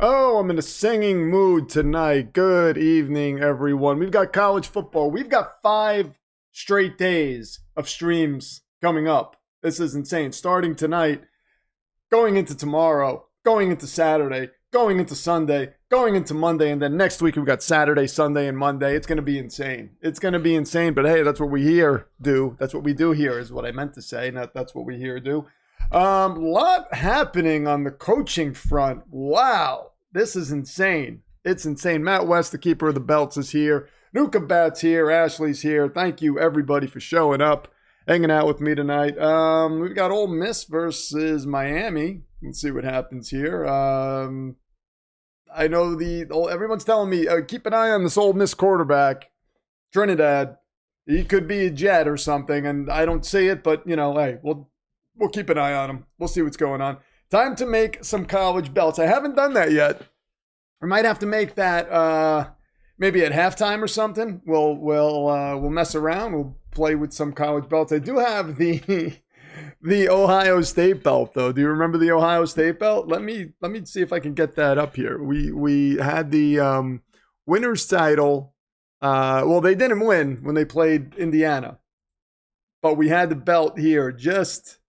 Oh, I'm in a singing mood tonight. Good evening, everyone. We've got college football. We've got 5 straight days of streams coming up. This is insane. Starting tonight, going into tomorrow, going into Saturday, going into Sunday, going into Monday, and then next week we've got Saturday, Sunday, and Monday. It's going to be insane. It's going to be insane, but hey, that's what we here do. That's what we do here is what I meant to say. That's what we here do. Lot happening on the coaching front. Wow. This is insane. It's insane. Matt West, the keeper of the belts, is here. Nuka Bat's here. Ashley's here. Thank you, everybody, for showing up, hanging out with me tonight. We've got Ole Miss versus Miami. Let's see what happens here. I know everyone's telling me, keep an eye on this Ole Miss quarterback, Trinidad. He could be a Jet or something, and I don't see it, but, hey, we'll keep an eye on him. We'll see what's going on. Time to make some college belts. I haven't done that yet. I might have to make that maybe at halftime or something. We'll mess around. We'll play with some college belts. I do have the Ohio State belt though. Do you remember the Ohio State belt? Let me see if I can get that up here. We had the winner's title. Well, they didn't win when they played Indiana, but we had the belt here just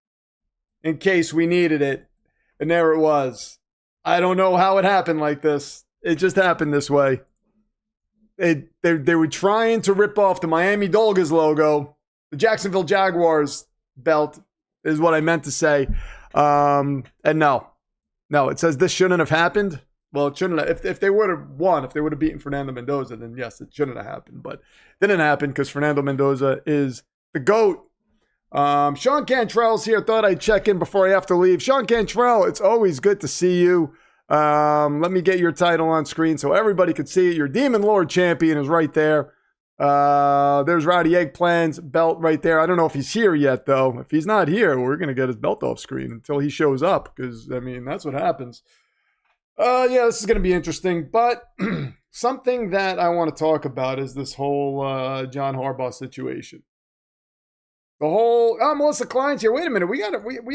in case we needed it. And there it was. I don't know how it happened like this. It just happened this way. They were trying to rip off the Miami Dolphins logo. The Jacksonville Jaguars belt is what I meant to say. And no, it says this shouldn't have happened. Well, it shouldn't have. If they would have won, if they would have beaten Fernando Mendoza, then yes, it shouldn't have happened. But it didn't happen because Fernando Mendoza is the GOAT. Sean Cantrell's here. Thought I'd check in before I have to leave. Sean Cantrell, it's always good to see you. Let me get your title on screen so everybody can see it. Your Demon Lord champion is right there. There's Rowdy Eggplan's belt right there. I don't know if he's here yet, though. If he's not here, we're going to get his belt off screen until he shows up because, that's what happens. Yeah, this is going to be interesting. But something that I want to talk about is this whole John Harbaugh situation. The whole Melissa Klein's here. Wait a minute, we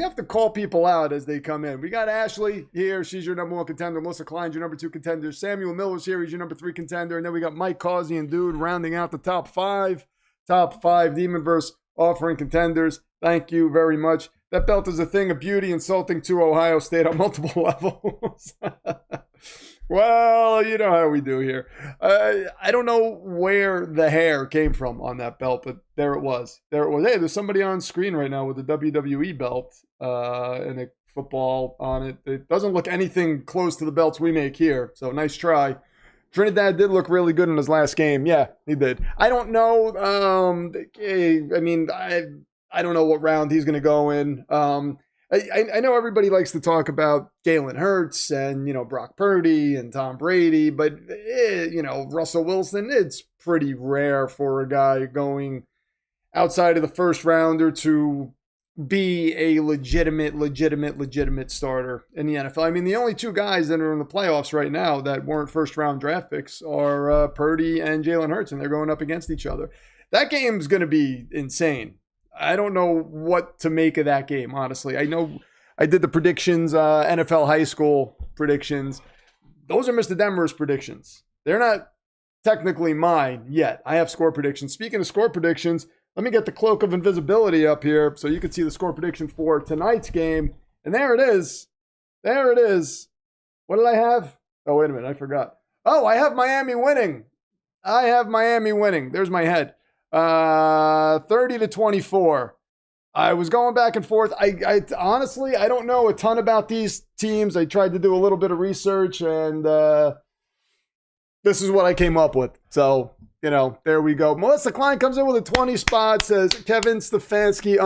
have to call people out as they come in. We got Ashley here. She's your number 1 contender. Melissa Klein's your number 2 contender. Samuel Miller's here. He's your number 3 contender. And then we got Mike Causey and Dude rounding out the top 5. Top 5 Demonverse offering contenders. Thank you very much. That belt is a thing of beauty, insulting to Ohio State on multiple levels. Well, you know how we do here. I don't know where the hair came from on that belt, but there it was. Hey, there's somebody on screen right now with a WWE belt and a football on it. It doesn't look anything close to the belts we make here, so nice try. Trinidad did look really good in his last game. Yeah, he did. I don't know. I don't know what round he's going to go in. I know everybody likes to talk about Jalen Hurts and, Brock Purdy and Tom Brady, but, Russell Wilson, it's pretty rare for a guy going outside of the first rounder to be a legitimate starter in the NFL. The only 2 guys that are in the playoffs right now that weren't first-round draft picks are Purdy and Jalen Hurts, and they're going up against each other. That game's going to be insane. I don't know what to make of that game, honestly. I know I did the predictions, NFL high school predictions. Those are Mr. Denver's predictions. They're not technically mine yet. I have score predictions. Speaking of score predictions, let me get the cloak of invisibility up here so you can see the score prediction for tonight's game. And there it is. There it is. What did I have? Oh, wait a minute. I forgot. Oh, I have Miami winning. There's my head. 30-24. I was going back and forth. I honestly, I don't know a ton about these teams. I tried to do a little bit of research, and this is what I came up with. So, there we go. Melissa Klein comes in with a 20 spot, says Kevin Stefanski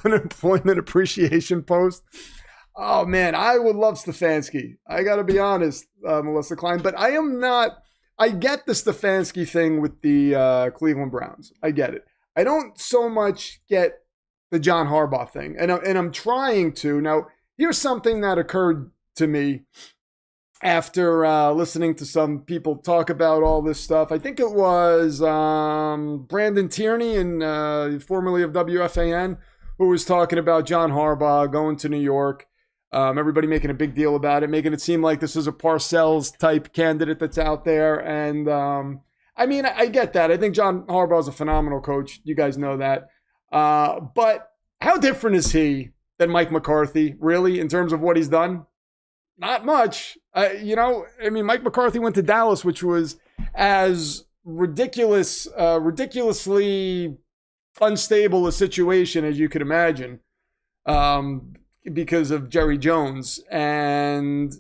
unemployment appreciation post. Oh, man, I would love Stefanski. I got to be honest, Melissa Klein, but I am not. I get the Stefanski thing with the Cleveland Browns. I get it. I don't so much get the John Harbaugh thing. And I'm trying to. Now, here's something that occurred to me after listening to some people talk about all this stuff. I think it was Brandon Tierney, formerly of WFAN, who was talking about John Harbaugh going to New York. Everybody making a big deal about it, making it seem like this is a Parcells type candidate that's out there. And I mean, I get that. I think John Harbaugh is a phenomenal coach. You guys know that. But how different is he than Mike McCarthy, really, in terms of what he's done? Not much. Mike McCarthy went to Dallas, which was as ridiculously unstable a situation as you could imagine, because of Jerry Jones, and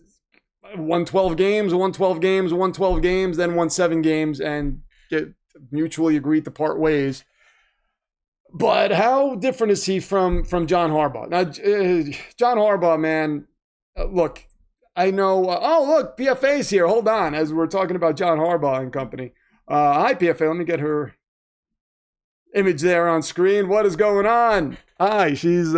won 12 games, then won 7 games, and mutually agreed to part ways. But how different is he from John Harbaugh? Now, John Harbaugh, man, look, I know. Look, PFA's here. Hold on, as we're talking about John Harbaugh and company. Hi, PFA. Let me get her image there on screen. What is going on? Hi, she's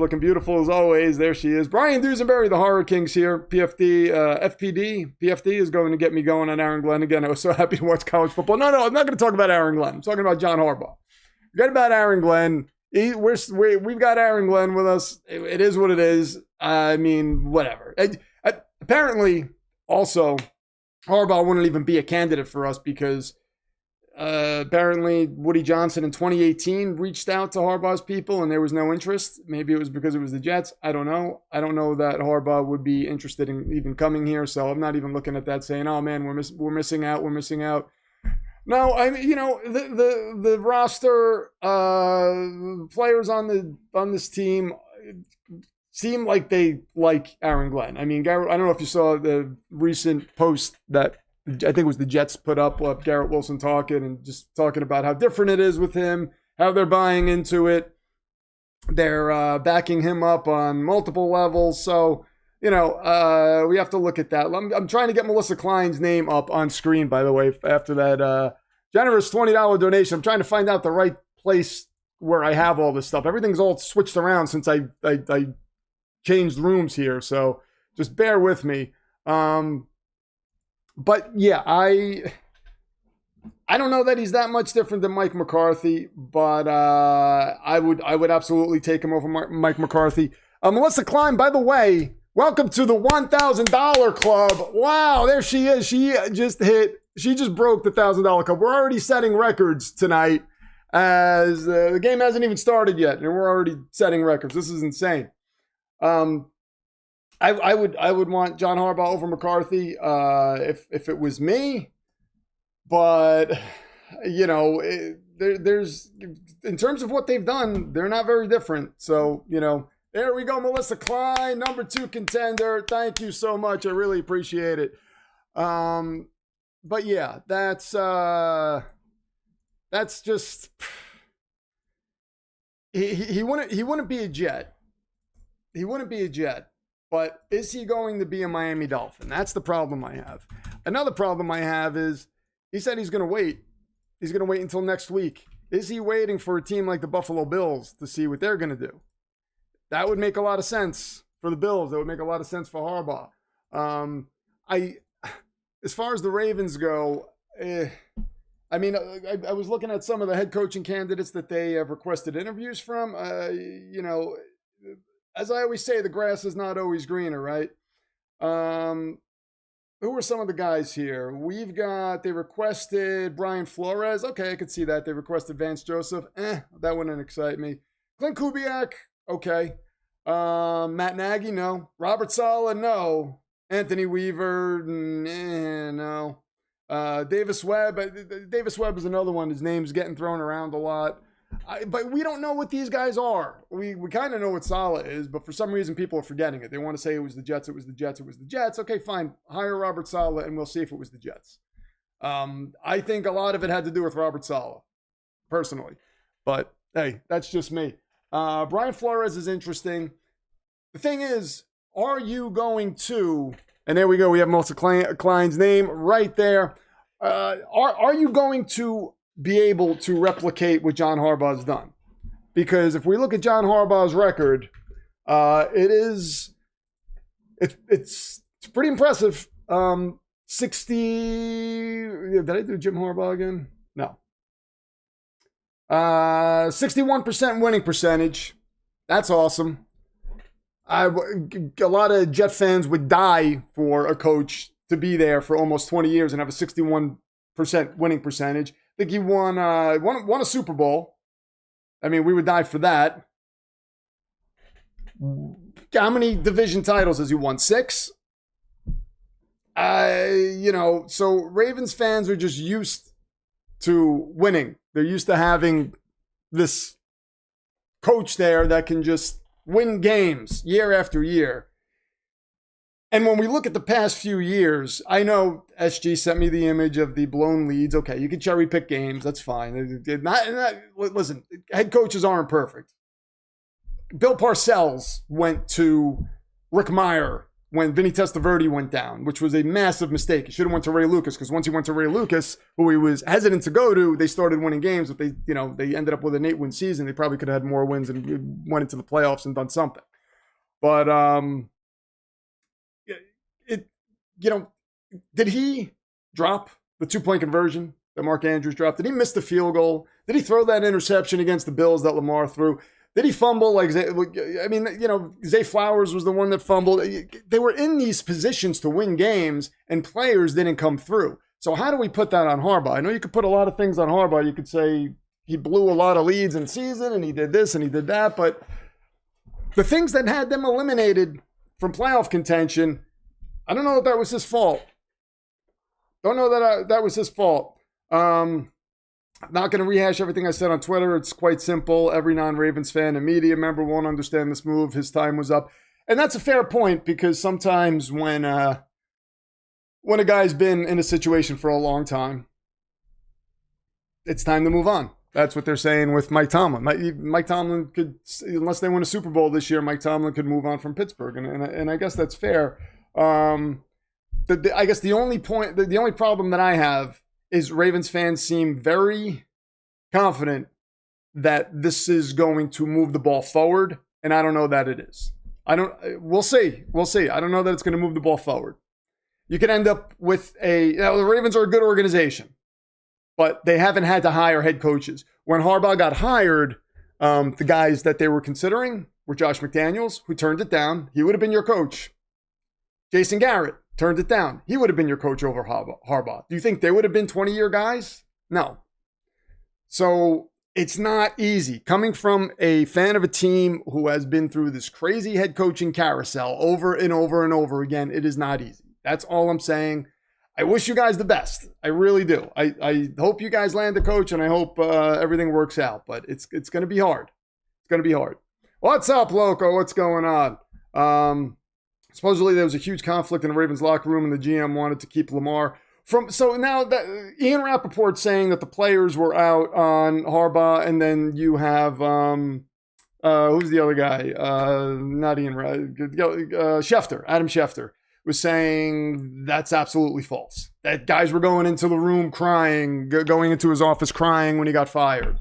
looking beautiful as always. There she is. Brian Duesenberry, the Horror Kings here. FPD is going to get me going on Aaron Glenn again. I was so happy to watch college football. No, I'm not going to talk about Aaron Glenn. I'm talking about John Harbaugh. Forget about Aaron Glenn. We've got Aaron Glenn with us. It is what it is. I mean, whatever. Apparently, also, Harbaugh wouldn't even be a candidate for us because apparently Woody Johnson in 2018 reached out to Harbaugh's people and there was no interest. Maybe it was because it was the Jets. I don't know. I don't know that Harbaugh would be interested in even coming here. So I'm not even looking at that saying, oh man, we're missing out. We're missing out. No, I mean, the roster, players on this team seem like they like Aaron Glenn. I mean, Garrett, I don't know if you saw the recent post that I think it was the Jets put up of Garrett Wilson talking about how different it is with him, how they're buying into it. They're backing him up on multiple levels. So, we have to look at that. I'm trying to get Melissa Klein's name up on screen, by the way, after that generous $20 donation. I'm trying to find out the right place where I have all this stuff. Everything's all switched around since I changed rooms here. So just bear with me. But yeah, I don't know that he's that much different than Mike McCarthy, but I would absolutely take him over Mike McCarthy. Melissa Klein, by the way, welcome to the $1,000 club. Wow, there she is. She just broke the $1,000 club. We're already setting records tonight as the game hasn't even started yet, and we're already setting records. This is insane. I would want John Harbaugh over McCarthy if it was me, but there's in terms of what they've done, they're not very different. So there we go, Melissa Klein, number 2 contender. Thank you so much. I really appreciate it. But yeah, that's just he wouldn't be a Jet. He wouldn't be a Jet. But is he going to be a Miami Dolphin? That's the problem I have. Another problem I have is he said he's going to wait. He's going to wait until next week. Is he waiting for a team like the Buffalo Bills to see what they're going to do? That would make a lot of sense for the Bills. That would make a lot of sense for Harbaugh. As far as the Ravens go, I was looking at some of the head coaching candidates that they have requested interviews from. As I always say, the grass is not always greener, right? Who are some of the guys here? They requested Brian Flores. Okay, I could see that. They requested Vance Joseph. That wouldn't excite me. Clint Kubiak, okay. Matt Nagy, no. Robert Saleh, no. Anthony Weaver, no. Davis Webb. Davis Webb is another one. His name's getting thrown around a lot. But we don't know what these guys are. We kind of know what Saleh is, but for some reason people are forgetting it. They want to say it was the Jets, it was the Jets, it was the Jets. Okay, fine. Hire Robert Saleh and we'll see if it was the Jets. I think a lot of it had to do with Robert Saleh, personally. But hey, that's just me. Brian Flores is interesting. The thing is, are you going to, and there we go, we have Melissa Klein's name right there. Are you going to be able to replicate what John Harbaugh's done? Because if we look at John Harbaugh's record, it's pretty impressive. 60, did I do Jim Harbaugh again? No. 61% winning percentage. That's awesome. A lot of Jet fans would die for a coach to be there for almost 20 years and have a 61% winning percentage. I think he won a Super Bowl. I mean, we would die for that. How many division titles has he won? 6? So Ravens fans are just used to winning. They're used to having this coach there that can just win games year after year. And when we look at the past few years, I know SG sent me the image of the blown leads. Okay, you can cherry pick games. That's fine. Listen, head coaches aren't perfect. Bill Parcells went to Rick Meyer when Vinny Testaverde went down, which was a massive mistake. He should have went to Ray Lucas, because once he went to Ray Lucas, who he was hesitant to go to, they started winning games, but they ended up with an 8-win season. They probably could have had more wins and went into the playoffs and done something. But did he drop the 2-point conversion that Mark Andrews dropped? Did he miss the field goal? Did he throw that interception against the Bills that Lamar threw? Did he fumble? Zay Flowers was the one that fumbled. They were in these positions to win games, and players didn't come through. So how do we put that on Harbaugh? I know you could put a lot of things on Harbaugh. You could say he blew a lot of leads in season, and he did this, and he did that. But the things that had them eliminated from playoff contention, I don't know if that was his fault. Don't know that that was his fault. I'm not going to rehash everything I said on Twitter. It's quite simple. Every non-Ravens fan and media member won't understand this move. His time was up. And that's a fair point, because sometimes when a guy's been in a situation for a long time, it's time to move on. That's what they're saying with Mike Tomlin. Mike Tomlin could, unless they win a Super Bowl this year, Mike Tomlin could move on from Pittsburgh. And I guess that's fair. I guess the only problem that I have is Ravens fans seem very confident that this is going to move the ball forward, and I don't know that it is. We'll see. I don't know that it's going to move the ball forward. You could end up with the Ravens are a good organization, but they haven't had to hire head coaches. When Harbaugh got hired, the guys that they were considering were Josh McDaniels, who turned it down. He would have been your coach. Jason Garrett turned it down. He would have been your coach over Harbaugh. Do you think they would have been 20-year guys? No. So it's not easy. Coming from a fan of a team who has been through this crazy head coaching carousel over and over and over again, it is not easy. That's all I'm saying. I wish you guys the best. I really do. I hope you guys land a coach, and I hope everything works out. But it's going to be hard. It's going to be hard. What's up, Loco? What's going on? Supposedly there was a huge conflict in the Ravens locker room, and the GM wanted to keep Lamar from. So now that Ian Rappaport saying that the players were out on Harbaugh, and then you have who's the other guy? Not Ian Schefter. Adam Schefter was saying that's absolutely false. That guys were going into the room crying, going into his office crying when he got fired.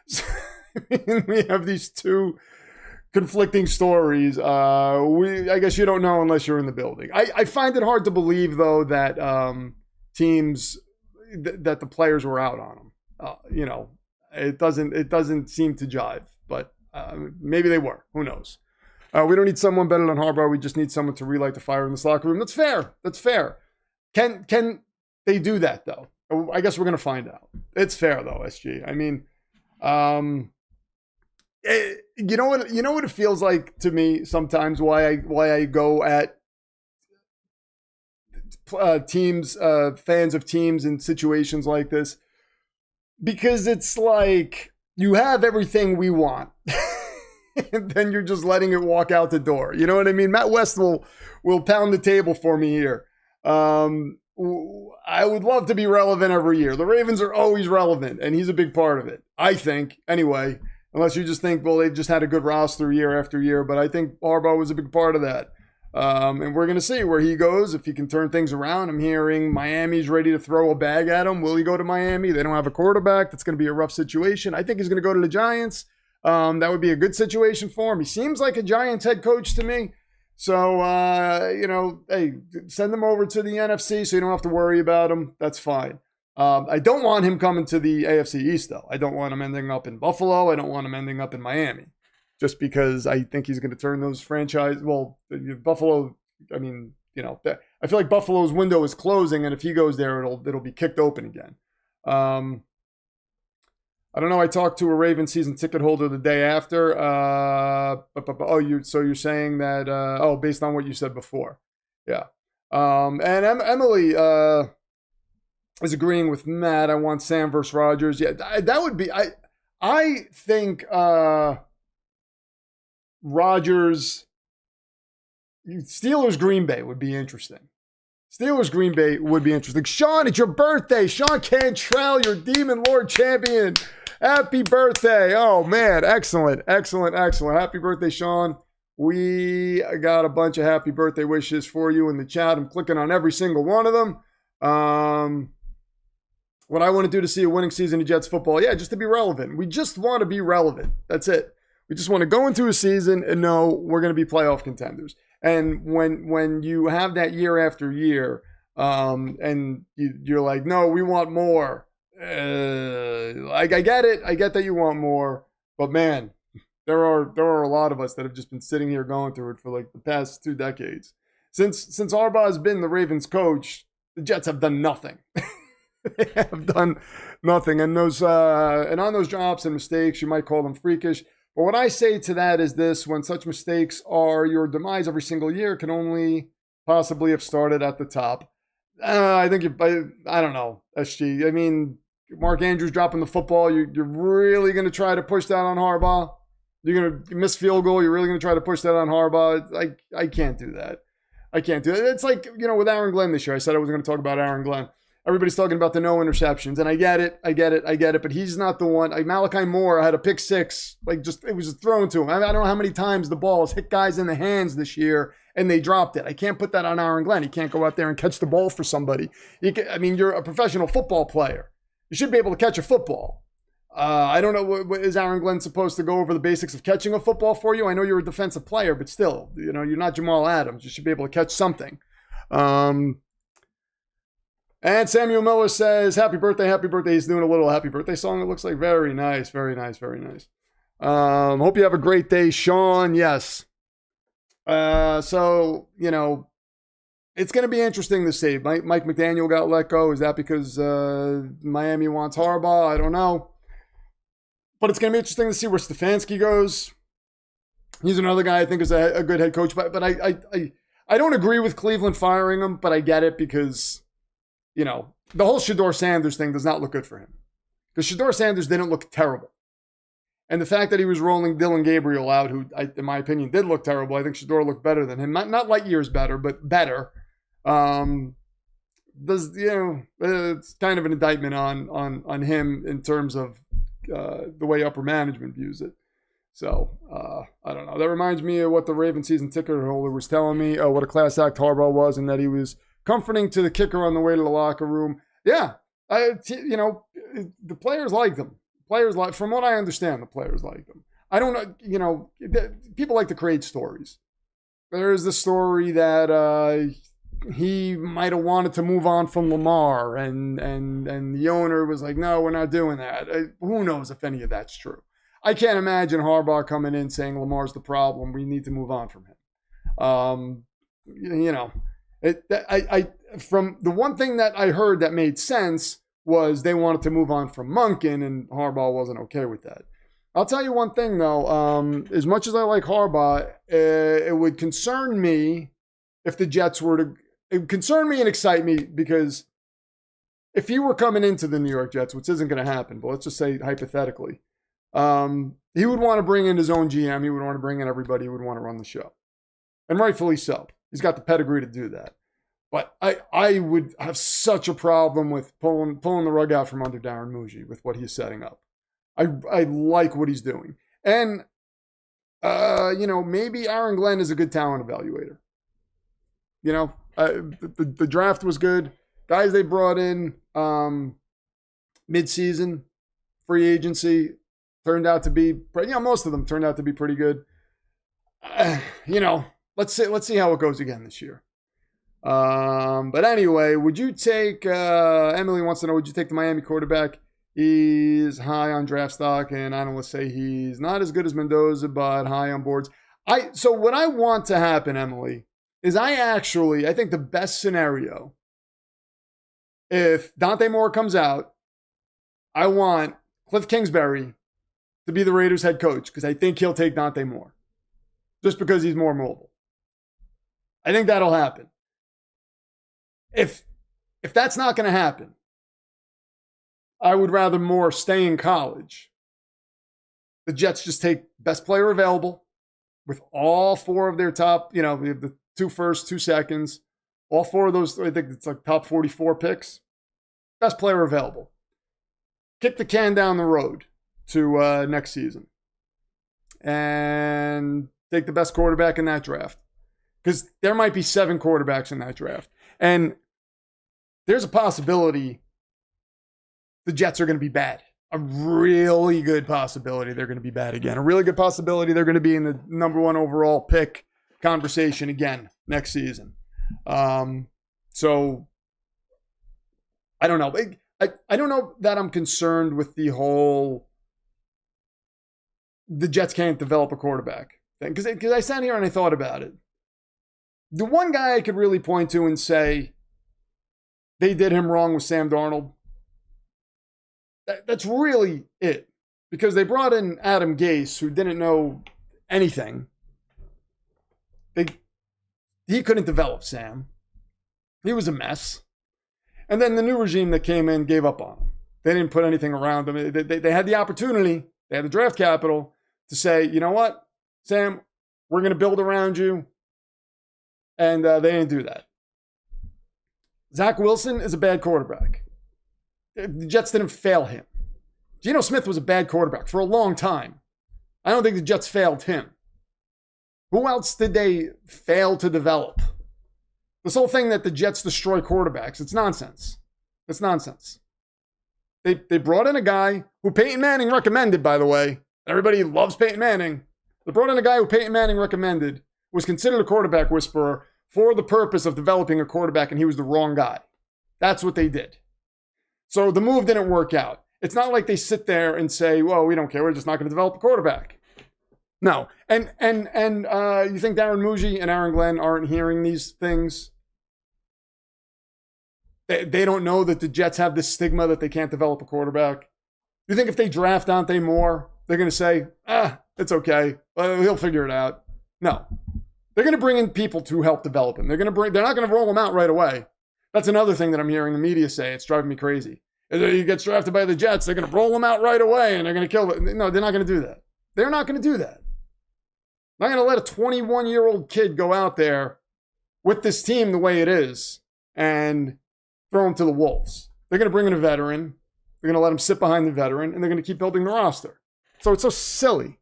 So, we have these two conflicting stories. I guess you don't know unless you're in the building. I find it hard to believe, though, that teams that the players were out on them. It doesn't seem to jive. But maybe they were. Who knows? We don't need someone better than Harbaugh. We just need someone to relight the fire in this locker room. That's fair. That's fair. Can they do that, though? I guess we're gonna find out. It's fair, though, SG. I mean, you know what it feels like to me sometimes. Why I go at teams, fans of teams in situations like this, because it's like you have everything we want, and then you're just letting it walk out the door. You know what I mean? Matt West will pound the table for me here. I would love to be relevant every year. The Ravens are always relevant, and he's a big part of it, I think. Anyway. Unless you just think, well, they've just had a good roster year after year. But I think Harbaugh was a big part of that. And we're going to see where he goes, if he can turn things around. I'm hearing Miami's ready to throw a bag at him. Will he go to Miami? They don't have a quarterback. That's going to be a rough situation. I think he's going to go to the Giants. That would be a good situation for him. He seems like a Giants head coach to me. So, hey, send him over to the NFC so you don't have to worry about him. That's fine. I don't want him coming to the AFC East, though. I don't want him ending up in Buffalo. I don't want him ending up in Miami. just because I think he's going to turn those Buffalo, I mean, I feel like Buffalo's window is closing, and if he goes there, it'll be kicked open again. I don't know. I talked to a Ravens season ticket holder the day after. So you're saying that? Based on what you said before, yeah. And Emily is agreeing with Matt. I want Sam versus Rodgers. Yeah, that would be. I think Rodgers, Steelers Green Bay would be interesting. Steelers Green Bay would be interesting. Sean, it's your birthday. Sean Cantrell, your Demon Lord champion. Happy birthday. Oh, man. Excellent. Happy birthday, Sean. We got a bunch of happy birthday wishes for you in the chat. I'm clicking on every single one of them. What I want to do to see a winning season of Jets football, just to be relevant. We just want to be relevant. That's it. We just want to go into a season and know we're going to be playoff contenders. And when you have that year after year, and you're like, no, we want more. I get it. I get that you want more, but man, there are a lot of us that have just been sitting here going through it for like the past 2 decades. Since Harbaugh has been the Ravens coach, the Jets have done nothing. They have done nothing, and on those drops and mistakes, you might call them freakish. But what I say to that is this: when such mistakes are your demise every single year, can only possibly have started at the top. I think I don't know, SG. I mean, Mark Andrews dropping the football. You're really going to try to push that on Harbaugh? You're going to miss field goal. You're really going to try to push that on Harbaugh? I can't do that. I can't do it. It's like, with Aaron Glenn this year. I said I was going to talk about Aaron Glenn. Everybody's talking about the no interceptions, and I get it, but he's not the one. Malachi Moore had a pick six, it was just thrown to him. I don't know how many times the ball has hit guys in the hands this year, and they dropped it. I can't put that on Aaron Glenn. He can't go out there and catch the ball for somebody. You're a professional football player. You should be able to catch a football. I don't know, what is Aaron Glenn supposed to go over the basics of catching a football for you? I know you're a defensive player, but still, you're not Jamal Adams. You should be able to catch something. And Samuel Miller says, happy birthday. He's doing a little happy birthday song, it looks like. Very nice. Hope you have a great day, Sean. Yes. So, it's going to be interesting to see. Mike McDaniel got let go. Is that because Miami wants Harbaugh? I don't know. But it's going to be interesting to see where Stefanski goes. He's another guy I think is a good head coach. But I don't agree with Cleveland firing him, but I get it because, the whole Shedeur Sanders thing does not look good for him. Because Shedeur Sanders didn't look terrible. And the fact that he was rolling Dylan Gabriel out, who, in my opinion, did look terrible. I think Shedeur looked better than him. Not light years better, but better. It's kind of an indictment on him in terms of the way upper management views it. So, I don't know. That reminds me of what the Ravens season ticket holder was telling me, what a class act Harbaugh was, and that he was comforting to the kicker on the way to the locker room. Yeah, the players liked him. From what I understand, the players liked him. I don't know, people like to create stories. There's the story that he might have wanted to move on from Lamar, and the owner was like, no, we're not doing that. Who knows if any of that's true? I can't imagine Harbaugh coming in saying Lamar's the problem. We need to move on from him. From the one thing that I heard that made sense was they wanted to move on from Monken, and Harbaugh wasn't okay with that. I'll tell you one thing, though. As much as I like Harbaugh, it would concern me if the Jets were to... It would concern me and excite me, because if he were coming into the New York Jets, which isn't going to happen, but let's just say hypothetically, he would want to bring in his own GM. He would want to bring in everybody. He would want to run the show. And rightfully so. He's got the pedigree to do that. But I would have such a problem with pulling the rug out from under Darren Muji with what he's setting up. I like what he's doing. And, maybe Aaron Glenn is a good talent evaluator. The draft was good. Guys they brought in mid-season, free agency, turned out to be, most of them turned out to be pretty good. Let's see how it goes again this year. But anyway, would you take, Emily wants to know, would you take the Miami quarterback He's high on draft stock, and analysts say he's not as good as Mendoza, but high on boards. So what I want to happen, Emily, is I think the best scenario, if Dante Moore comes out, I want Cliff Kingsbury to be the Raiders head coach because I think he'll take Dante Moore just because he's more mobile. I think that'll happen. If that's not going to happen, I would rather Moore stay in college. The Jets just take best player available with all four of their top, the 2 firsts, 2 seconds, all 4 of those, I think it's like top 44 picks. Best player available. Kick the can down the road to next season. And take the best quarterback in that draft. Because there might be 7 quarterbacks in that draft. And there's a possibility the Jets are going to be bad. A really good possibility they're going to be bad again. A really good possibility they're going to be in the number 1 overall pick conversation again next season. So, I don't know. I don't know that I'm concerned with the whole the Jets can't develop a quarterback thing. Because I sat here and I thought about it. The one guy I could really point to and say they did him wrong was Sam Darnold. That's really it. Because they brought in Adam Gase, who didn't know anything. He couldn't develop Sam. He was a mess. And then the new regime that came in gave up on him. They didn't put anything around him. They had the opportunity, they had the draft capital to say, you know what, Sam, we're going to build around you. And they didn't do that. Zach Wilson is a bad quarterback. The Jets didn't fail him. Geno Smith was a bad quarterback for a long time. I don't think the Jets failed him. Who else did they fail to develop? This whole thing that the Jets destroy quarterbacks, it's nonsense. It's nonsense. They brought in a guy who Peyton Manning recommended, by the way. Everybody loves Peyton Manning. They brought in a guy who Peyton Manning recommended, was considered a quarterback whisperer for the purpose of developing a quarterback, and he was the wrong guy. That's what they did. So the move didn't work out. It's not like they sit there and say, well, we don't care. We're just not going to develop a quarterback. No. And you think Darren Muji and Aaron Glenn aren't hearing these things? They don't know that the Jets have this stigma that they can't develop a quarterback. You think if they draft Dante Moore, they're going to say, it's okay. He'll figure it out. No. They're going to bring in people to help develop him. They're not going to roll him out right away. That's another thing that I'm hearing the media say. It's driving me crazy. If he gets drafted by the Jets, they're going to roll him out right away and they're going to kill him. No, they're not going to do that. They're not going to do that. They're not going to let a 21-year-old kid go out there with this team the way it is and throw him to the wolves. They're going to bring in a veteran. They're going to let him sit behind the veteran, and they're going to keep building the roster. So it's so silly.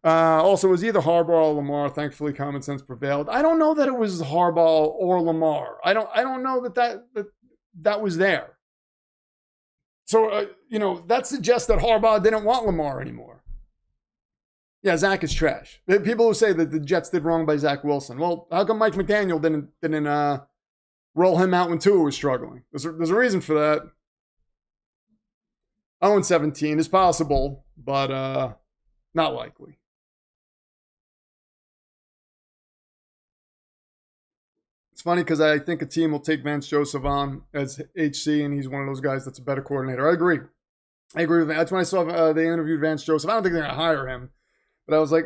Also, it was either Harbaugh or Lamar. Thankfully, common sense prevailed. I don't know that it was Harbaugh or Lamar. I don't know that was there. So, that suggests that Harbaugh didn't want Lamar anymore. Yeah, Zach is trash. People who say that the Jets did wrong by Zach Wilson. Well, how come Mike McDaniel didn't roll him out when Tua was struggling? There's a reason for that. 0-17 is possible, but not likely. It's funny because I think a team will take Vance Joseph on as HC, and he's one of those guys that's a better coordinator. I agree with that. That's when I saw they interviewed Vance Joseph. I don't think they're going to hire him, but I was like,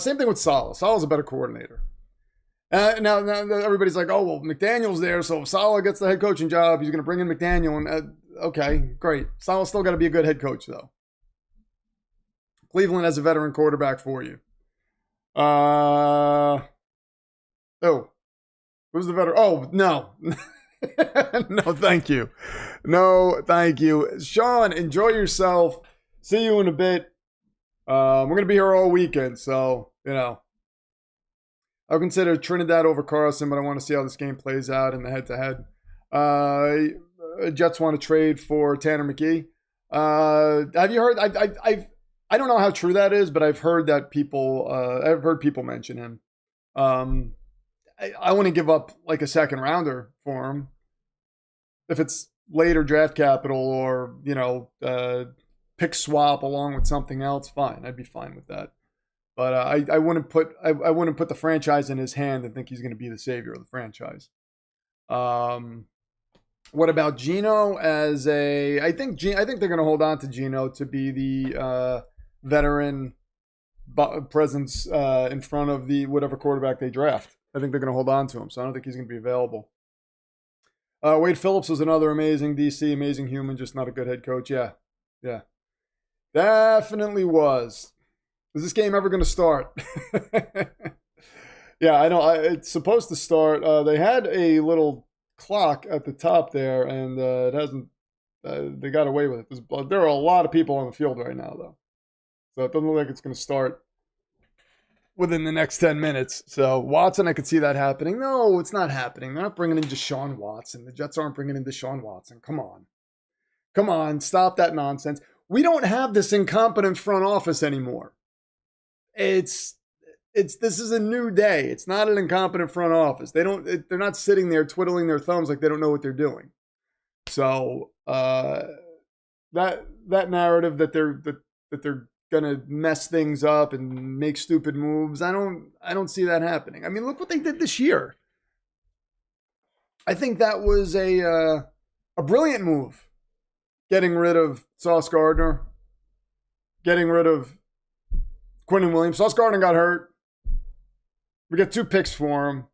same thing with Saleh. Saleh's a better coordinator. Now everybody's like, oh, well, McDaniel's there, so if Saleh gets the head coaching job, he's going to bring in McDaniel. And okay, great. Saleh's still got to be a good head coach, though. Cleveland has a veteran quarterback for you. Who's the veteran? Oh, no. No, thank you. No, thank you. Sean, enjoy yourself. See you in a bit. We're going to be here all weekend, so, I'll consider Trinidad over Carlson, but I want to see how this game plays out in the head-to-head. Jets want to trade for Tanner McKee. Have you heard? I don't know how true that is, but I've heard that I've heard people mention him. I want to give up like a second rounder for him. If it's later draft capital or, pick swap along with something else, fine. I'd be fine with that. But I wouldn't put the franchise in his hand and think he's going to be the savior of the franchise. What about Geno as a? I think they're going to hold on to Geno to be the veteran presence in front of the whatever quarterback they draft. I think they're going to hold on to him, so I don't think he's going to be available. Wade Phillips was another amazing DC, amazing human, just not a good head coach. Yeah, definitely was. Is this game ever going to start? Yeah, I know. It's supposed to start. They had a little clock at the top there, and it hasn't. They got away with it. There are a lot of people on the field right now, though, so it doesn't look like it's going to start within the next 10 minutes. So Watson, I could see that happening. No, it's not happening. They're not bringing in Deshaun Watson. The Jets aren't bringing in Deshaun Watson. Come on, stop that nonsense. We don't have this incompetent front office anymore. This is a new day. It's not an incompetent front office. They're not sitting there twiddling their thumbs like they don't know what they're doing. So that narrative that they're gonna mess things up and make stupid moves, I don't see that happening. I mean, look what they did this year. I think that was a brilliant move, getting rid of Sauce Gardner, getting rid of Quinnen Williams. Sauce Gardner got hurt. We got 2 picks for him.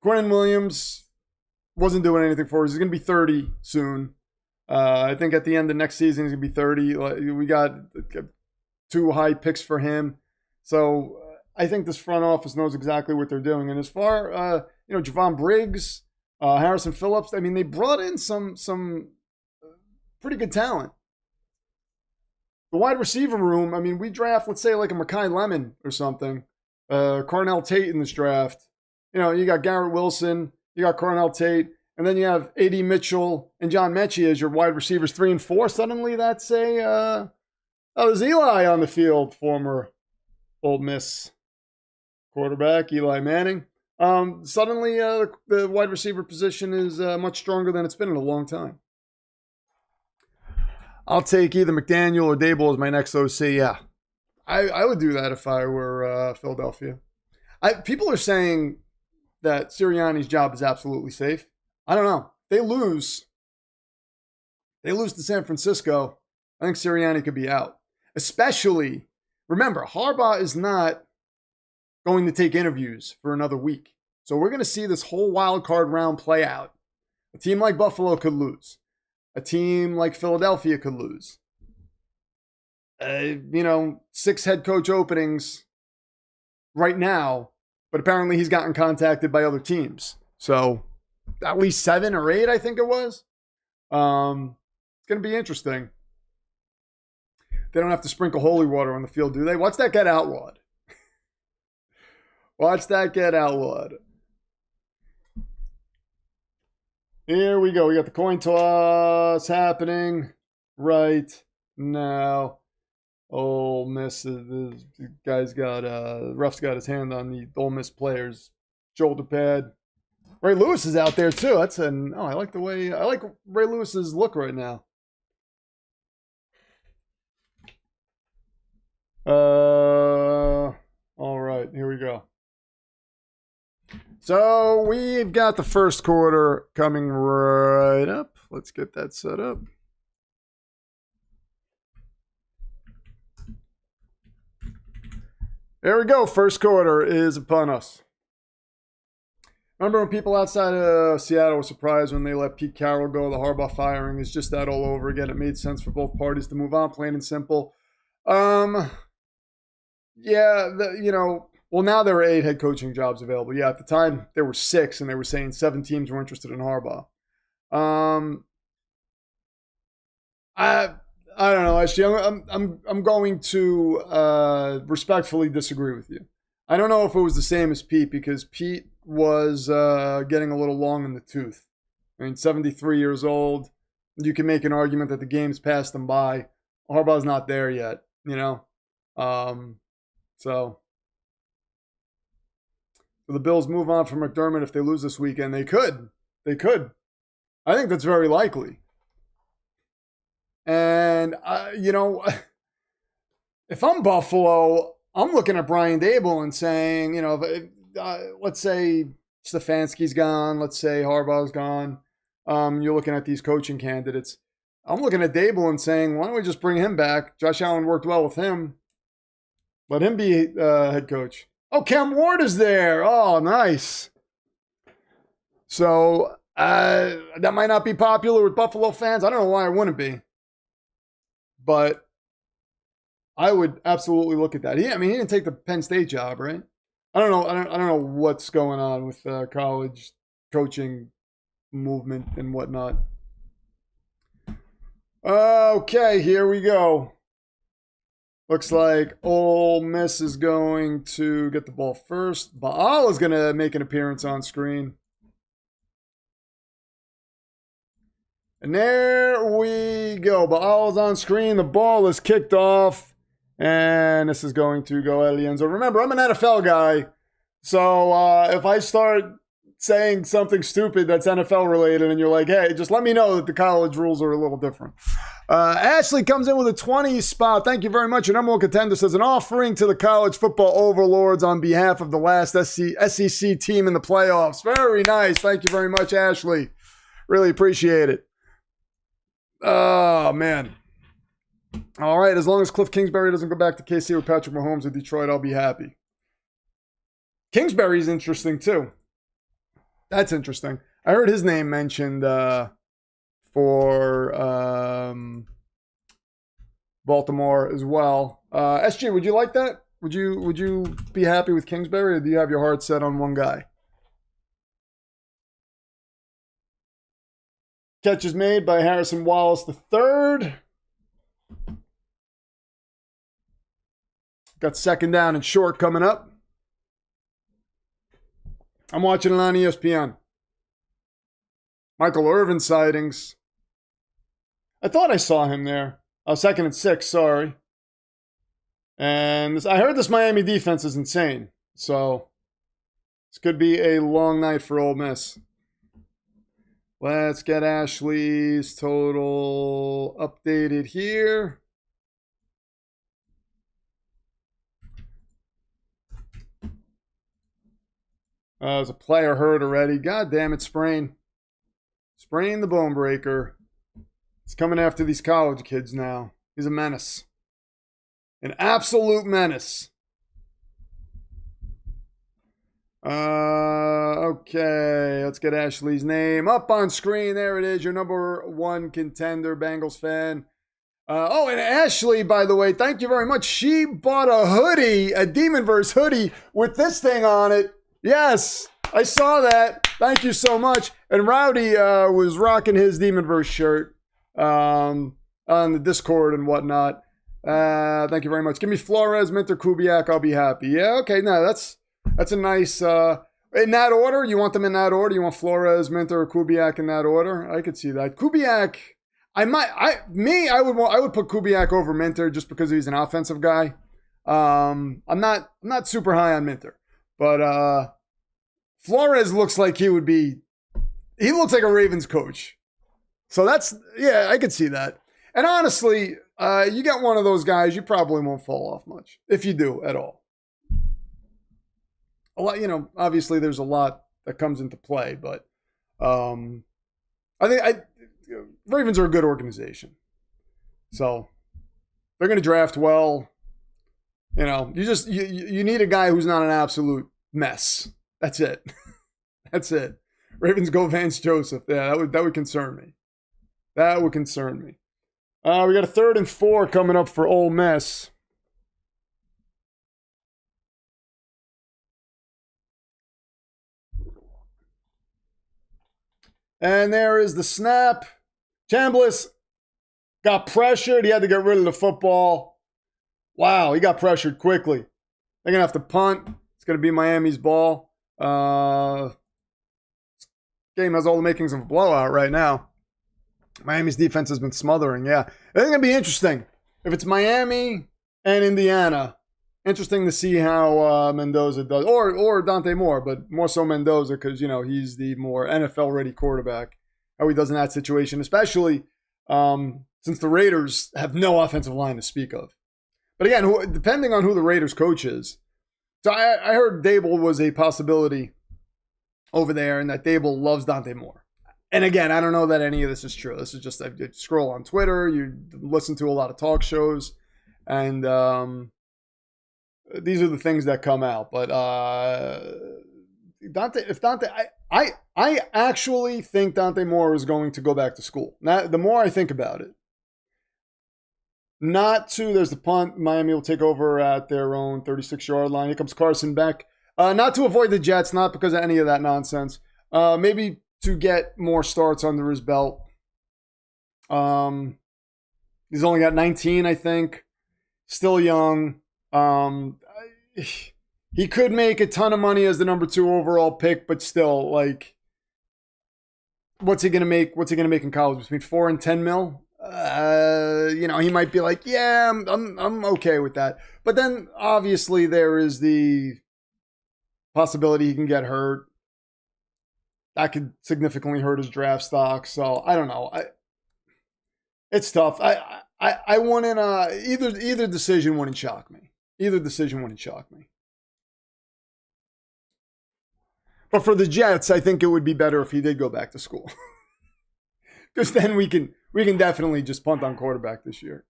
Quinnen Williams wasn't doing anything for us. He's going to be 30 soon. I think at the end of next season, he's going to be 30. We got 2 high picks for him. So I think this front office knows exactly what they're doing. And as far, Javon Briggs, Harrison Phillips, I mean, they brought in some pretty good talent. The wide receiver room, I mean, we draft, let's say, like a Mekhi Lemon or something. Cornell Tate in this draft. You got Garrett Wilson, you got Cornell Tate, and then you have A.D. Mitchell and John Mechie as your wide receivers 3 and 4. Suddenly that's there's Eli on the field, former Ole Miss quarterback, Eli Manning. Suddenly the wide receiver position is much stronger than it's been in a long time. I'll take either McDaniel or Dable as my next OC. Yeah, I would do that if I were Philadelphia. People are saying that Sirianni's job is absolutely safe. I don't know. They lose to San Francisco. I think Sirianni could be out. Especially, remember, Harbaugh is not going to take interviews for another week. So we're going to see this whole wild card round play out. A team like Buffalo could lose. A team like Philadelphia could lose. 6 head coach openings right now, but apparently he's gotten contacted by other teams. So at least 7 or 8, I think it was. It's going to be interesting. They don't have to sprinkle holy water on the field, do they? Watch that get outlawed. Watch that get outlawed. Here we go. We got the coin toss happening right now. Ole Miss, the guy's got, ref's got his hand on the Ole Miss player's shoulder pad. Ray Lewis is out there too. I like Ray Lewis's look right now. All right, here we go. So we've got the first quarter coming right up. Let's get that set up. There we go. First quarter is upon us. Remember when people outside of Seattle were surprised when they let Pete Carroll go? The Harbaugh firing is just that all over again. It made sense for both parties to move on, plain and simple. Well, now there are 8 head coaching jobs available. Yeah, at the time there were 6, and they were saying 7 teams were interested in Harbaugh. I don't know. Actually, I'm going to respectfully disagree with you. I don't know if it was the same as Pete, because Pete was getting a little long in the tooth. I mean, 73 years old. You can make an argument that the game's passed him by. Harbaugh's not there yet, So the Bills move on from McDermott if they lose this weekend. They could. I think that's very likely. And, if I'm Buffalo, I'm looking at Brian Dable and saying, let's say Stefanski's gone, let's say Harbaugh's gone. You're looking at these coaching candidates. I'm looking at Dable and saying, why don't we just bring him back? Josh Allen worked well with him. Let him be head coach. Oh, Cam Ward is there. Oh, nice. So that might not be popular with Buffalo fans. I don't know why it wouldn't be. But I would absolutely look at that. He didn't take the Penn State job, right? I don't know. I don't know what's going on with college coaching movement and whatnot. Okay, here we go. Looks like Ole Miss is going to get the ball first. Baal is going to make an appearance on screen. And there we go. Baal is on screen. The ball is kicked off. And this is going to go out of the end zone. Remember, I'm an NFL guy. So if I start saying something stupid that's NFL related and you're like, hey, just let me know that the college rules are a little different. Ashley comes in with a 20 spot. Thank you very much. Your number one contender says an offering to the college football overlords on behalf of the last SEC team in the playoffs. Very nice. Thank you very much, Ashley. Really appreciate it. Oh, man. All right. As long as Cliff Kingsbury doesn't go back to KC with Patrick Mahomes in Detroit, I'll be happy. Kingsbury's interesting, too. That's interesting. I heard his name mentioned for Baltimore as well. SG, would you like that? Would you be happy with Kingsbury, or do you have your heart set on one guy? Catch is made by Harrison Wallace III. Got second down and short coming up. I'm watching it on ESPN. Michael Irvin sightings. I thought I saw him there. Oh, 2nd and 6, sorry. And I heard this Miami defense is insane. So this could be a long night for Ole Miss. Let's get Ashley's total updated here. There's a player hurt already. God damn it, sprain. Sprain the bone breaker. He's coming after these college kids now. He's a menace. An absolute menace. Okay, let's get Ashley's name up on screen. There it is, your number one contender, Bengals fan. And Ashley, by the way, thank you very much. She bought a hoodie, a Demonverse hoodie with this thing on it. Yes, I saw that. Thank you so much. And Rowdy was rocking his Demonverse shirt on the Discord and whatnot. Thank you very much. Give me Flores, Minter, Kubiak. I'll be happy. Yeah, okay. No, that's a nice. In that order, you want them in that order. You want Flores, Minter, or Kubiak in that order. I could see that. Kubiak, I would put Kubiak over Minter just because he's an offensive guy. I'm not super high on Minter. But Flores looks like he looks like a Ravens coach. So I could see that. And honestly, you get one of those guys, you probably won't fall off much, if you do at all. A lot, obviously there's a lot that comes into play, but I think Ravens are a good organization. So they're going to draft well. You need a guy who's not an absolute mess. That's it. That's it. Ravens go Vance Joseph. Yeah, that would concern me. That would concern me. We got a 3rd and 4 coming up for Ole Miss. And there is the snap. Chambliss got pressured. He had to get rid of the football. Wow, he got pressured quickly. They're going to have to punt. It's going to be Miami's ball. This game has all the makings of a blowout right now. Miami's defense has been smothering, yeah. I think it's going to be interesting. If it's Miami and Indiana, interesting to see how Mendoza does. Or Dante Moore, but more so Mendoza because, he's the more NFL-ready quarterback. How he does in that situation, especially Since the Raiders have no offensive line to speak of. But again, depending on who the Raiders coach is. So I heard Dable was a possibility over there and that Dable loves Dante Moore. And again, I don't know that any of this is true. This is just, I scroll on Twitter, you listen to a lot of talk shows, and these are the things that come out. But I actually think Dante Moore is going to go back to school. Now, the more I think about it, there's the punt. Miami will take over at their own 36-yard line. Here comes Carson Beck. Not to avoid the Jets, not because of any of that nonsense. Maybe to get more starts under his belt. He's only got 19, I think. Still young. He could make a ton of money as the number 2 overall pick, but still, like, what's he gonna make? What's he gonna make in college? Between 4 and 10 mil? He might be like, yeah, I'm okay with that. But then obviously there is the possibility he can get hurt. That could significantly hurt his draft stock. So I don't know. It's tough. I wouldn't either decision wouldn't shock me. Either decision wouldn't shock me. But for the Jets, I think it would be better if he did go back to school. Because then we can definitely just punt on quarterback this year.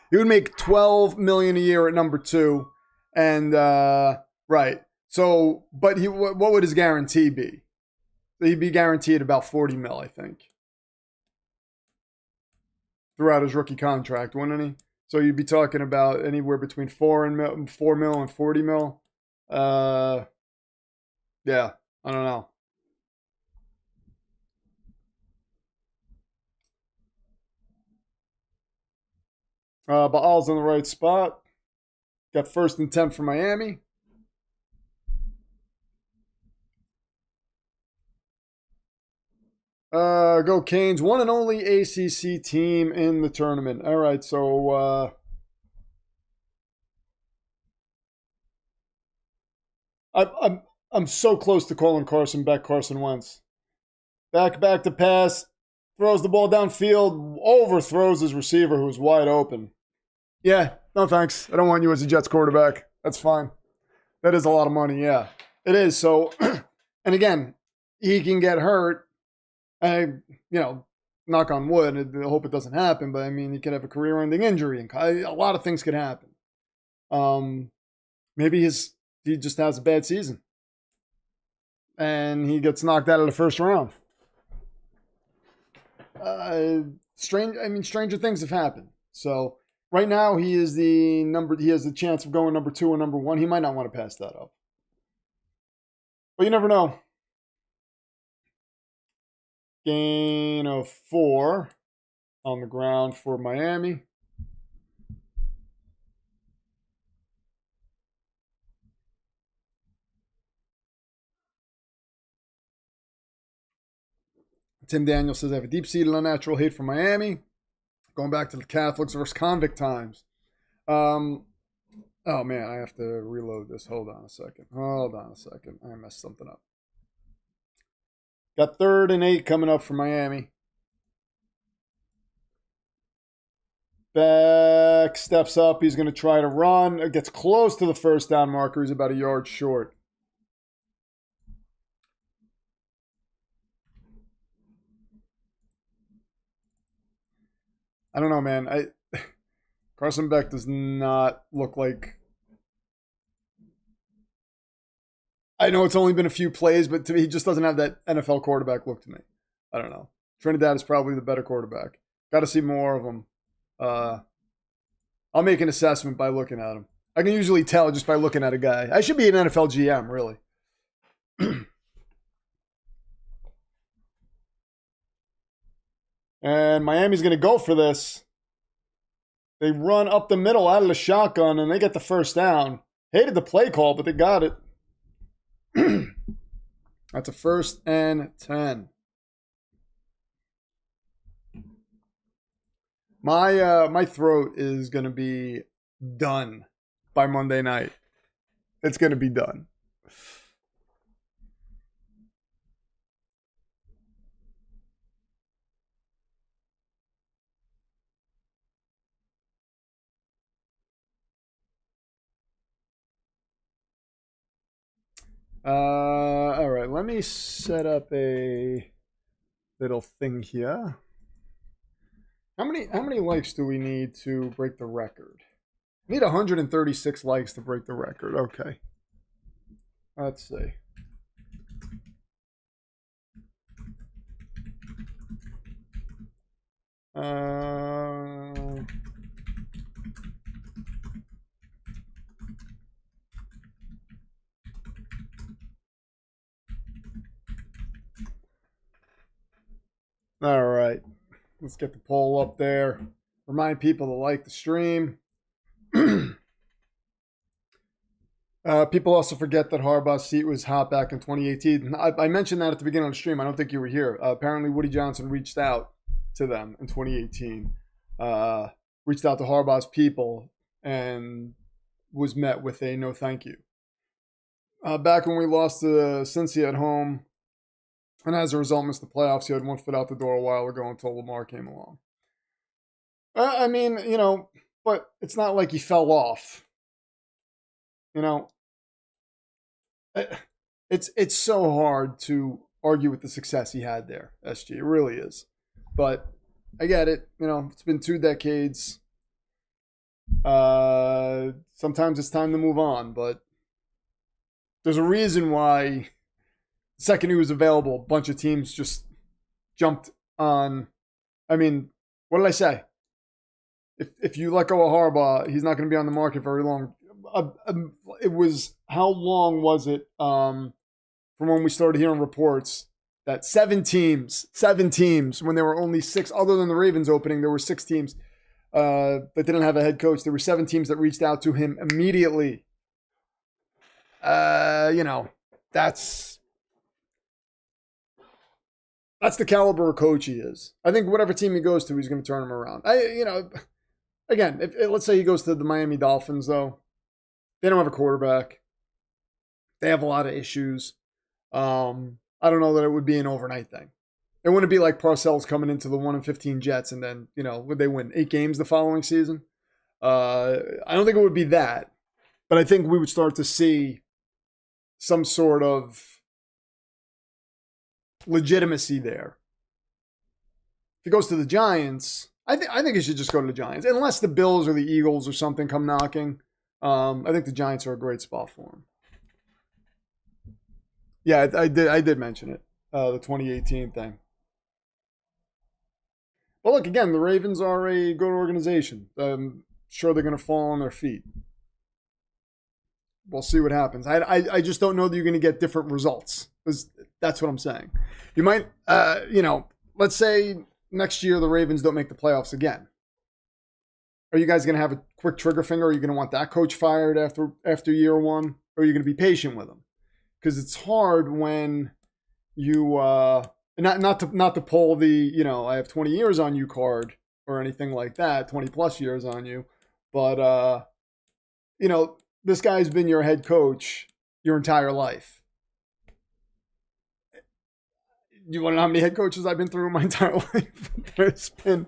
He would make $12 million a year at number 2. And right. So, but what would his guarantee be? He'd be guaranteed about 40 mil, I think, throughout his rookie contract, wouldn't he? So you'd be talking about anywhere between 4 mil and 40 mil. Yeah, I don't know. Baal's in the right spot. Got 1st and 10 for Miami. Go Canes. One and only ACC team in the tournament. All right, so I'm so close to calling Carson Wentz. Back to pass. Throws the ball downfield. Overthrows his receiver who's wide open. Yeah, no thanks. I don't want you as a Jets quarterback. That's fine. That is a lot of money, yeah. It is. So, and again, he can get hurt. Knock on wood. I hope it doesn't happen, but I mean, he could have a career-ending injury, and a lot of things could happen. Maybe he just has a bad season, and he gets knocked out of the first round. Stranger things have happened. So right now, he has the chance of going number 2 or number 1. He might not want to pass that up, but you never know. Gain of 4 on the ground for Miami. Tim Daniel says, I have a deep-seated unnatural hate for Miami. Going back to the Catholics versus convict times. Oh, man, I have to reload this. Hold on a second. I messed something up. Got 3rd and 8 coming up for Miami. Beck steps up. He's going to try to run. It gets close to the first down marker. He's about a yard short. I don't know, man. Carson Beck does not look like... I know it's only been a few plays, but to me, he just doesn't have that NFL quarterback look to me. I don't know. Trinidad is probably the better quarterback. Got to see more of him. I'll make an assessment by looking at him. I can usually tell just by looking at a guy. I should be an NFL GM, really. And Miami's going to go for this. They run up the middle out of the shotgun, and they get the first down. Hated the play call, but they got it. That's a 1st and 10. My throat is going to be done by Monday night. It's going to be done. All right, let me set up a little thing here. How many likes do we need to break the record? We need 136 likes to break the record. Okay. Let's see. All right. Let's get the poll up there. Remind people to like the stream. People also forget that Harbaugh's seat was hot back in 2018. I mentioned that at the beginning of the stream. I don't think you were here. Apparently, Woody Johnson reached out to them in 2018. Reached out to Harbaugh's people and was met with a no thank you. Back when we lost to Cincy at home, and as a result missed the playoffs, he had one foot out the door a while ago until Lamar came along. I mean, but it's not like he fell off. It's so hard to argue with the success he had there, SG. It really is. But I get it. It's been 2 decades. Sometimes it's time to move on, but there's a reason why the second he was available, a bunch of teams just jumped on. I mean, what did I say? If you let go of Harbaugh, he's not going to be on the market very long. It was, how long was it from when we started hearing reports that 7 teams, when there were only 6, other than the Ravens opening, there were 6 teams that didn't have a head coach. There were 7 teams that reached out to him immediately. That's the caliber of coach he is. I think whatever team he goes to, he's going to turn him around. Again, let's say he goes to the Miami Dolphins, though. They don't have a quarterback. They have a lot of issues. I don't know that it would be an overnight thing. It wouldn't be like Parcells coming into the 1-15 Jets and then, would they win 8 games the following season? I don't think it would be that. But I think we would start to see some sort of legitimacy there. If he goes to the Giants, I think he should just go to the Giants. Unless the Bills or the Eagles or something come knocking. I think the Giants are a great spot for him. Yeah, I did mention it, the 2018 thing. But look, again, the Ravens are a good organization. I'm sure they're going to fall on their feet. We'll see what happens. I just don't know that you're going to get different results. That's what I'm saying. You might, let's say next year the Ravens don't make the playoffs again. Are you guys going to have a quick trigger finger? Are you going to want that coach fired after year 1? Or are you going to be patient with him? Because it's hard when you not to pull the I have 20 years on you card or anything like that, 20 plus years on you, but this guy's been your head coach your entire life. You want to know how many head coaches I've been through my entire life? There's been.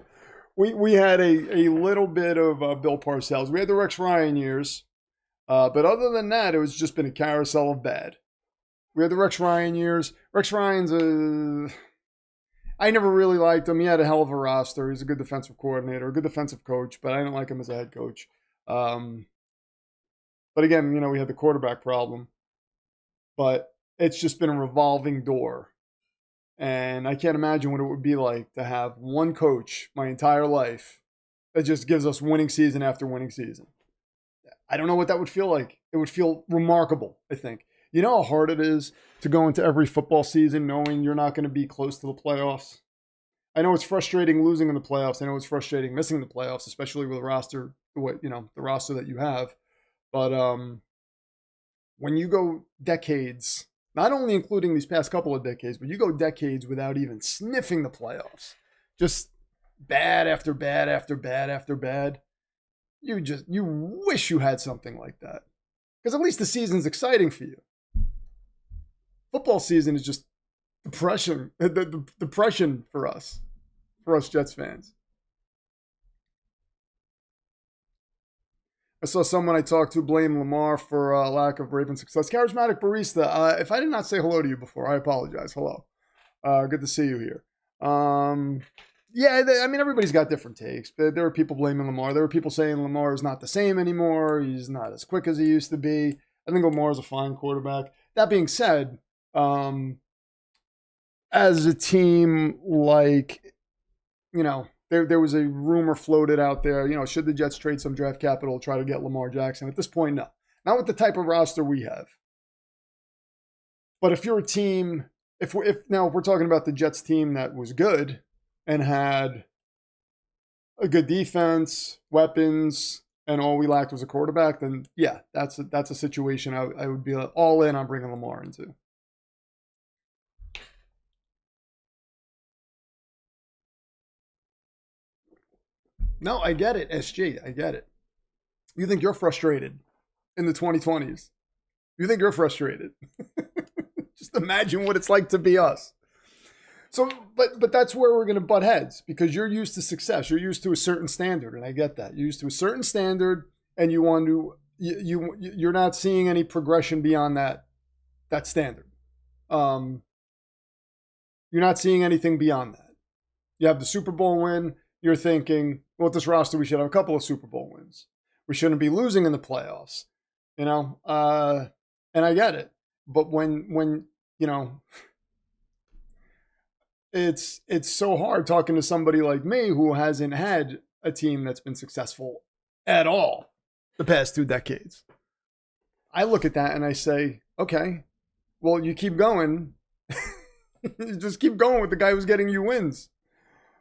We had a little bit of Bill Parcells. We had the Rex Ryan years. But other than that, it was just been a carousel of bad. We had the Rex Ryan years. Rex Ryan's I never really liked him. He had a hell of a roster. He's a good defensive coordinator, a good defensive coach, but I didn't like him as a head coach. But again, we had the quarterback problem. But it's just been a revolving door. And I can't imagine what it would be like to have one coach my entire life that just gives us winning season after winning season. I don't know what that would feel like. It would feel remarkable, I think. You know how hard it is to go into every football season knowing you're not going to be close to the playoffs? I know it's frustrating losing in the playoffs. I know it's frustrating missing the playoffs, especially with a roster, the roster that you have. But when you go decades, not only including these past couple of decades, but you go decades without even sniffing the playoffs. Just bad after bad after bad after bad. You wish you had something like that. Because at least the season's exciting for you. Football season is just depression. The depression for us Jets fans. I saw someone I talked to blame Lamar for lack of Raven success. Charismatic Barista, if I did not say hello to you before, I apologize. Hello. Good to see you here. Yeah, I mean, everybody's got different takes. But there are people blaming Lamar. There are people saying Lamar is not the same anymore. He's not as quick as he used to be. I think Lamar is a fine quarterback. That being said, as a team, like, you know, there was a rumor floated out there, you know, should the Jets trade some draft capital, try to get Lamar Jackson? At this point, no. Not with the type of roster we have. But if you're a team, if we're talking about the Jets team that was good and had a good defense, weapons, and all we lacked was a quarterback, then yeah, that's a situation I would be all in on bringing Lamar into. No, I get it, SG. I get it. You think you're frustrated in the 2020s. You think you're frustrated. Just imagine what it's like to be us. So, but that's where we're going to butt heads because you're used to success. You're used to a certain standard, and I get that. You're used to a certain standard, and you want to you're not seeing any progression beyond that standard. You're not seeing anything beyond that. You have the Super Bowl win. You're thinking, well, with this roster, we should have a couple of Super Bowl wins. We shouldn't be losing in the playoffs, you know. And I get it, but when you know. It's so hard talking to somebody like me who hasn't had a team that's been successful at all the past 2 decades. I look at that and I say, okay, well, you keep going. You just keep going with the guy who's getting you wins.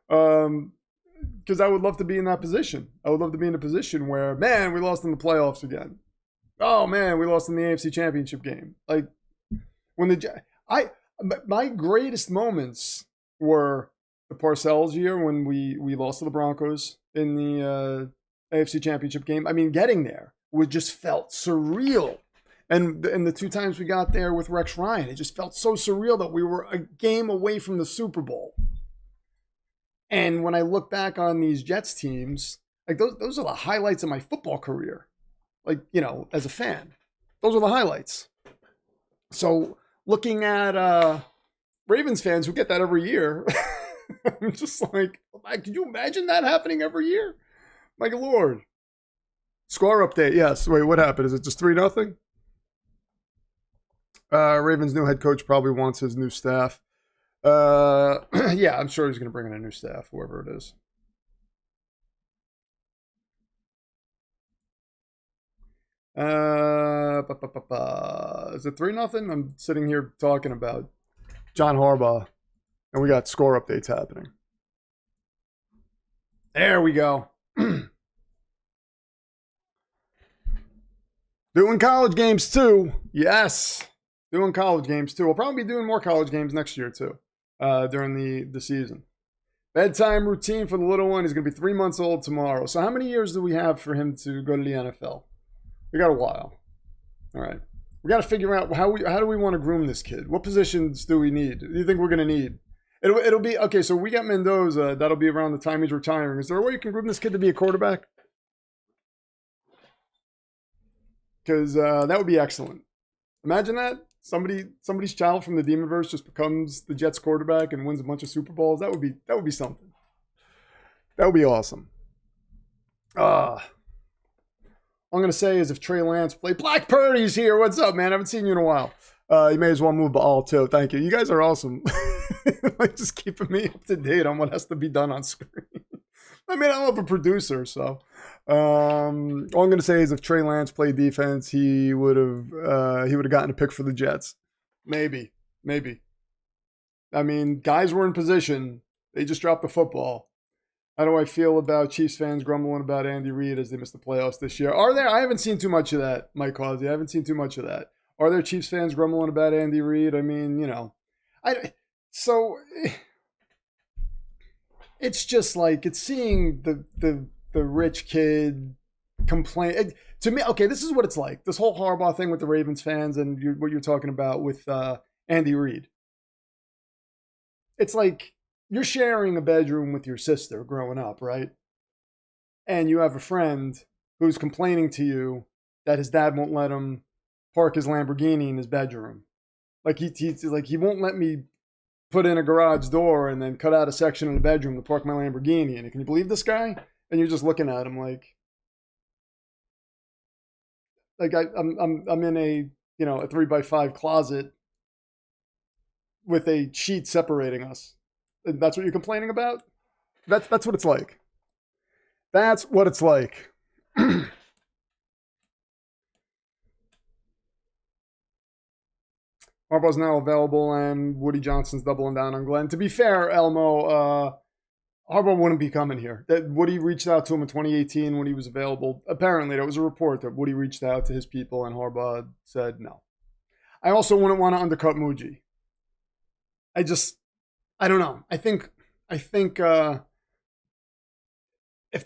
Because I would love to be in that position. I would love to be in a position where, man, we lost in the playoffs again. Oh, man, we lost in the AFC Championship game. Like, when my greatest moments were the Parcells year when we lost to the Broncos in the AFC Championship game. I mean, getting there just felt surreal. And the 2 times we got there with Rex Ryan, it just felt so surreal that we were a game away from the Super Bowl. And when I look back on these Jets teams, like those are the highlights of my football career. Like, you know, as a fan, those are the highlights. So looking at Ravens fans who get that every year, I'm just like, could you imagine that happening every year? My Lord. Score update, yes. Wait, what happened? Is it just 3-0? Ravens' new head coach probably wants his new staff. Yeah, I'm sure he's going to bring in a new staff, whoever it is. Is it 3-0? I'm sitting here talking about John Harbaugh, and we got score updates happening. There we go. Doing college games too. Yes. Doing college games too. We'll probably be doing more college games next year too, during the season. Bedtime routine for the little one. He's going to be 3 months old tomorrow. So how many years do we have for him to go to the NFL? We got a while. All right. We got to figure out how do we want to groom this kid? What positions do we need? Do you think we're going to need? It'll be, okay, so we got Mendoza. That'll be around the time he's retiring. Is there a way you can groom this kid to be a quarterback? Because that would be excellent. Imagine that. Somebody's child from the Demonverse just becomes the Jets quarterback and wins a bunch of Super Bowls. That would be something. That would be awesome. All I'm going to say is if Trey Lance played, Black Purdy's here. What's up, man? I haven't seen you in a while. You may as well move Baal too. Thank you. You guys are awesome. Like just keeping me up to date on what has to be done on screen. I mean, I love a producer, so all I'm going to say is if Trey Lance played defense, he would have gotten a pick for the Jets. Maybe. I mean, guys were in position. They just dropped the football. How do I feel about Chiefs fans grumbling about Andy Reid as they missed the playoffs this year? Are there? I haven't seen too much of that, Mike Causey. I haven't seen too much of that. Are there Chiefs fans grumbling about Andy Reid? I mean, you know, it's just like it's seeing the rich kid complain. To me, okay, this is what it's like. This whole Harbaugh thing with the Ravens fans and what you're talking about with Andy Reid. It's like you're sharing a bedroom with your sister growing up, right? And you have a friend who's complaining to you that his dad won't let him park his Lamborghini in his bedroom. Like he won't let me put in a garage door and then cut out a section in the bedroom to park my Lamborghini in it. Can you believe this guy? And you're just looking at him like I'm in a a 3x5 closet with a sheet separating us. And that's what you're complaining about? That's what it's like. That's what it's like. Harbaugh's now available, and Woody Johnson's doubling down on Glenn. To be fair, Elmo, Harbaugh wouldn't be coming here. That Woody reached out to him in 2018 when he was available. Apparently, there was a report that Woody reached out to his people, and Harbaugh said no. I also wouldn't want to undercut Muji. I don't know. I think if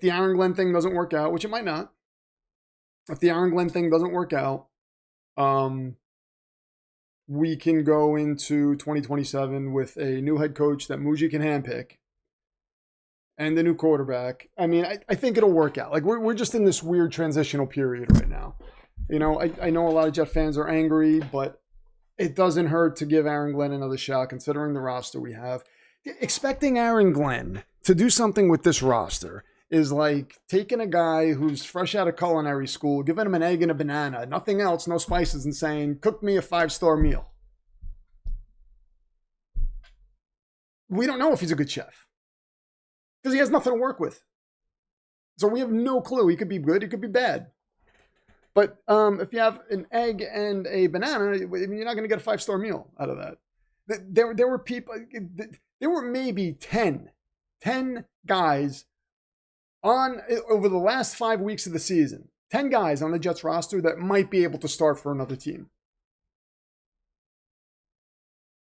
the Aaron Glenn thing doesn't work out, which it might not, if the Aaron Glenn thing doesn't work out, we can go into 2027 with a new head coach that Muji can handpick and the new quarterback. I mean, I think it'll work out. Like we're just in this weird transitional period right now. I know a lot of Jet fans are angry, but it doesn't hurt to give Aaron Glenn another shot considering the roster we have. Expecting Aaron Glenn to do something with this roster is like taking a guy who's fresh out of culinary school, giving him an egg and a banana, nothing else, no spices, and saying, cook me a 5-star meal. We don't know if he's a good chef because he has nothing to work with. So we have no clue. He could be good, he could be bad. But if you have an egg and a banana, you're not going to get a 5-star meal out of that. There were people, there were maybe 10 guys over the last 5 weeks of the season, 10 guys on the Jets roster that might be able to start for another team.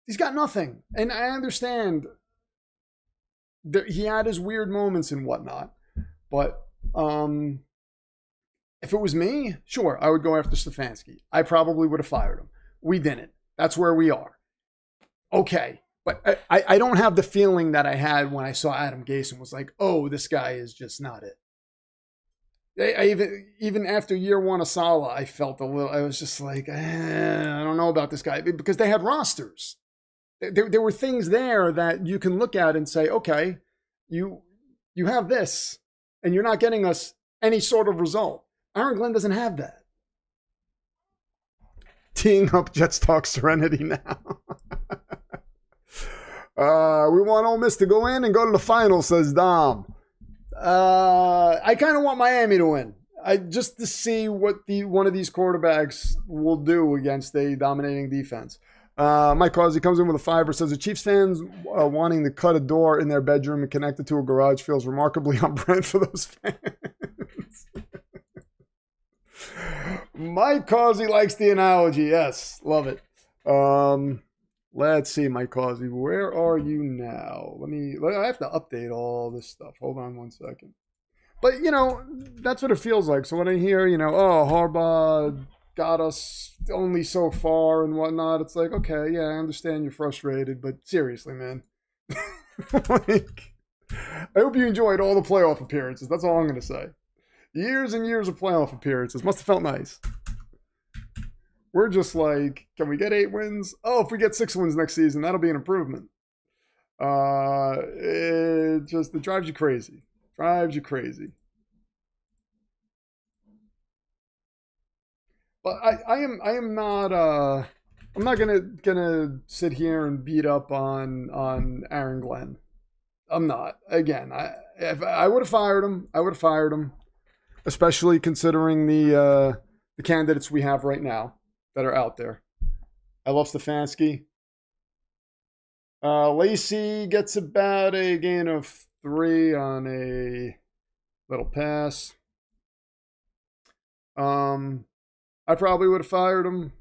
He's got nothing. And I understand that he had his weird moments and whatnot. But if it was me, sure, I would go after Stefanski. I probably would have fired him. We didn't. That's where we are. Okay. But I don't have the feeling that I had when I saw Adam Gase and was like, oh, this guy is just not it. Even after year one of Saleh, I felt I was just like, I don't know about this guy. Because they had rosters. There were things there that you can look at and say, okay, you have this, and you're not getting us any sort of result. Aaron Glenn doesn't have that. Teeing up Jets talk serenity now. We want Ole Miss to go in and go to the final, says Dom. I kind of want Miami to win. Just to see what one of these quarterbacks will do against a dominating defense. Mike Causey comes in with a 5 says the Chiefs fans wanting to cut a door in their bedroom and connect it to a garage feels remarkably on brand for those fans. Mike Causey likes the analogy. Yes, love it. Let's see, Mike Causey, where are you now? I have to update all this stuff. Hold on one second. But, that's what it feels like. So when I hear, Harbaugh got us only so far and whatnot, it's like, okay, yeah, I understand you're frustrated, but seriously, man. I hope you enjoyed all the playoff appearances. That's all I'm going to say. Years and years of playoff appearances. Must have felt nice. We're just like, can we get 8 wins? Oh, if we get 6 wins next season, that'll be an improvement. It drives you crazy. Drives you crazy. But I am not I'm not gonna sit here and beat up on Aaron Glenn. I'm not. Again, if I would have fired him. I would have fired him, especially considering the candidates we have right now that are out there. I love Stefanski. Lacey gets about a gain of 3 on a little pass. I probably would have fired him,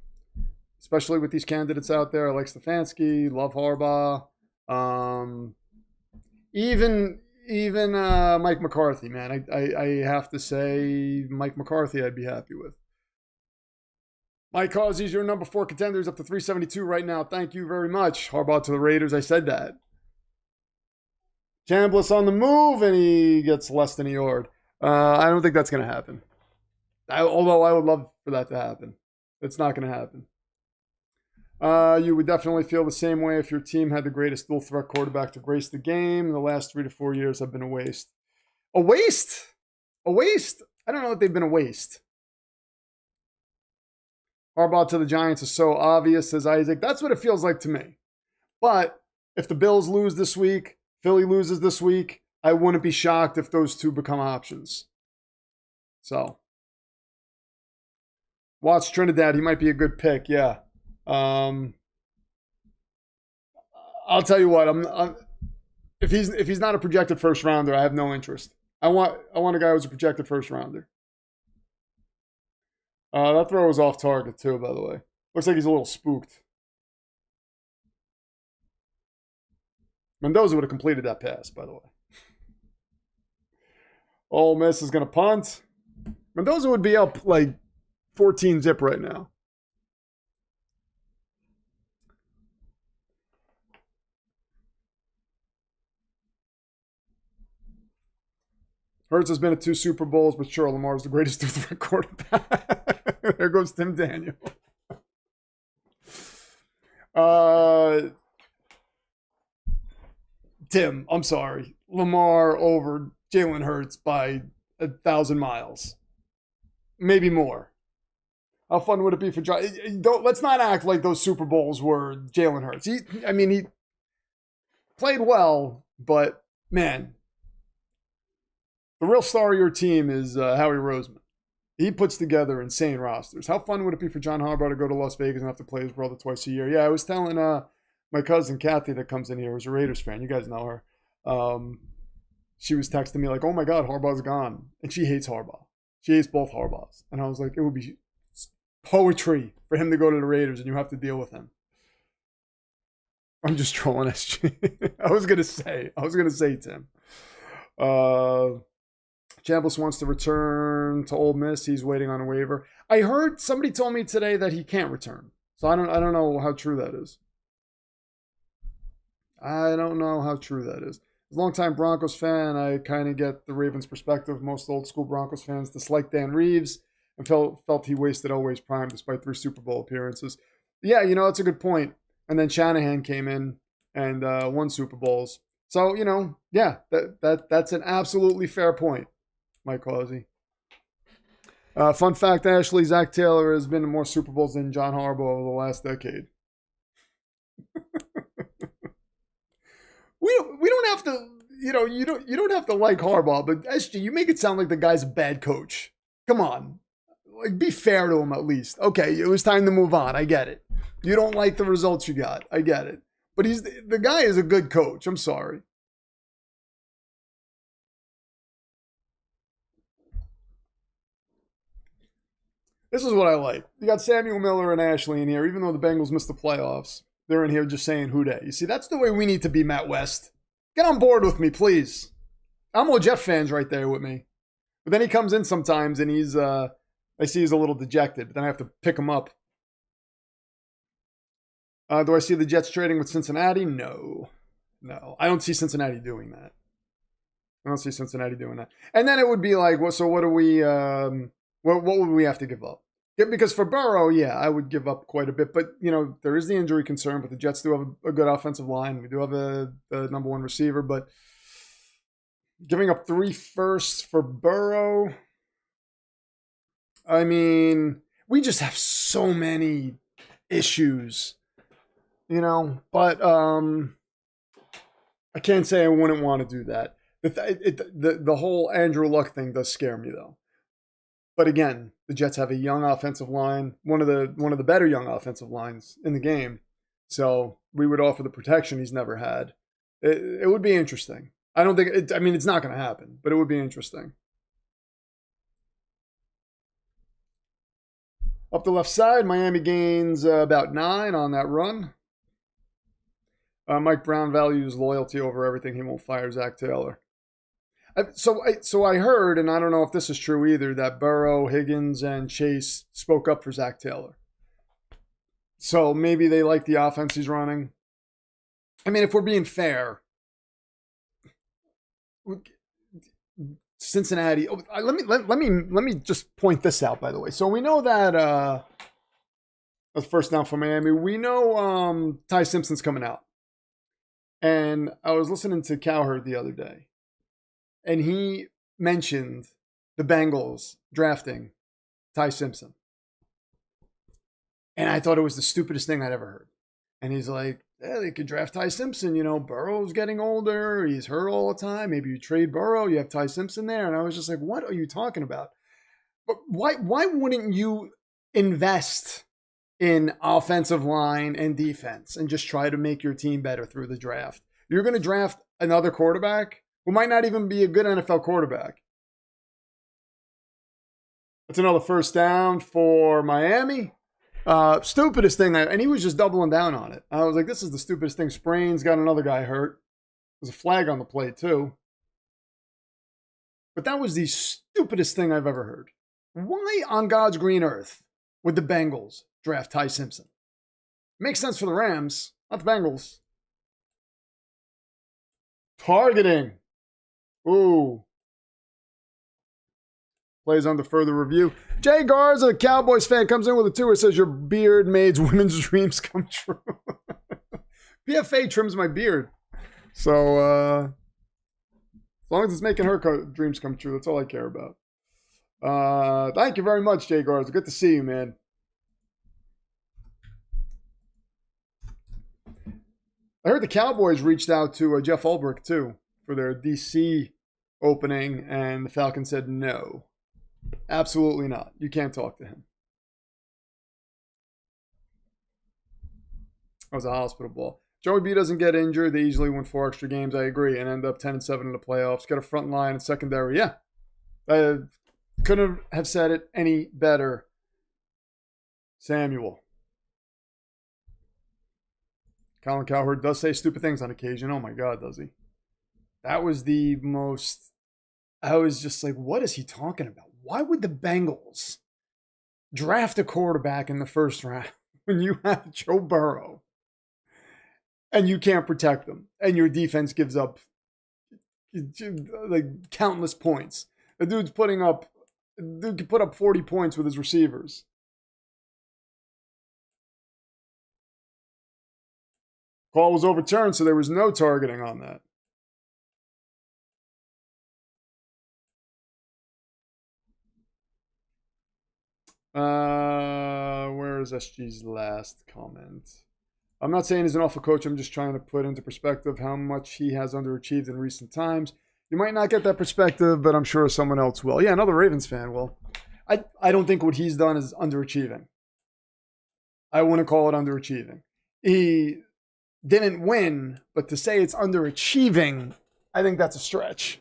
especially with these candidates out there. I like Stefanski, love Harbaugh. Even Mike McCarthy, man. I have to say Mike McCarthy I'd be happy with. Mike Causey's your number 4 contenders up to 372 right now. Thank you very much. Harbaugh to the Raiders. I said that. Chambliss on the move, and he gets less than a yard. I don't think that's going to happen. Although I would love for that to happen. It's not going to happen. You would definitely feel the same way if your team had the greatest dual threat quarterback to grace the game. The last 3 to 4 years have been a waste. A waste? A waste? I don't know if they've been a waste. Harbaugh to the Giants is so obvious, says Isaac. That's what it feels like to me. But if the Bills lose this week, Philly loses this week, I wouldn't be shocked if those two become options. So, watch Trinidad. He might be a good pick. Yeah. I'll tell you what. If he's not a projected first rounder, I have no interest. I want a guy who's a projected first rounder. That throw was off target too, by the way. Looks like he's a little spooked. Mendoza would have completed that pass, by the way. Ole Miss is going to punt. Mendoza would be up like 14-zip right now. Hurts has been at 2 Super Bowls, but sure, Lamar's the greatest threat quarterback. There goes Tim Daniel. Tim, I'm sorry. Lamar over Jalen Hurts by 1,000 miles. Maybe more. How fun would it be for John? Let's not act like those Super Bowls were Jalen Hurts. He played well, but man, the real star of your team is Howie Roseman. He puts together insane rosters. How fun would it be for John Harbaugh to go to Las Vegas and have to play his brother twice a year? Yeah, I was telling my cousin Kathy that comes in here, who's a Raiders fan. You guys know her. She was texting me like, "Oh my God, Harbaugh's gone," and she hates Harbaugh. She hates both Harbaughs, and I was like, it would be poetry for him to go to the Raiders, and you have to deal with him. I'm just trolling SG. I was gonna say, Tim. Chambliss wants to return to Ole Miss. He's waiting on a waiver. I heard somebody told me today that he can't return. So I don't know how true that is. I don't know how true that is. As a longtime Broncos fan, I kind of get the Ravens' perspective. Most old school Broncos fans dislike Dan Reeves and felt he wasted Elway's prime despite 3 Super Bowl appearances. Yeah, that's a good point. And then Shanahan came in and won Super Bowls. So, yeah, that's an absolutely fair point, Mike Causey. Fun fact, Ashley, Zach Taylor has been in more Super Bowls than John Harbaugh over the last decade. we don't have to, you don't have to like Harbaugh, but SG, you make it sound like the guy's a bad coach. Come on. Like, be fair to him at least. Okay, it was time to move on. I get it. You don't like the results you got. I get it. But the guy is a good coach. I'm sorry. This is what I like. You got Samuel Miller and Ashley in here, even though the Bengals missed the playoffs. They're in here just saying who dey. You see, that's the way we need to be, Matt West. Get on board with me, please. I'm all Jet fans right there with me. But then he comes in sometimes and I see he's a little dejected. But then I have to pick him up. Do I see the Jets trading with Cincinnati? No. I don't see Cincinnati doing that. And then it would be like, well, so what do we, what would we have to give up? Yeah, because for Burrow, yeah, I would give up quite a bit. But, there is the injury concern, but the Jets do have a good offensive line. We do have the number 1 receiver, but giving up 3 firsts for Burrow, I mean, we just have so many issues. But I can't say I wouldn't want to do that. The whole Andrew Luck thing does scare me, though. But again, the Jets have a young offensive line, one of the better young offensive lines in the game. So we would offer the protection he's never had. It would be interesting. I don't think it's not going to happen, but it would be interesting. Up the left side, Miami gains about 9 on that run. Mike Brown values loyalty over everything. He won't fire Zach Taylor. So I heard, and I don't know if this is true either, that Burrow, Higgins, and Chase spoke up for Zach Taylor. So maybe they like the offense he's running. I mean, if we're being fair, Cincinnati. Oh, let me just point this out, by the way. So we know that that's first down for Miami. We know Ty Simpson's coming out. And I was listening to Cowherd the other day, and he mentioned the Bengals drafting Ty Simpson. And I thought it was the stupidest thing I'd ever heard. And he's like, yeah, they could draft Ty Simpson. You know, Burrow's getting older. He's hurt all the time. Maybe you trade Burrow. You have Ty Simpson there. And I was just like, what are you talking about? But why wouldn't you invest in offensive line and defense and just try to make your team better through the draft? You're going to draft another quarterback who might not even be a good NFL quarterback. That's another first down for Miami. Stupidest thing, and he was just doubling down on it. I was like, this is the stupidest thing. Sprains got another guy hurt. There's a flag on the play, too. But that was the stupidest thing I've ever heard. Why on God's green earth would the Bengals draft Ty Simpson? Makes sense for the Rams, not the Bengals. Targeting. Ooh. Plays under further review. Jay Garza, a Cowboys fan, comes in with a 2. It says, your beard made women's dreams come true. PFA trims my beard. So, as long as it's making her dreams come true, that's all I care about. Thank you very much, Jay Garza. Good to see you, man. I heard the Cowboys reached out to Jeff Ulbrich, too, for their DC opening, and the Falcons said no. Absolutely not. You can't talk to him. That was a hospital ball. Joey B doesn't get injured. They easily win 4 extra games. I agree. And end up 10-7 in the playoffs. Get a front line and secondary. Yeah. I couldn't have said it any better. Samuel. Colin Cowherd does say stupid things on occasion. Oh my God, does he? That was the most... I was just like, what is he talking about? Why would the Bengals draft a quarterback in the first round when you have Joe Burrow and you can't protect them and your defense gives up like countless points? The dude could put up 40 points with his receivers. Call was overturned, so there was no targeting on that. Where is SG's last comment? I'm not saying he's an awful coach. I'm just trying to put into perspective how much he has underachieved in recent times. You might not get that perspective, but I'm sure someone else will. Yeah, another Ravens fan will. I don't think what he's done is underachieving. I wouldn't call it underachieving. He didn't win, but to say it's underachieving, I think that's a stretch.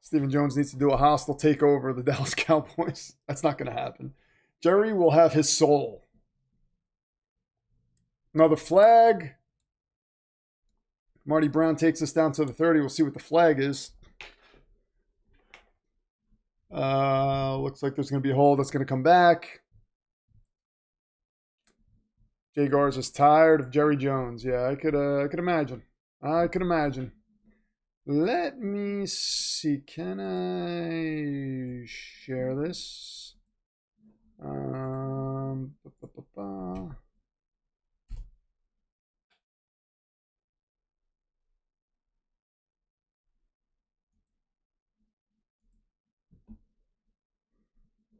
Stephen Jones needs to do a hostile takeover of the Dallas Cowboys. That's not going to happen. Jerry will have his soul. Another flag. Marty Brown takes us down to the 30. We'll see what the flag is. Looks like there's going to be a hold that's going to come back. Jay Garza's tired of Jerry Jones. Yeah, I could imagine. Let me see. Can I share this?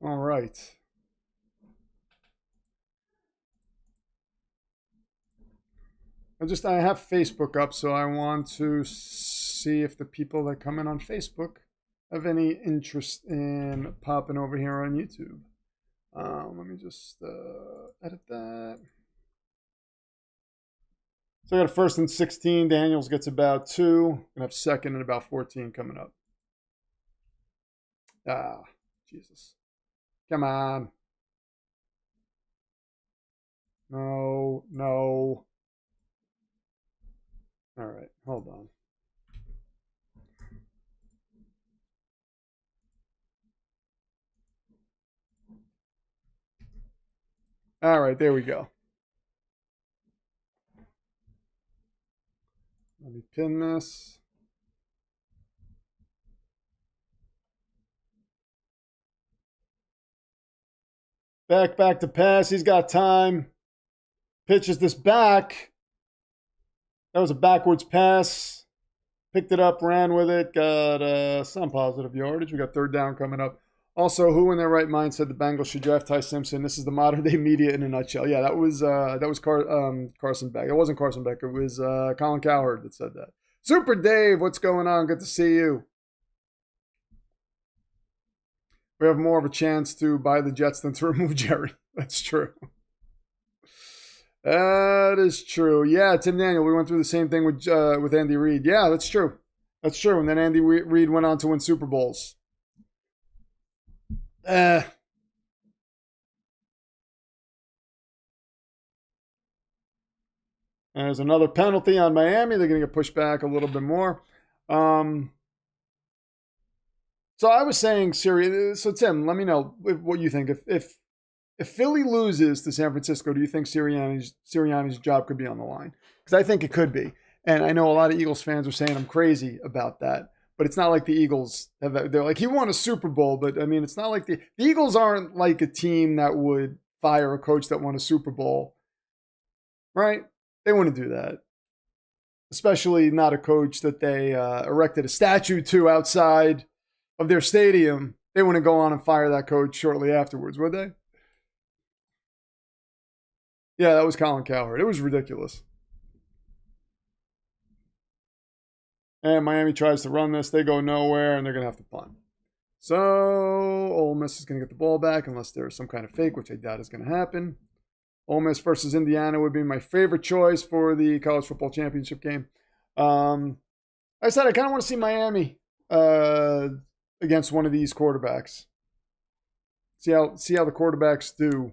All right. I have Facebook up, so I want to see if the people that come in on Facebook have any interest in popping over here on YouTube. Let me just edit that. So I got a 1st and 16. Daniels gets about 2. Gonna have 2nd and about 14 coming up. Ah, Jesus. Come on. No. All right, hold on. All right, there we go. Let me pin this. Back to pass. He's got time. Pitches this back. That was a backwards pass. Picked it up, ran with it, got some positive yardage. We got third down coming up. Also, who in their right mind said the Bengals should draft Ty Simpson? This is the modern day media in a nutshell. Yeah, that was Carson Beck. It wasn't Carson Beck. It was Colin Cowherd that said that. Super Dave, what's going on? Good to see you. We have more of a chance to buy the Jets than to remove Jerry. That's true. That is true. Yeah, Tim Daniel, we went through the same thing with Andy Reid. Yeah, that's true. That's true. And then Andy Reid went on to win Super Bowls. There's another penalty on Miami. They're going to get pushed back a little bit more. So I was saying, Siri. So Tim, let me know what you think. If Philly loses to San Francisco, do you think Sirianni's job could be on the line? Because I think it could be. And I know a lot of Eagles fans are saying I'm crazy about that. But it's not like the Eagles they're like, he won a Super Bowl. But I mean, it's not like the Eagles aren't like a team that would fire a coach that won a Super Bowl. Right? They wouldn't do that. Especially not a coach that they erected a statue to outside of their stadium. They wouldn't go on and fire that coach shortly afterwards, would they? Yeah, that was Colin Cowherd. It was ridiculous. And Miami tries to run this. They go nowhere, and they're going to have to punt. So Ole Miss is going to get the ball back unless there's some kind of fake, which I doubt is going to happen. Ole Miss versus Indiana would be my favorite choice for the college football championship game. I said I kind of want to see Miami against one of these quarterbacks. See how the quarterbacks do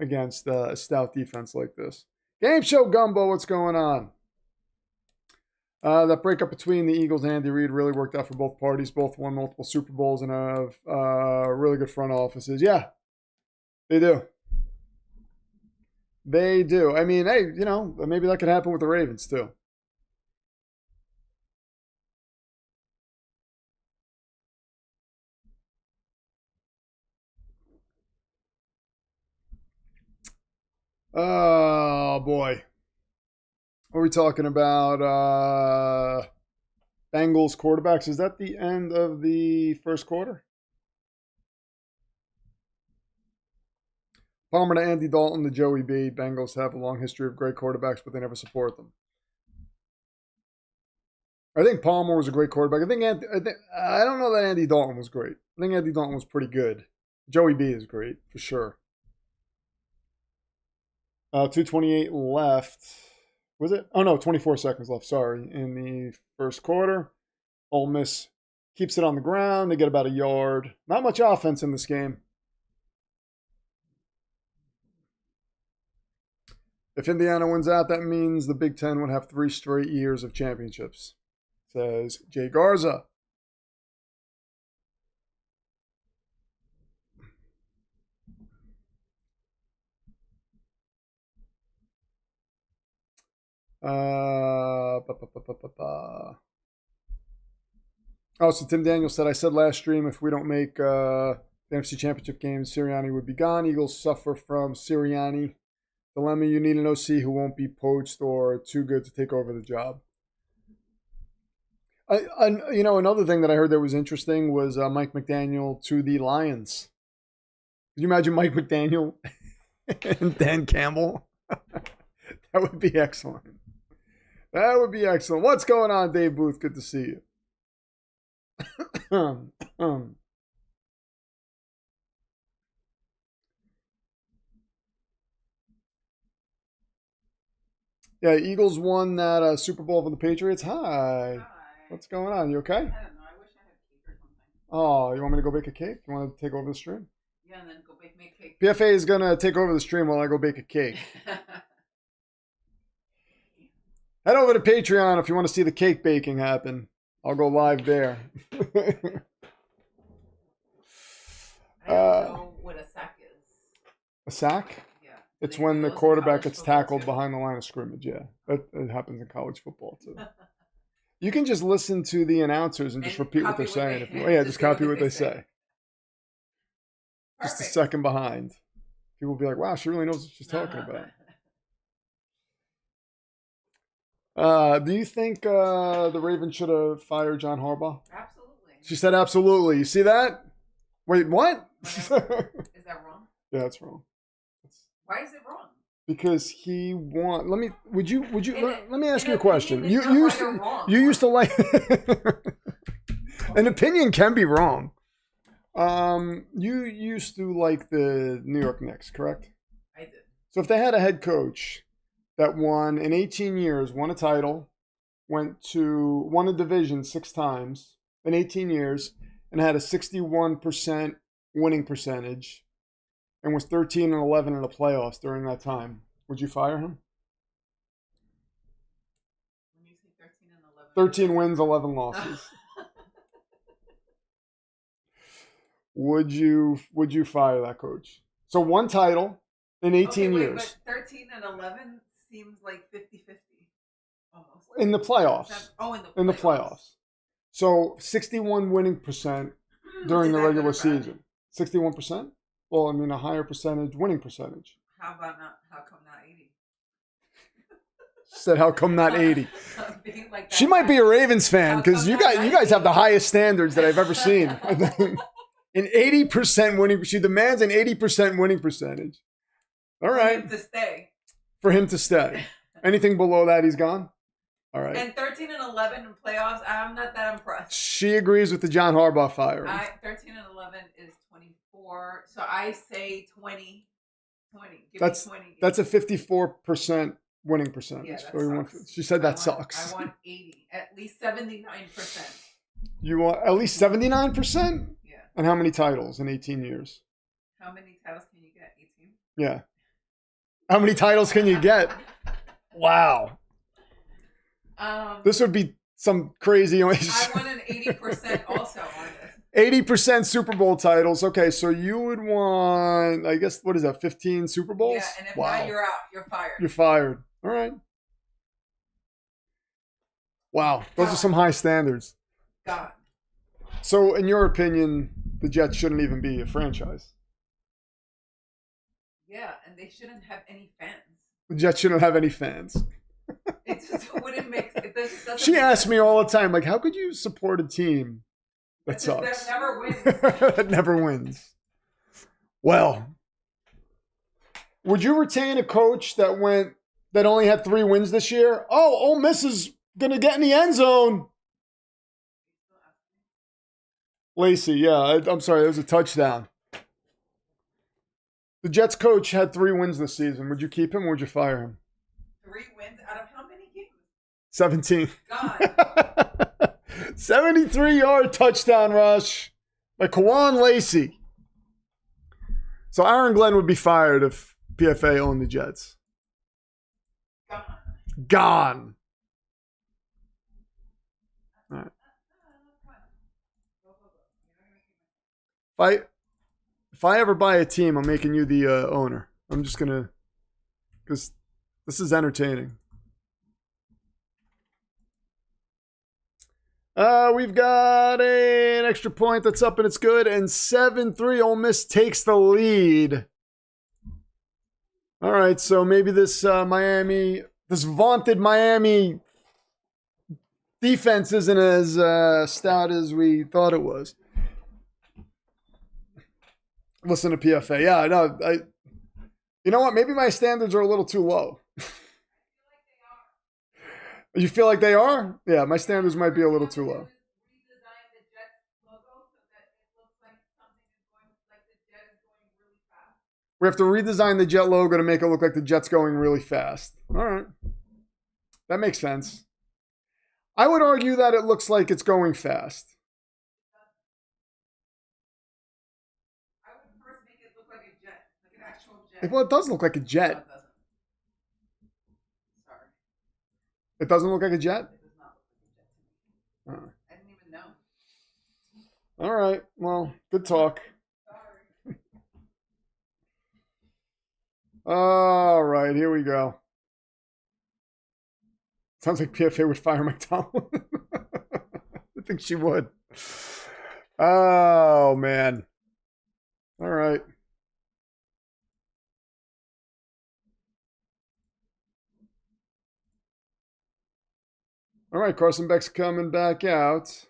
against a stout defense like this. Game Show Gumbo, what's going on? That breakup between the Eagles and Andy Reid really worked out for both parties. Both won multiple Super Bowls and have really good front offices. Yeah, they do. They do. I mean, hey, maybe that could happen with the Ravens too. Oh, boy. What are we talking about? Bengals quarterbacks. Is that the end of the first quarter? Palmer to Andy Dalton to Joey B. Bengals have a long history of great quarterbacks, but they never support them. I think Palmer was a great quarterback. I don't know that Andy Dalton was great. I think Andy Dalton was pretty good. Joey B is great, for sure. 2:28 left. Was it? Oh, no, 24 seconds left, sorry, in the first quarter. Ole Miss keeps it on the ground. They get about a yard. Not much offense in this game. If Indiana wins out, that means the Big Ten would have 3 straight years of championships, says Jay Garza. Oh, so Tim Daniel said, I said last stream, if we don't make the NFC Championship game, Sirianni would be gone. Eagles suffer from Sirianni dilemma. You need an OC who won't be poached or too good to take over the job. Another thing that I heard that was interesting was Mike McDaniel to the Lions. Could you imagine Mike McDaniel and Dan Campbell? That would be excellent. That would be excellent. What's going on, Dave Booth? Good to see you. Yeah, Eagles won that Super Bowl for the Patriots. Hi. What's going on? You okay? I don't know. I wish I had cake or something. Oh, you want me to go bake a cake? You want to take over the stream? Yeah, and then go make cake. PFA is going to take over the stream while I go bake a cake. Head over to Patreon if you want to see the cake baking happen. I'll go live there. I don't know what a sack is. A sack? Yeah. It's when the quarterback gets tackled behind the line of scrimmage, yeah. It happens in college football, too. You can just listen to the announcers and just repeat what they're saying. If you, yeah, just copy what they say. Just a second behind. People will be like, wow, she really knows what she's talking about. Do you think the Ravens should have fired John Harbaugh? Absolutely. She said absolutely. You see that? Wait, what? Is that wrong? Yeah, that's wrong. Why is it wrong? Because he want. Let me ask you a question. You used to like. An opinion can be wrong. You used to like the New York Knicks, correct? I did. So if they had a head coach that won in 18 years, won a title, won a division 6 times in 18 years, and had a 61% winning percentage, and was 13-11 in the playoffs during that time, would you fire him? When you say 13-11, 13 wins, 11 losses. Would you fire that coach? So one title in 18 years. But 13-11 seems like 50-50 almost. In the playoffs. In the playoffs. So 61 winning percent during the regular season. 61%? Well, I mean a higher winning percentage. How come not 80? She said, how come not 80? Like she might be a Ravens fan because you guys have the highest standards that I've ever seen. An 80% winning. She demands an 80% winning percentage. All right. For him to stay. Anything below that, he's gone. All right. And 13-11 in playoffs, I'm not that impressed. She agrees with the John Harbaugh firing. 13-11 is 24, so I say 20. 20. Give me 20. That's a 54% winning percentage. Yeah, that sucks. She said that sucks. I want 80, at least 79%. You want at least 79%? Yeah. And how many titles in 18 years? How many titles can you get? 18? Yeah. How many titles can you get? Wow. This would be some crazy. I want an 80% also on this. 80% Super Bowl titles. Okay, so you would want, I guess, what is that, 15 Super Bowls? Yeah, and if not, you're out. You're fired. You're fired. All right. Wow, those are some high standards. God. So, in your opinion, the Jets shouldn't even be a franchise? Yeah, and they shouldn't have any fans. The Jets shouldn't have any fans. It just wouldn't make sense. She asks me all the time, like, how could you support a team that sucks? That never wins. That never wins. Well, would you retain a coach that only had 3 wins this year? Oh, Ole Miss is gonna get in the end zone. Lacey, yeah, I'm sorry, it was a touchdown. The Jets coach had 3 wins this season. Would you keep him or would you fire him? 3 wins out of how many games? 17. God. 73-yard touchdown rush by Kawan Lacey. So Aaron Glenn would be fired if PFA owned the Jets. Gone. All right. If I ever buy a team, I'm making you the owner. I'm just going to, because this is entertaining. We've got an extra point that's up and it's good. And 7-3, Ole Miss takes the lead. All right, so maybe this vaunted Miami defense isn't as stout as we thought it was. Listen to PFA. Yeah, I know. You know what? Maybe my standards are a little too low. You feel like they are? Yeah, my standards might be a little too low. We have to redesign the Jet logo to make it look like the Jet's going really fast. All right. That makes sense. I would argue that it looks like it's going fast. I would first make it look like a jet, like an actual jet. Well, it does look like a jet. No, it doesn't. Sorry. It doesn't look like a jet? It does not look like a jet to me. I didn't even know. All right. Well, good talk. Sorry. All right. Here we go. Sounds like PFA would fire McDonald. think she would. Oh, man. All right. All right, Carson Beck's coming back out.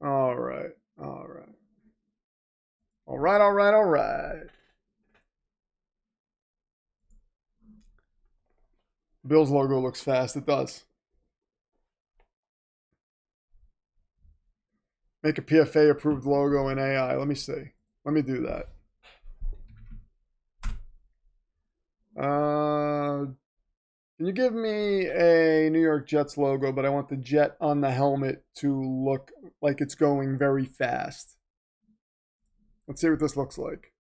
All right. All right. All right, all right, all right. Bill's logo looks fast. It does. Make a PFA approved logo in AI. Let me see. Let me do that. Can you give me a New York Jets logo, but I want the jet on the helmet to look like it's going very fast. Let's see what this looks like.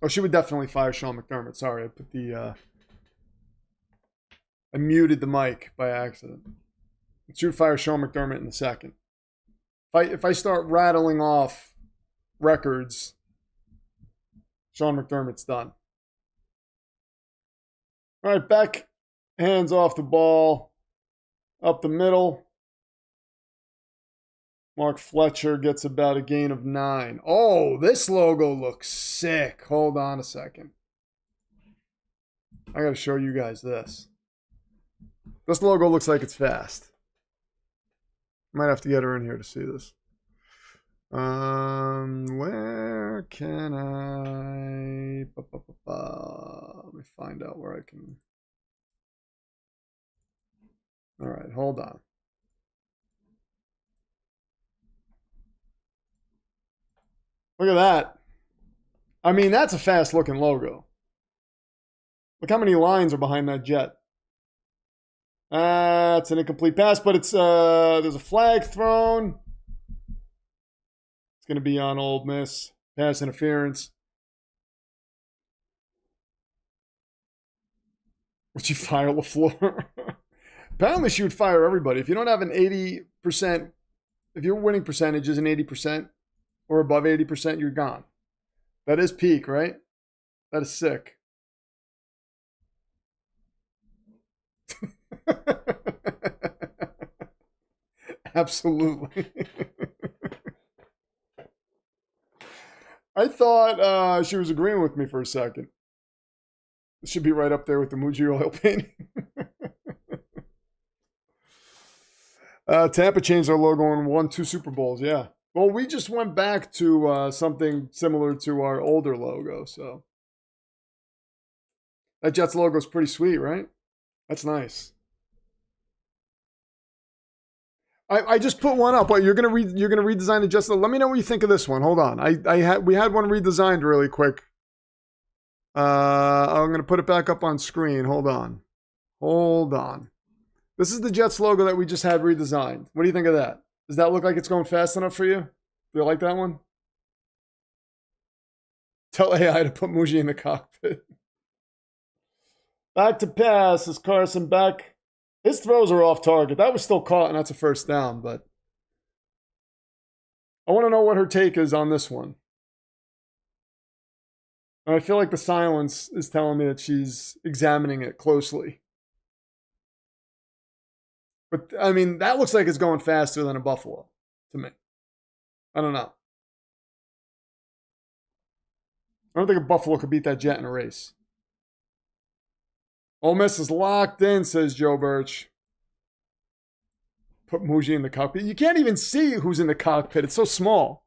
Oh, she would definitely fire Sean McDermott. Sorry, I put the I muted the mic by accident. She would fire Sean McDermott in a second. If I start rattling off records, Sean McDermott's done. All right, Beck, hands off the ball, up the middle. Mark Fletcher gets about a gain of 9. Oh, this logo looks sick. Hold on a second. I got to show you guys this. This logo looks like it's fast. Might have to get her in here to see this. Where can I... Let me find out where I can... All right, hold on. Look at that. I mean, that's a fast-looking logo. Look how many lines are behind that jet. It's an incomplete pass, but it's there's a flag thrown. It's going to be on Ole Miss. Pass interference. Would you fire LaFleur? Apparently, she would fire everybody. If you don't have an 80%, if your winning percentage is an 80%, or above 80%, you're gone. That is peak, right? That is sick. Absolutely. I thought she was agreeing with me for a second. This should be right up there with the Muji oil painting. Tampa changed their logo and won 2 Super Bowls, yeah. Well, we just went back to something similar to our older logo, so. That Jets logo is pretty sweet, right? That's nice. I just put one up. What, you're gonna redesign the Jets? Let me know what you think of this one. Hold on. We had one redesigned really quick. I'm gonna put it back up on screen. Hold on. This is the Jets logo that we just had redesigned. What do you think of that? Does that look like it's going fast enough for you? Do you like that one? Tell AI to put Muji in the cockpit. Back to pass is Carson Beck. His throws are off target. That was still caught, and that's a first down, but I want to know what her take is on this one. And I feel like the silence is telling me that she's examining it closely. But, I mean, that looks like it's going faster than a Buffalo to me. I don't know. I don't think a Buffalo could beat that Jet in a race. Ole Miss is locked in, says Joe Birch. Put Muji in the cockpit. You can't even see who's in the cockpit. It's so small.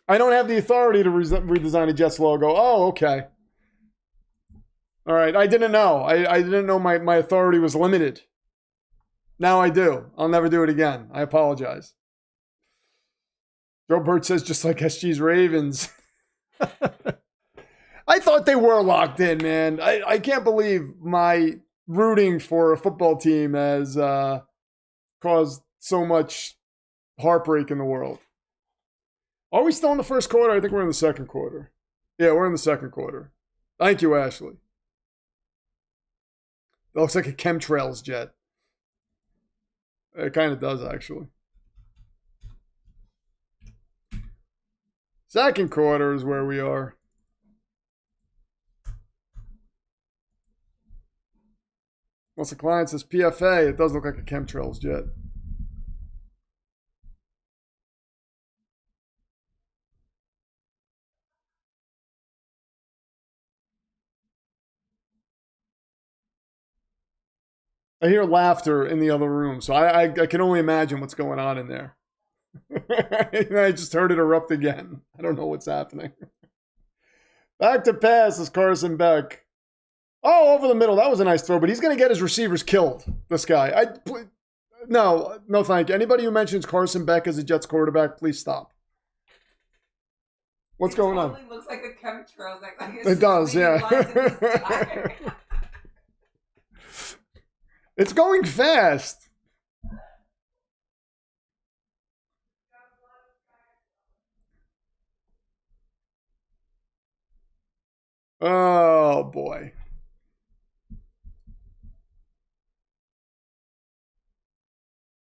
I don't have the authority to redesign a Jets logo. Oh, okay. All right. I didn't know. I didn't know my authority was limited. Now I do. I'll never do it again. I apologize. Joe Birch says just like SG's Ravens. I thought they were locked in, man. I can't believe my rooting for a football team has caused so much heartbreak in the world. Are we still in the first quarter? I think we're in the second quarter. Yeah, we're in the second quarter. Thank you, Ashley. That looks like a chemtrails jet. It kind of does, actually. Second quarter is where we are. Once the client says PFA, it does look like a chemtrails jet. I hear laughter in the other room, so I can only imagine what's going on in there. I just heard it erupt again. I don't know what's happening. Back to pass is Carson Beck. Oh, over the middle. That was a nice throw, but he's going to get his receivers killed, this guy. No, thank you. Anybody who mentions Carson Beck as a Jets quarterback, please stop. What's going on? It totally looks like a chemtrail. It does, yeah. It's going fast. Oh, boy.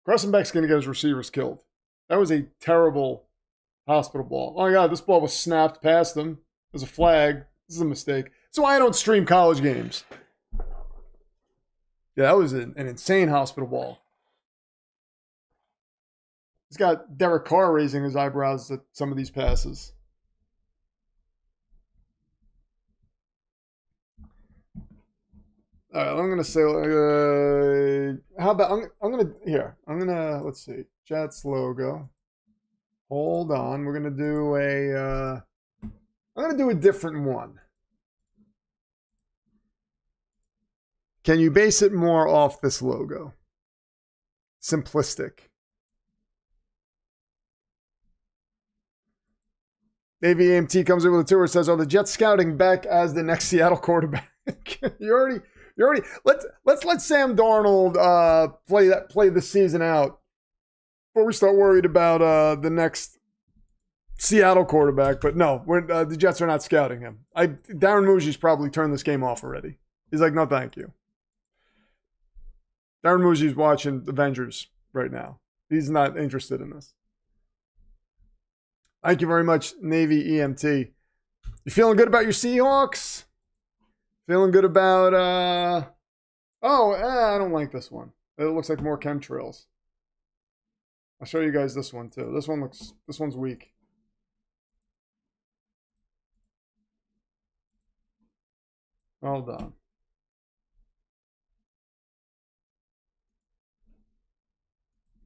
Carson Beck's going to get his receivers killed. That was a terrible hospital ball. Oh, my God, this ball was snapped past him. There's a flag. This is a mistake. That's why I don't stream college games. Yeah, that was an insane hospital ball. He's got Derek Carr raising his eyebrows at some of these passes. All right, I'm gonna say. How about let's see. Jets logo. Hold on, we're gonna do a. I'm gonna do a different one. Can you base it more off this logo? Simplistic. Navy AMT comes in with a tour. Says, "Are the Jets scouting Beck as the next Seattle quarterback?" you already. Let's let Sam Darnold play the season out before we start worried about the next Seattle quarterback. But no, the Jets are not scouting him. Darren Muji's probably turned this game off already. He's like, no, thank you. Darren Muji's watching Avengers right now. He's not interested in this. Thank you very much, Navy EMT. You feeling good about your Seahawks? Feeling good about, I don't like this one. It looks like more chemtrails. I'll show you guys this one too. This one's weak. Hold on.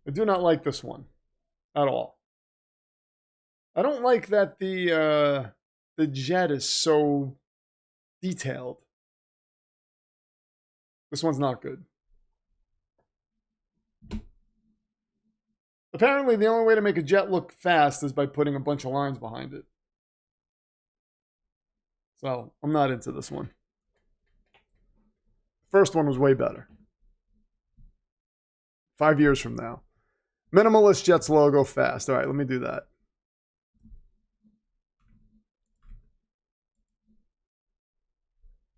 I do not like this one at all. I don't like that the jet is so detailed. This one's not good. Apparently, the only way to make a jet look fast is by putting a bunch of lines behind it. So, I'm not into this one. First one was way better. 5 years from now. Minimalist Jets logo fast. All right, let me do that.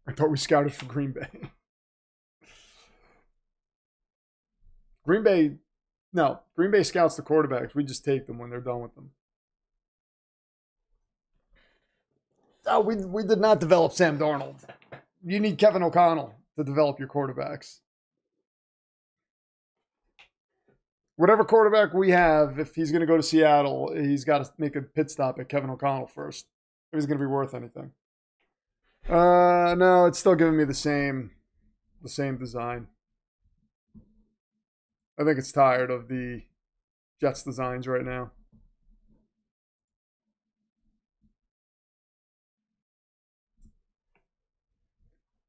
I thought we scouted for Green Bay. Green Bay scouts the quarterbacks. We just take them when they're done with them. Oh, we did not develop Sam Darnold. You need Kevin O'Connell to develop your quarterbacks. Whatever quarterback we have, if he's going to go to Seattle, he's got to make a pit stop at Kevin O'Connell first. If he's going to be worth anything. No, it's still giving me the same design. I think it's tired of the Jets designs right now.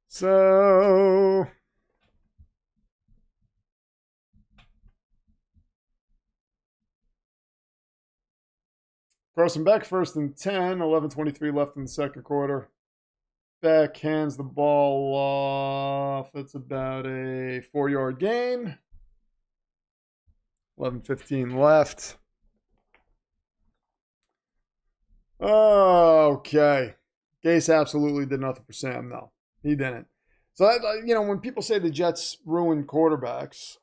So Carson Beck, 1st and 10, 11:23 left in the second quarter. Beck hands the ball off. It's about a 4-yard gain. 11:15 left. Okay. Gase absolutely did nothing for Sam. No, he didn't. So, when people say the Jets ruin quarterbacks,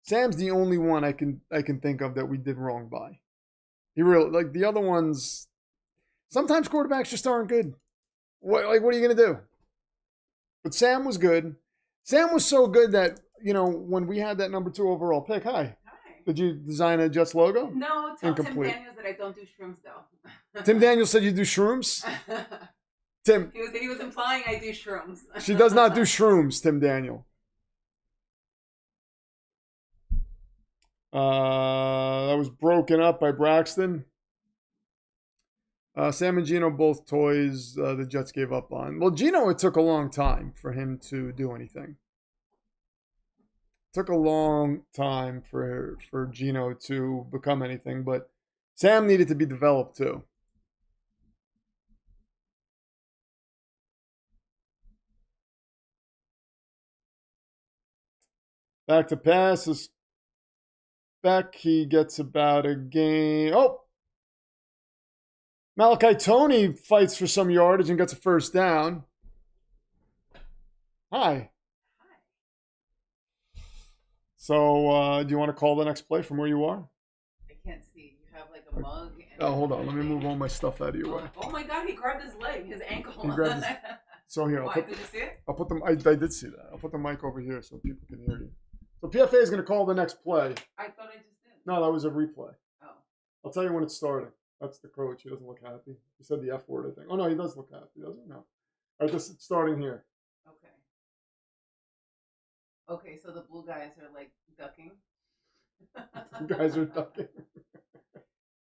Sam's the only one I can think of that we did wrong by. He really, like the other ones, Sometimes quarterbacks just aren't good. What are you going to do? But Sam was good. Sam was so good that, when we had that number 2 overall pick, hi. Did you design a Jets logo? No, tell Tim Daniels that I don't do shrooms, though. Tim Daniels said you do shrooms? Tim. He was implying I do shrooms. She does not do shrooms, Tim Daniel. That was broken up by Braxton. Sam and Gino, both toys the Jets gave up on. Well, Gino, it took a long time for him to do anything. It took a long time for Gino to become anything, but Sam needed to be developed too. Back to passes. Back, he gets about a game. Oh! Malachi Tony fights for some yardage and gets a first down. Hi. So, do you want to call the next play from where you are? I can't see. You have like a mug. And hold on. Let me move all my stuff out of your way. Oh my God! He grabbed his leg, his ankle. He grabbed his... So here, did you see it? I'll put them. I did see that. I'll put the mic over here so people can hear you. So PFA is going to call the next play. I thought I just did. No, that was a replay. Oh. I'll tell you when it's starting. That's the coach. He doesn't look happy. He said the F word, I think. Oh, no, he does look happy, doesn't he? No. All right, this is starting here. Okay. Okay, so the blue guys are like ducking. The guys are ducking.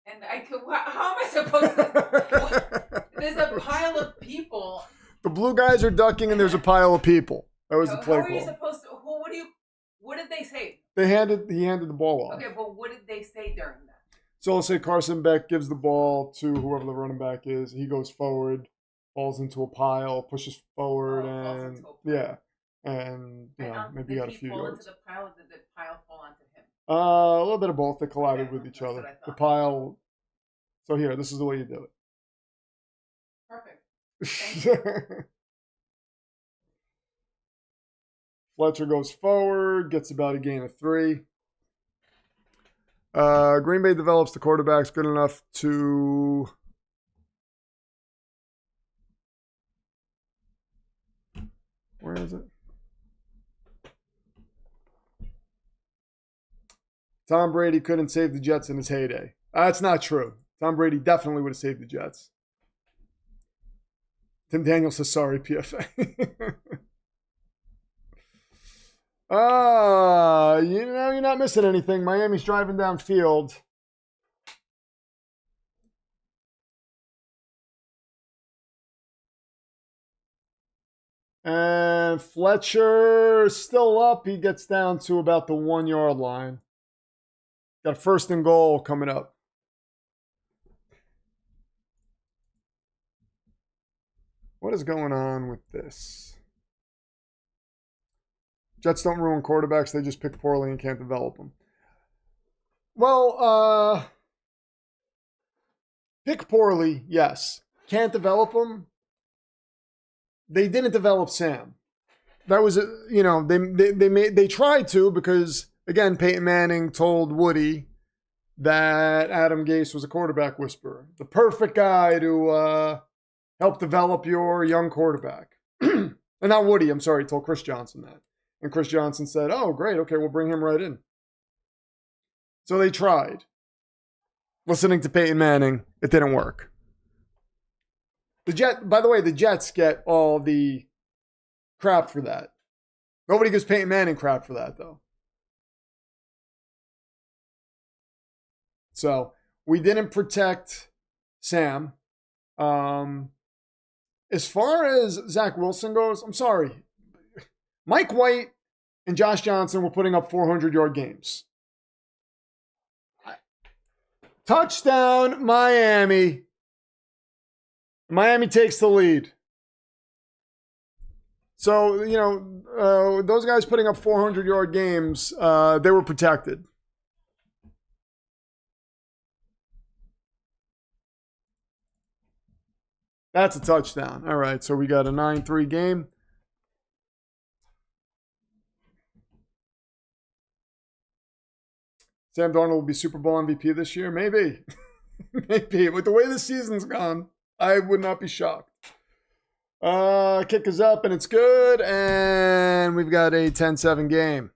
And how am I supposed to? There's a pile of people. The blue guys are ducking and there's a pile of people. That was the play call. How are you supposed to? What did they say? He handed the ball off. Okay, but what did they say during that? So I'll say Carson Beck gives the ball to whoever the running back is. He goes forward, falls into a pile, pushes forward, and maybe got a few yards. Did the pile fall onto him? A little bit of both. They collided with each other. The pile. So here, this is the way you do it. Perfect. Thank you. Fletcher goes forward, gets about a gain of 3. Green Bay develops the quarterbacks good enough to... Where is it? Tom Brady couldn't save the Jets in his heyday. That's not true. Tom Brady definitely would have saved the Jets. Tim Daniels says sorry, PFA. You're not missing anything. Miami's driving downfield. And Fletcher still up. He gets down to about the 1-yard line. Got a 1st and goal coming up. What is going on with this? Jets don't ruin quarterbacks. They just pick poorly and can't develop them. Well, pick poorly, yes. Can't develop them. They didn't develop Sam. That was, they tried to because, again, Peyton Manning told Woody that Adam Gase was a quarterback whisperer. The perfect guy to help develop your young quarterback. And not Woody, I'm sorry, he told Chris Johnson that. And Chris Johnson said, oh, great, okay, we'll bring him right in. So they tried. Listening to Peyton Manning, it didn't work. By the way, the Jets get all the crap for that. Nobody gives Peyton Manning crap for that, though. So we didn't protect Sam. As far as Zach Wilson goes, I'm sorry. Mike White and Josh Johnson were putting up 400-yard games. Touchdown, Miami. Miami takes the lead. So, those guys putting up 400-yard games, they were protected. That's a touchdown. All right, so we got a 9-3 game. Sam Darnold will be Super Bowl MVP this year? Maybe. Maybe. With the way the season's gone. I would not be shocked. Kick is up and it's good. And we've got a 10-7 game.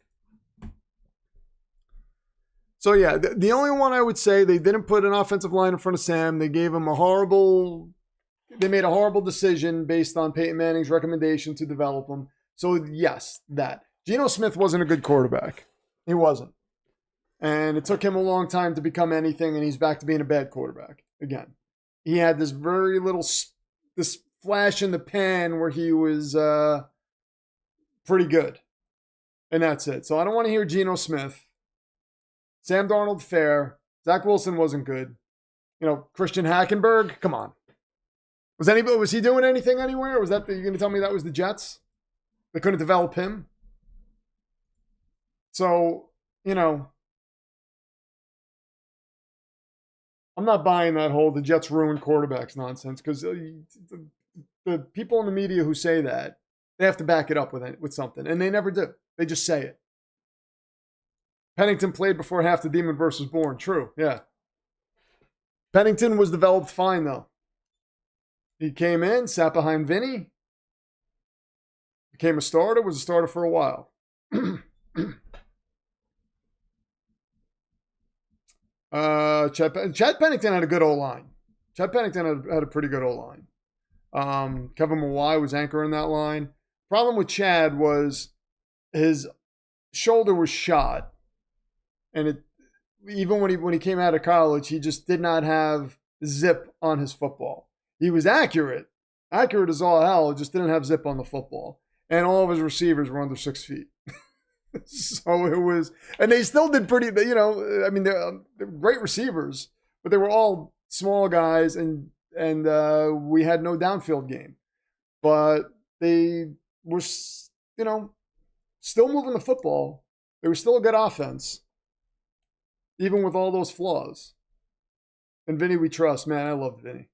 So, yeah, the only one I would say, they didn't put an offensive line in front of Sam. They gave him they made a horrible decision based on Peyton Manning's recommendation to develop him. So, yes, that. Geno Smith wasn't a good quarterback. He wasn't. And it took him a long time to become anything, and he's back to being a bad quarterback again. He had this very little, this flash in the pan where he was pretty good. And that's it. So I don't want to hear Geno Smith. Sam Darnold, fair. Zach Wilson wasn't good. You know, Christian Hackenberg, come on. Was he doing anything anywhere? Or was that, you're going to tell me that was the Jets? They couldn't develop him? So, you know, I'm not buying that whole the Jets ruined quarterbacks nonsense, because the people in the media who say that, they have to back it up with something, and they never do. They just say it. Pennington played before half the demon verse was born. True, yeah. Pennington was developed fine, though. He came in, sat behind Vinny, became a starter, was a starter for a while. Chad Pennington had a good O-line. Chad Pennington had a pretty good O-line. Kevin Mawai was anchoring that line. Problem with Chad was his shoulder was shot. And even when he came out of college, he just did not have zip on his football. He was accurate as all hell, just didn't have zip on the football. And all of his receivers were under 6 feet. So it was, and they still did pretty, you know, I mean, they're great receivers, but they were all small guys, and we had no downfield game. But they were, you know, still moving the football. They were still a good offense, even with all those flaws. And Vinny we trust. Man, I love Vinny.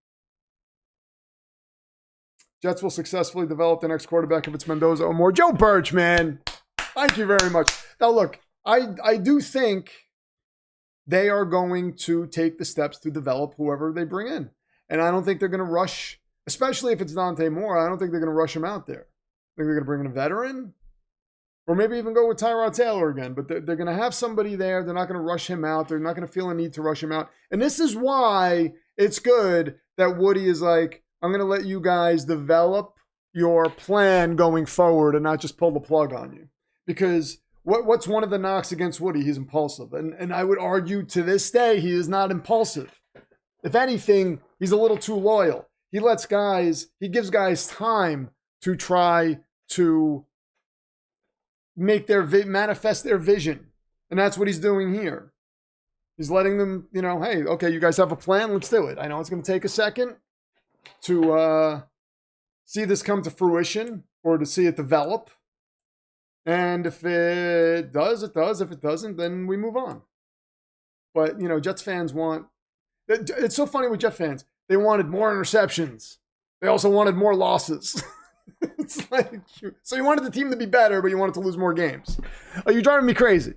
Jets will successfully develop the next quarterback if it's Mendoza or more. Joe Birch, man. Thank you very much. Now, look, I do think they are going to take the steps to develop whoever they bring in. And I don't think they're going to rush, especially if it's Dante Moore. I don't think they're going to rush him out there. I think they're going to bring in a veteran, or maybe even go with Tyrod Taylor again. But they're going to have somebody there. They're not going to rush him out. They're not going to feel a need to rush him out. And this is why it's good that Woody is like, I'm going to let you guys develop your plan going forward and not just pull the plug on you. Because what's one of the knocks against Woody? He's impulsive. And I would argue to this day, he is not impulsive. If anything, he's a little too loyal. He gives guys time to try to manifest their vision. And that's what he's doing here. He's letting them, you know, hey, okay, you guys have a plan, let's do it. I know it's going to take a second to see this come to fruition or to see it develop. And if it does, it does. If it doesn't, then we move on. But, you know, Jets fans it's so funny with Jet fans. They wanted more interceptions. They also wanted more losses. It's like, so you wanted the team to be better, but you wanted to lose more games. You're driving me crazy.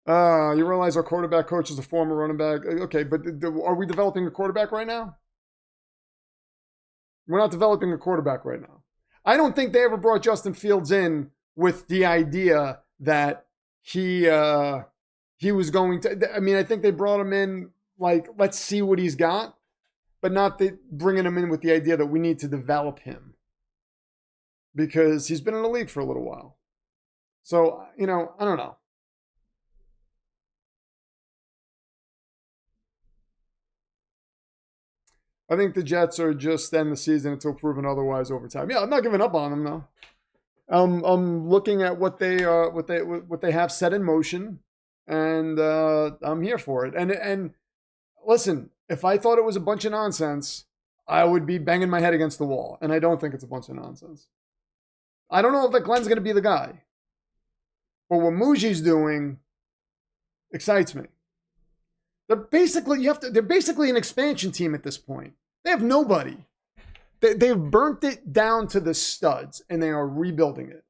You realize our quarterback coach is a former running back. Okay, but are we developing a quarterback right now? We're not developing a quarterback right now. I don't think they ever brought Justin Fields in with the idea that he was going to. I mean, I think they brought him in like, let's see what he's got, but not bringing him in with the idea that we need to develop him, because he's been in the league for a little while. So, you know, I don't know. I think the Jets are just end the season until proven otherwise over time. Yeah, I'm not giving up on them though. I'm looking at what they have set in motion, and I'm here for it. And listen, if I thought it was a bunch of nonsense, I would be banging my head against the wall. And I don't think it's a bunch of nonsense. I don't know if that Glenn's going to be the guy, but what Muji's doing excites me. They're basically an expansion team at this point. They have nobody. They've burnt it down to the studs, and they are rebuilding it.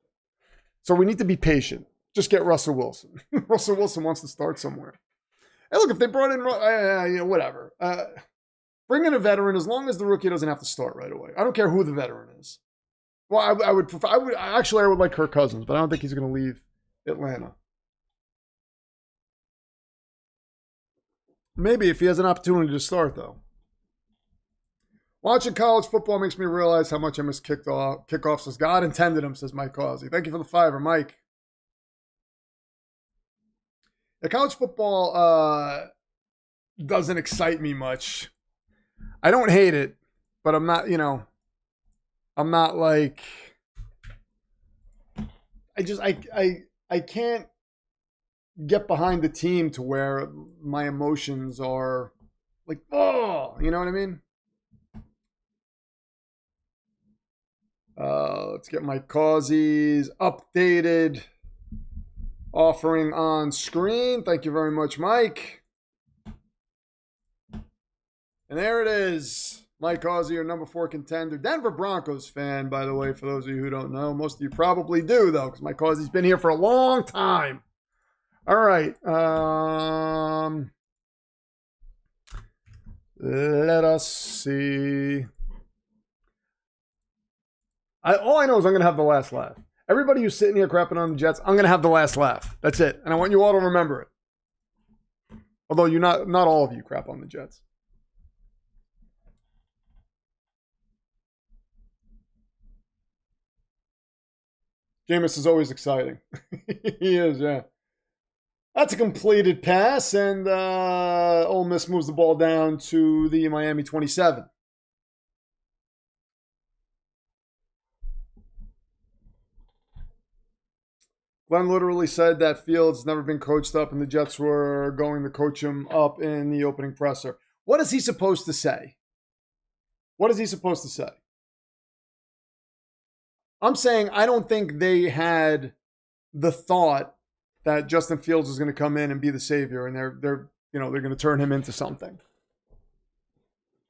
So we need to be patient. Just get Russell Wilson. Russell Wilson wants to start somewhere. Hey, look, if they brought in, whatever. Bring in a veteran as long as the rookie doesn't have to start right away. I don't care who the veteran is. Well, I would prefer. I would like Kirk Cousins, but I don't think he's going to leave Atlanta. Maybe if he has an opportunity to start, though. Watching college football makes me realize how much I miss kickoffs as God intended them, says Mike Causey. Thank you for the $5, Mike. Yeah, college football doesn't excite me much. I don't hate it, but I'm not, I'm not like, I can't get behind the team to where my emotions are like, oh, you know what I mean? Let's get Mike Causey's updated offering on screen. Thank you very much, Mike. And there it is. Mike Causey, your number 4 contender. Denver Broncos fan, by the way, for those of you who don't know. Most of you probably do, though, because Mike Causey's been here for a long time. All right. Let us see. All I know is I'm going to have the last laugh. Everybody who's sitting here crapping on the Jets, I'm going to have the last laugh. That's it. And I want you all to remember it. Although you're not all of you crap on the Jets. Jameis is always exciting. He is, yeah. That's a completed pass, and Ole Miss moves the ball down to the Miami 27. Glenn literally said that Fields never been coached up, and the Jets were going to coach him up in the opening presser. What is he supposed to say? What is he supposed to say? I'm saying I don't think they had the thought that Justin Fields is going to come in and be the savior, and they're going to turn him into something.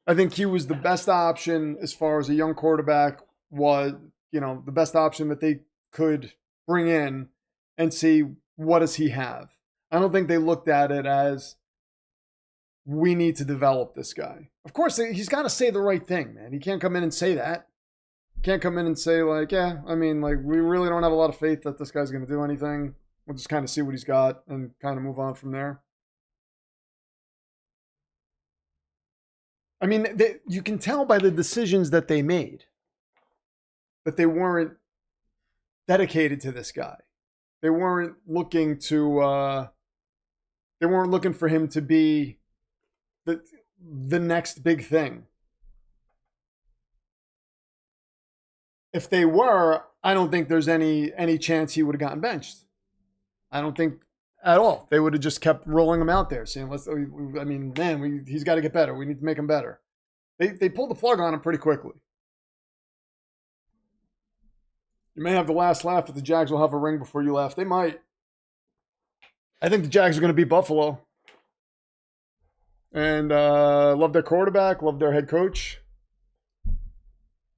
I think he was the best option as far as a young quarterback was, the best option that they could bring in and see what does he have. I don't think they looked at it as we need to develop this guy. Of course, he's got to say the right thing, man. He can't come in and say that. Can't come in and say, we really don't have a lot of faith that this guy's going to do anything. We'll just kind of see what he's got and kind of move on from there. I mean, you can tell by the decisions that they made that they weren't dedicated to this guy. They weren't looking to. They weren't looking for him to be the next big thing. If they were, I don't think there's any chance he would have gotten benched. I don't think at all. They would have just kept rolling him out there, saying, he's got to get better. We need to make him better. They pulled the plug on him pretty quickly. You may have the last laugh, but the Jags will have a ring before you laugh. They might. I think the Jags are going to beat Buffalo. And love their quarterback, love their head coach.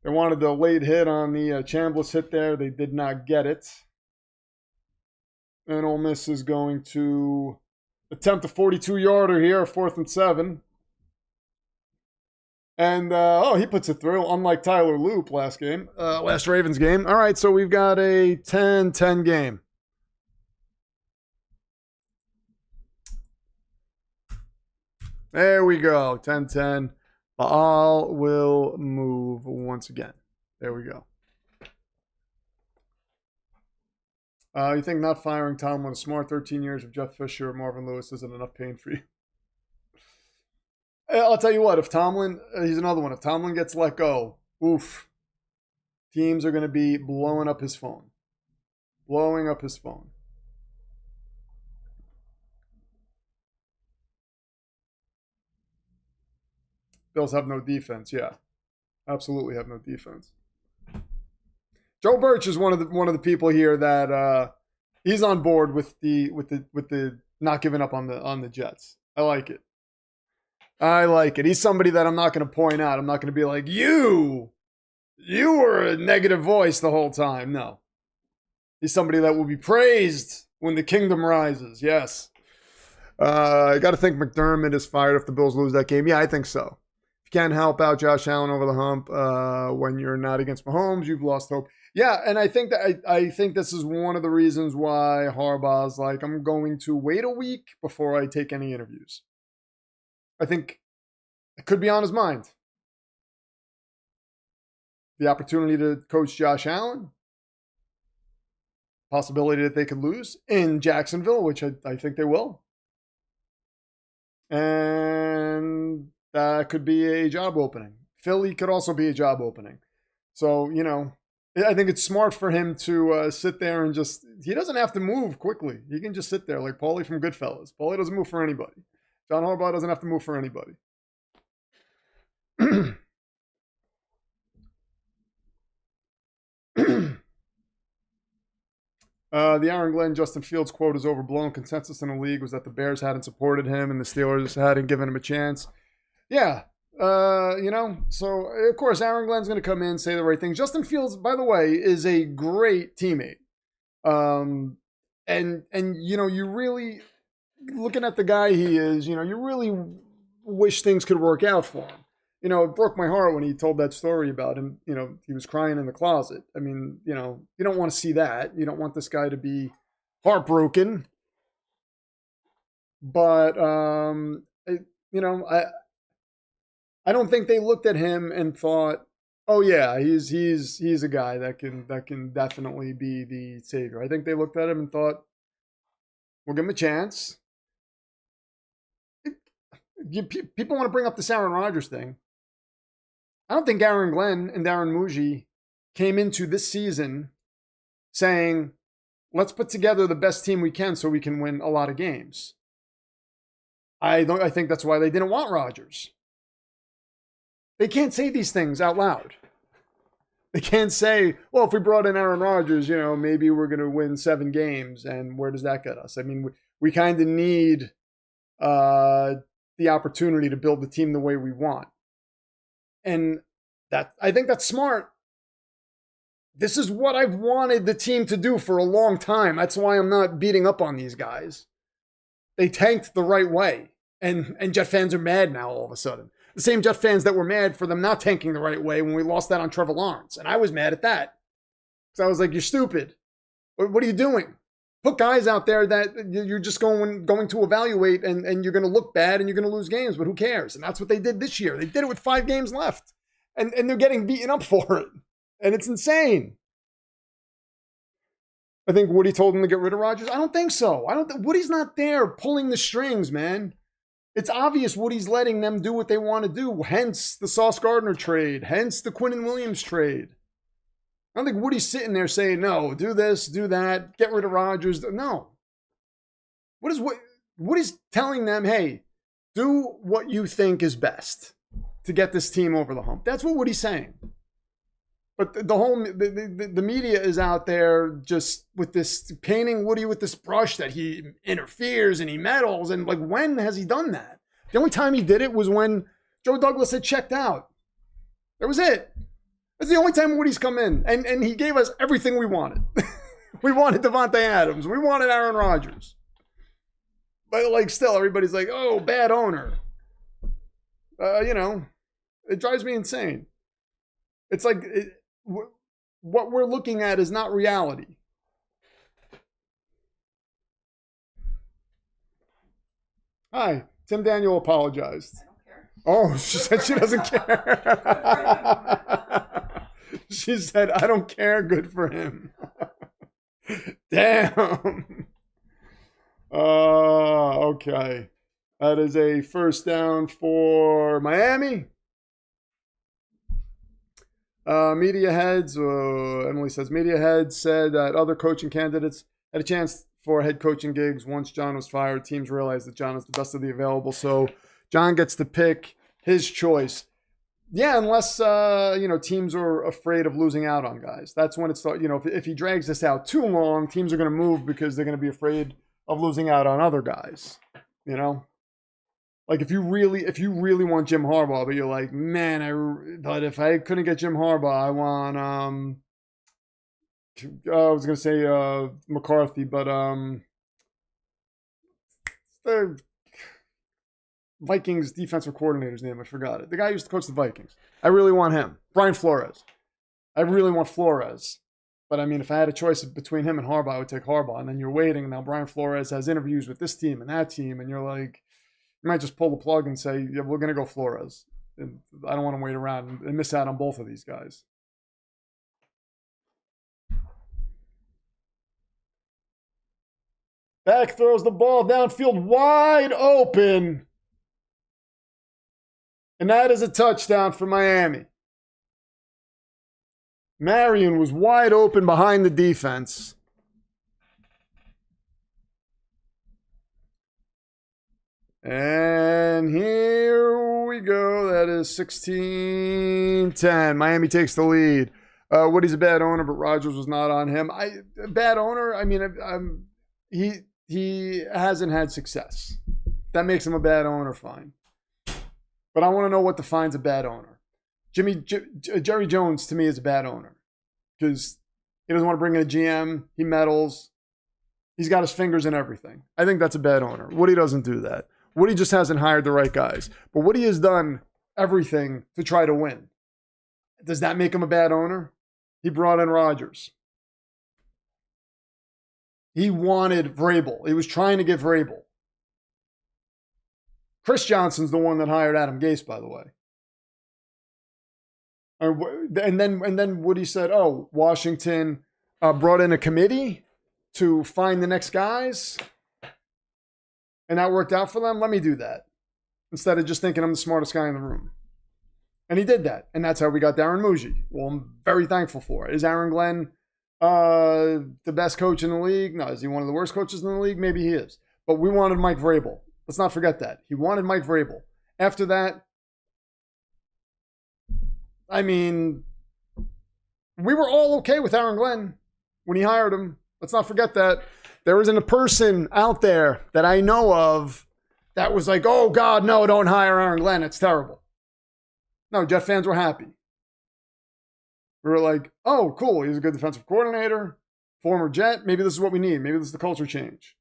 They wanted the late hit on the Chambliss hit there. They did not get it. And Ole Miss is going to attempt a 42-yarder here, 4th and 7. And, he puts it through, unlike Tyler Loop last Ravens game. All right, so we've got a 10-10 game. There we go, 10-10. Baal will move once again. There we go. You think not firing Tomlin is smart? 13 years of Jeff Fisher or Marvin Lewis isn't enough pain for you? I'll tell you what, if Tomlin, he's another one. If Tomlin gets let go, oof, teams are going to be blowing up his phone. Blowing up his phone. Bills have no defense, yeah. Absolutely have no defense. Joe Birch is one of the people here that he's on board with the not giving up on the Jets. I like it. I like it. He's somebody that I'm not going to point out. I'm not going to be like, you were a negative voice the whole time. No. He's somebody that will be praised when the kingdom rises. Yes. I got to think McDermott is fired if the Bills lose that game. Yeah, I think so. If you can't help out Josh Allen over the hump when you're not against Mahomes, you've lost hope. Yeah, and I think that I think this is one of the reasons why Harbaugh's like, I'm going to wait a week before I take any interviews. I think it could be on his mind. The opportunity to coach Josh Allen, possibility that they could lose in Jacksonville, which I think they will. And that could be a job opening. Philly could also be a job opening. So, you know, I think it's smart for him to sit there and just, he doesn't have to move quickly. He can just sit there like Paulie from Goodfellas. Paulie doesn't move for anybody. John Harbaugh doesn't have to move for anybody. The Aaron Glenn Justin Fields quote is overblown. Consensus in the league was that the Bears hadn't supported him and the Steelers hadn't given him a chance. Yeah, you know, so of course Aaron Glenn's going to come in, say the right thing. Justin Fields, by the way, is a great teammate. And you know, you really, looking at the guy he is, you know, you really wish things could work out for him. You know, it broke my heart when he told that story about him. You know, he was crying in the closet. I mean, you know, you don't want to see that. You don't want this guy to be heartbroken. But, you know, I don't think they looked at him and thought, oh yeah, he's a guy that can definitely be the savior. I think they looked at him and thought, we'll give him a chance. People want to bring up this Aaron Rodgers thing. I don't think Aaron Glenn and Darren Muji came into this season saying, let's put together the best team we can so we can win a lot of games. I think that's why they didn't want Rodgers. They can't say these things out loud. They can't say, well, if we brought in Aaron Rodgers, you know, maybe we're going to win 7 games. And where does that get us? I mean, we kind of need the opportunity to build the team the way we want. And that, I think that's smart. This is what I've wanted the team to do for a long time. That's why I'm not beating up on these guys. They tanked the right way. And Jet fans are mad now all of a sudden. The same Jet fans that were mad for them not tanking the right way when we lost that on Trevor Lawrence. And I was mad at that. Because I was like, you're stupid. What are you doing? Put guys out there that you're just going to evaluate and you're going to look bad and you're going to lose games, but who cares? And that's what they did this year. They did it with 5 games left. And they're getting beaten up for it. And it's insane. I think Woody told him to get rid of Rodgers. I don't think so. Woody's not there pulling the strings, man. It's obvious Woody's letting them do what they want to do. Hence the Sauce Gardner trade. Hence the Quinnen Williams trade. I don't think Woody's sitting there saying, no, do this, do that, get rid of Rodgers. No. Woody's telling them, hey, do what you think is best to get this team over the hump. That's what Woody's saying. But the media is out there just with this, painting Woody with this brush that he interferes and he meddles. And like, when has he done that? The only time he did it was when Joe Douglas had checked out. That was it. That's the only time Woody's come in. And he gave us everything we wanted. We wanted Devontae Adams. We wanted Aaron Rodgers. But like, still, everybody's like, oh, bad owner. You know, it drives me insane. It's like, what we're looking at is not reality. Hi, Tim Daniel apologized. I don't care. Oh, she said she doesn't care. She said, I don't care. Good for him. Damn. Okay. That is a first down for Miami. Media heads, Emily says, media heads said that other coaching candidates had a chance for head coaching gigs once John was fired. Teams realized that John is the best of the available, so John gets to pick his choice. Yeah, unless, you know, teams are afraid of losing out on guys. That's when it's, you know, if he drags this out too long, teams are going to move because they're going to be afraid of losing out on other guys, you know? Like, if you really want Jim Harbaugh, but you're like, man, but if I couldn't get Jim Harbaugh, I want, I was going to say McCarthy, but Vikings defensive coordinator's name? I forgot it. The guy who used to coach the Vikings. I really want him. Brian Flores. I really want Flores. But I mean, if I had a choice between him and Harbaugh, I would take Harbaugh. And then you're waiting. Now Brian Flores has interviews with this team and that team. And you're like, you might just pull the plug and say, yeah, we're going to go Flores. And I don't want to wait around and miss out on both of these guys. Back throws the ball downfield wide open. And that is a touchdown for Miami. Marion was wide open behind the defense. And here we go. That is 16-10. Miami takes the lead. Woody's a bad owner, but Rodgers was not on him. Bad owner, I mean, he hasn't had success. That makes him a bad owner, fine. But I want to know what defines a bad owner. Jerry Jones, to me, is a bad owner. Because he doesn't want to bring in a GM. He meddles. He's got his fingers in everything. I think that's a bad owner. Woody doesn't do that. Woody just hasn't hired the right guys. But Woody has done everything to try to win. Does that make him a bad owner? He brought in Rodgers. He wanted Vrabel. He was trying to get Vrabel. Chris Johnson's the one that hired Adam Gase, by the way. And then Woody said, oh, Washington brought in a committee to find the next guys. And that worked out for them. Let me do that. Instead of just thinking I'm the smartest guy in the room. And he did that. And that's how we got Darren Muji. Well, I'm very thankful for it. Is Aaron Glenn the best coach in the league? No. Is he one of the worst coaches in the league? Maybe he is. But we wanted Mike Vrabel. Let's not forget that. He wanted Mike Vrabel. After that, I mean, we were all okay with Aaron Glenn when he hired him. Let's not forget that. There isn't a person out there that I know of that was like, oh, God, no, don't hire Aaron Glenn. It's terrible. No, Jet fans were happy. We were like, oh, cool. He's a good defensive coordinator, former Jet. Maybe this is what we need. Maybe this is the culture change.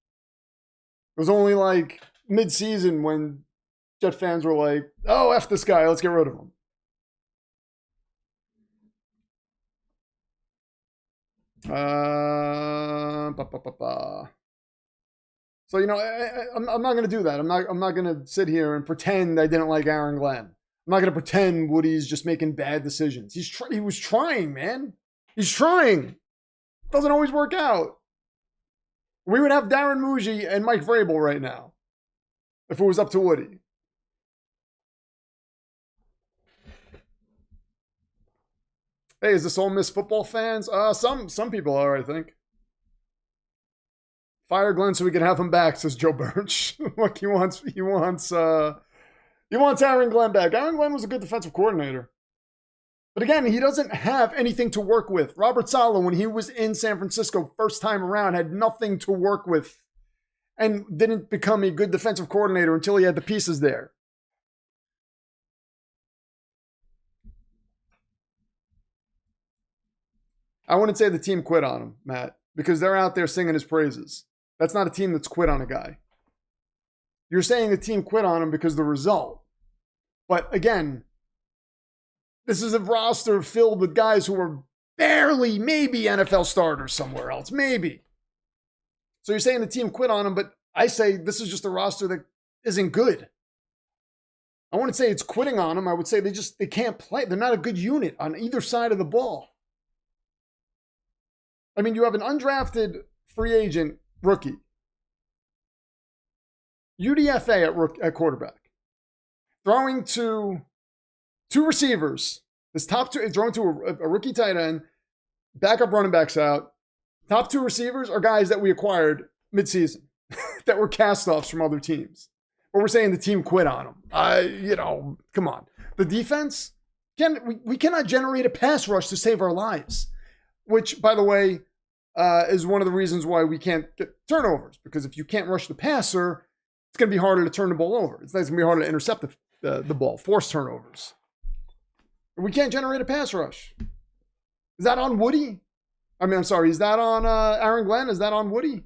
It was only like mid-season when Jet fans were like, oh, F this guy. Let's get rid of him. So, you know, I'm not going to do that. I'm not going to sit here and pretend I didn't like Aaron Glenn. I'm not going to pretend Woody's just making bad decisions. He was trying, man. He's trying. Doesn't always work out. We would have Darren Muji and Mike Vrabel right now if it was up to Woody. Hey, is this Ole Miss football fans? Some people are, I think. Fire Glenn so we can have him back, says Joe Birch. Look, he wants Aaron Glenn back. Aaron Glenn was a good defensive coordinator. But again, he doesn't have anything to work with. Robert Saleh, when he was in San Francisco first time around, had nothing to work with and didn't become a good defensive coordinator until he had the pieces there. I wouldn't say the team quit on him, Matt, because they're out there singing his praises. That's not a team that's quit on a guy. You're saying the team quit on him because of the result. But again, this is a roster filled with guys who are barely, maybe NFL starters somewhere else, maybe. So you're saying the team quit on him, but I say this is just a roster that isn't good. I wouldn't say it's quitting on them. I would say they can't play. They're not a good unit on either side of the ball. I mean, you have an undrafted free agent rookie. UDFA at quarterback. Throwing to two receivers. His top two, throwing to a rookie tight end. Backup running backs out. Top two receivers are guys that we acquired midseason that were cast-offs from other teams. But we're saying the team quit on them. Come on. The defense, we cannot generate a pass rush to save our lives. Which, by the way, is one of the reasons why we can't get turnovers. Because if you can't rush the passer, it's going to be harder to turn the ball over. It's going to be harder to intercept the ball, force turnovers. We can't generate a pass rush. Is that on Woody? Is that on Aaron Glenn? Is that on Woody?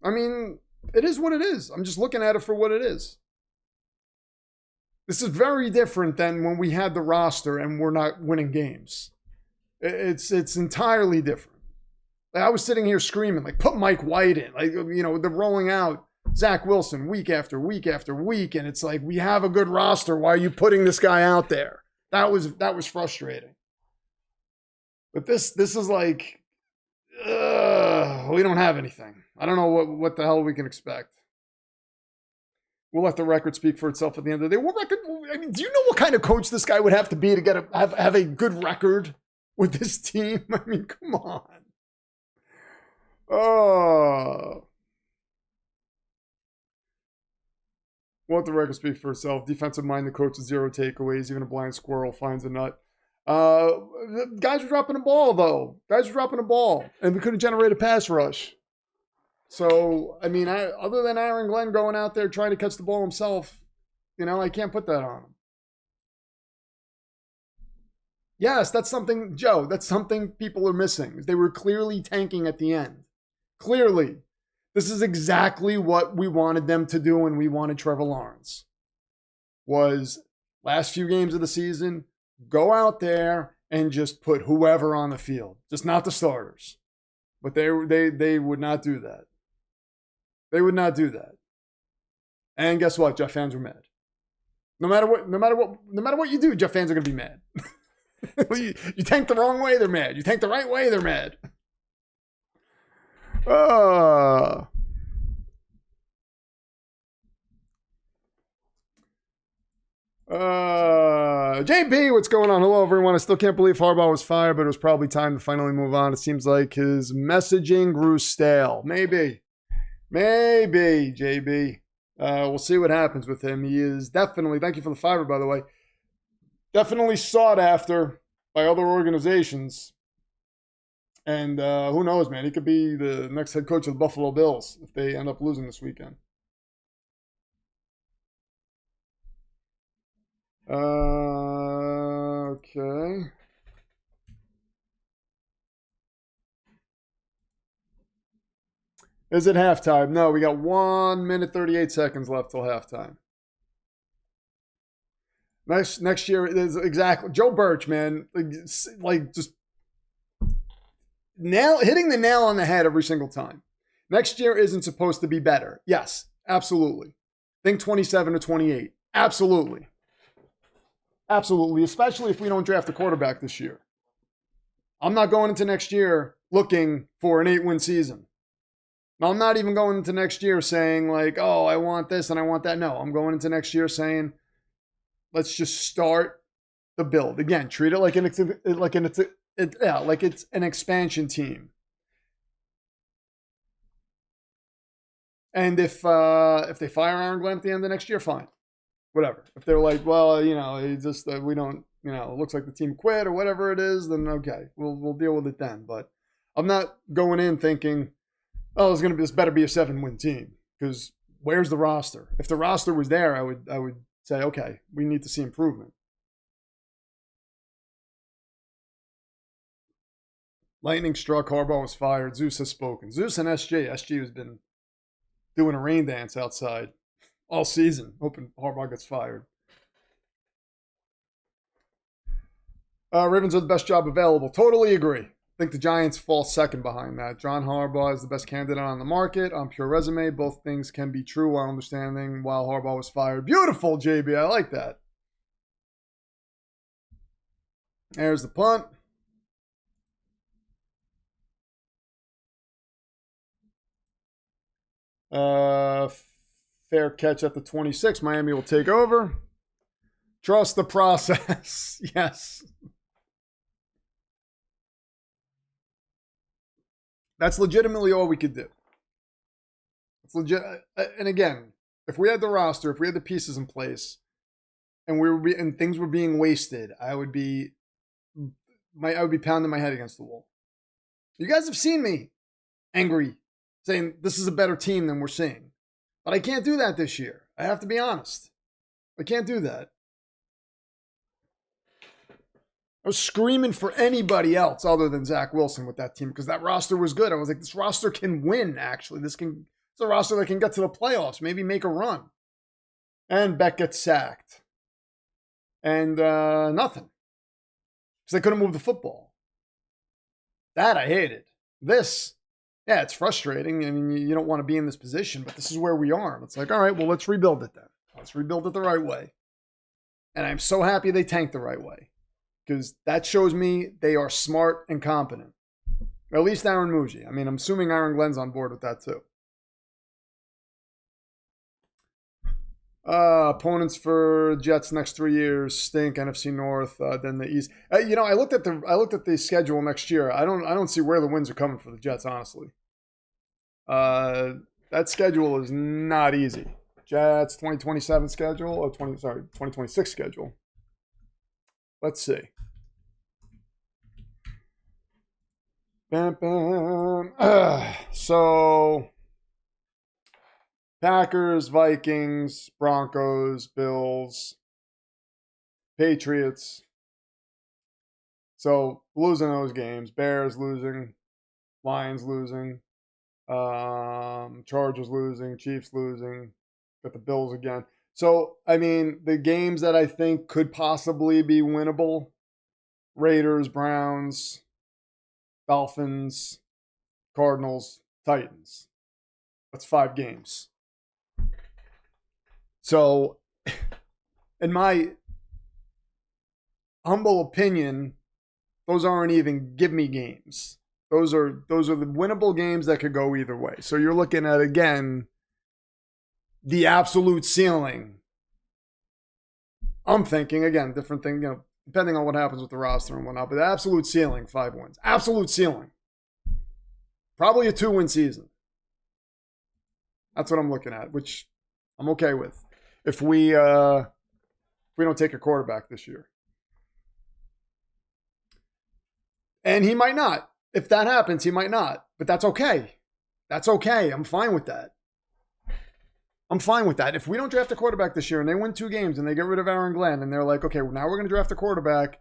I mean, It is what it is. I'm just looking at it for what it is. This is very different than when we had the roster and we're not winning games. It's entirely different. Like, I was sitting here screaming, like, put Mike White in. Like, you know, they're rolling out Zach Wilson week after week after week, and it's like, we have a good roster. Why are you putting this guy out there? That was frustrating. But this is like, we don't have anything. I don't know what the hell we can expect. We'll let the record speak for itself at the end of the day. What record? I mean, do you know what kind of coach this guy would have to be to get have a good record with this team? I mean, come on. Oh. We'll let the record speak for itself. Defensive mind, the coach is 0 takeaways. Even a blind squirrel finds a nut. Guys were dropping the ball, though. Guys were dropping the ball, and we couldn't generate a pass rush. So, I mean, other than Aaron Glenn going out there trying to catch the ball himself, you know, I can't put that on him. Yes, that's something, Joe, that's something people are missing. They were clearly tanking at the end. Clearly. This is exactly what we wanted them to do when we wanted Trevor Lawrence. Was last few games of the season, go out there and just put whoever on the field. Just not the starters. But they would not do that. They would not do that. And guess what? Jeff fans were mad. No matter what you do, Jeff fans are going to be mad. you tank the wrong way, they're mad. You tank the right way, they're mad. JB, what's going on? Hello, everyone. I still can't believe Harbaugh was fired, but it was probably time to finally move on. It seems like his messaging grew stale. Maybe, JB. We'll see what happens with him. He is definitely, thank you for the fiver, by the way, definitely sought after by other organizations. And who knows, man? He could be the next head coach of the Buffalo Bills if they end up losing this weekend. Okay. Is it halftime? No, we got 1 minute 38 seconds left till halftime. Next year is exactly Joe Birch, man. Like just hitting the nail on the head every single time. Next year isn't supposed to be better. Yes, absolutely. Think 27 to 28. Absolutely. Absolutely, especially if we don't draft a quarterback this year. I'm not going into next year looking for an 8-win season. No, I'm not even going into next year saying like, oh, I want this and I want that. No, I'm going into next year saying, let's just start the build. Again, treat it like it's an expansion team. And if they fire Aaron Glenn at the end of next year, fine. Whatever. If they're like, well, you know, he just we don't, you know, it looks like the team quit or whatever it is, then okay, we'll deal with it then. But I'm not going in thinking, oh, this better be a 7-win team, because where's the roster? If the roster was there, I would say, okay, we need to see improvement. Lightning struck. Harbaugh was fired. Zeus has spoken. Zeus and SG. SG has been doing a rain dance outside all season, hoping Harbaugh gets fired. Ravens are the best job available. Totally agree. I think the Giants fall second behind that. John Harbaugh is the best candidate on the market. On pure resume, both things can be true while understanding while Harbaugh was fired. Beautiful, JB. I like that. There's the punt. Fair catch at the 26. Miami will take over. Trust the process. Yes. That's legitimately all we could do. It's legit. And again, if we had the roster, if we had the pieces in place, and things were being wasted, I would be pounding my head against the wall. You guys have seen me angry, saying this is a better team than we're seeing. But I can't do that this year. I have to be honest. I can't do that. I was screaming for anybody else other than Zach Wilson with that team because that roster was good. I was like, this roster can win, actually. This It's a roster that can get to the playoffs, maybe make a run. And Beck gets sacked. And nothing. Because they couldn't move the football. That I hated. This, yeah, it's frustrating. I mean, you don't want to be in this position, but this is where we are. It's like, all right, well, let's rebuild it then. Let's rebuild it the right way. And I'm so happy they tanked the right way. Because that shows me they are smart and competent. Or at least Aaron Muji. I mean, I'm assuming Aaron Glenn's on board with that too. Opponents for Jets next 3 years stink. NFC North, then the East. I looked at the schedule next year. I don't see where the wins are coming for the Jets, honestly. That schedule is not easy. Jets 2027 schedule, 2026 schedule. Let's see. Bam, bam. So Packers, Vikings, Broncos, Bills, Patriots. So losing those games. Bears losing, Lions losing, Chargers losing, Chiefs losing, got the Bills again. So, I mean, the games that I think could possibly be winnable, Raiders, Browns, Dolphins, Cardinals, Titans. That's 5 games. So, in my humble opinion, those aren't even give me games. Those are the winnable games that could go either way. So you're looking at, again, the absolute ceiling. I'm thinking, again, different thing, depending on what happens with the roster and whatnot, but the absolute ceiling, 5 wins. Absolute ceiling. Probably a 2-win season. That's what I'm looking at, which I'm okay with. If we don't take a quarterback this year. And he might not. If that happens, he might not. But that's okay. That's okay. I'm fine with that. I'm fine with that. If we don't draft a quarterback this year and they win 2 games and they get rid of Aaron Glenn and they're like, okay, well, now we're going to draft a quarterback.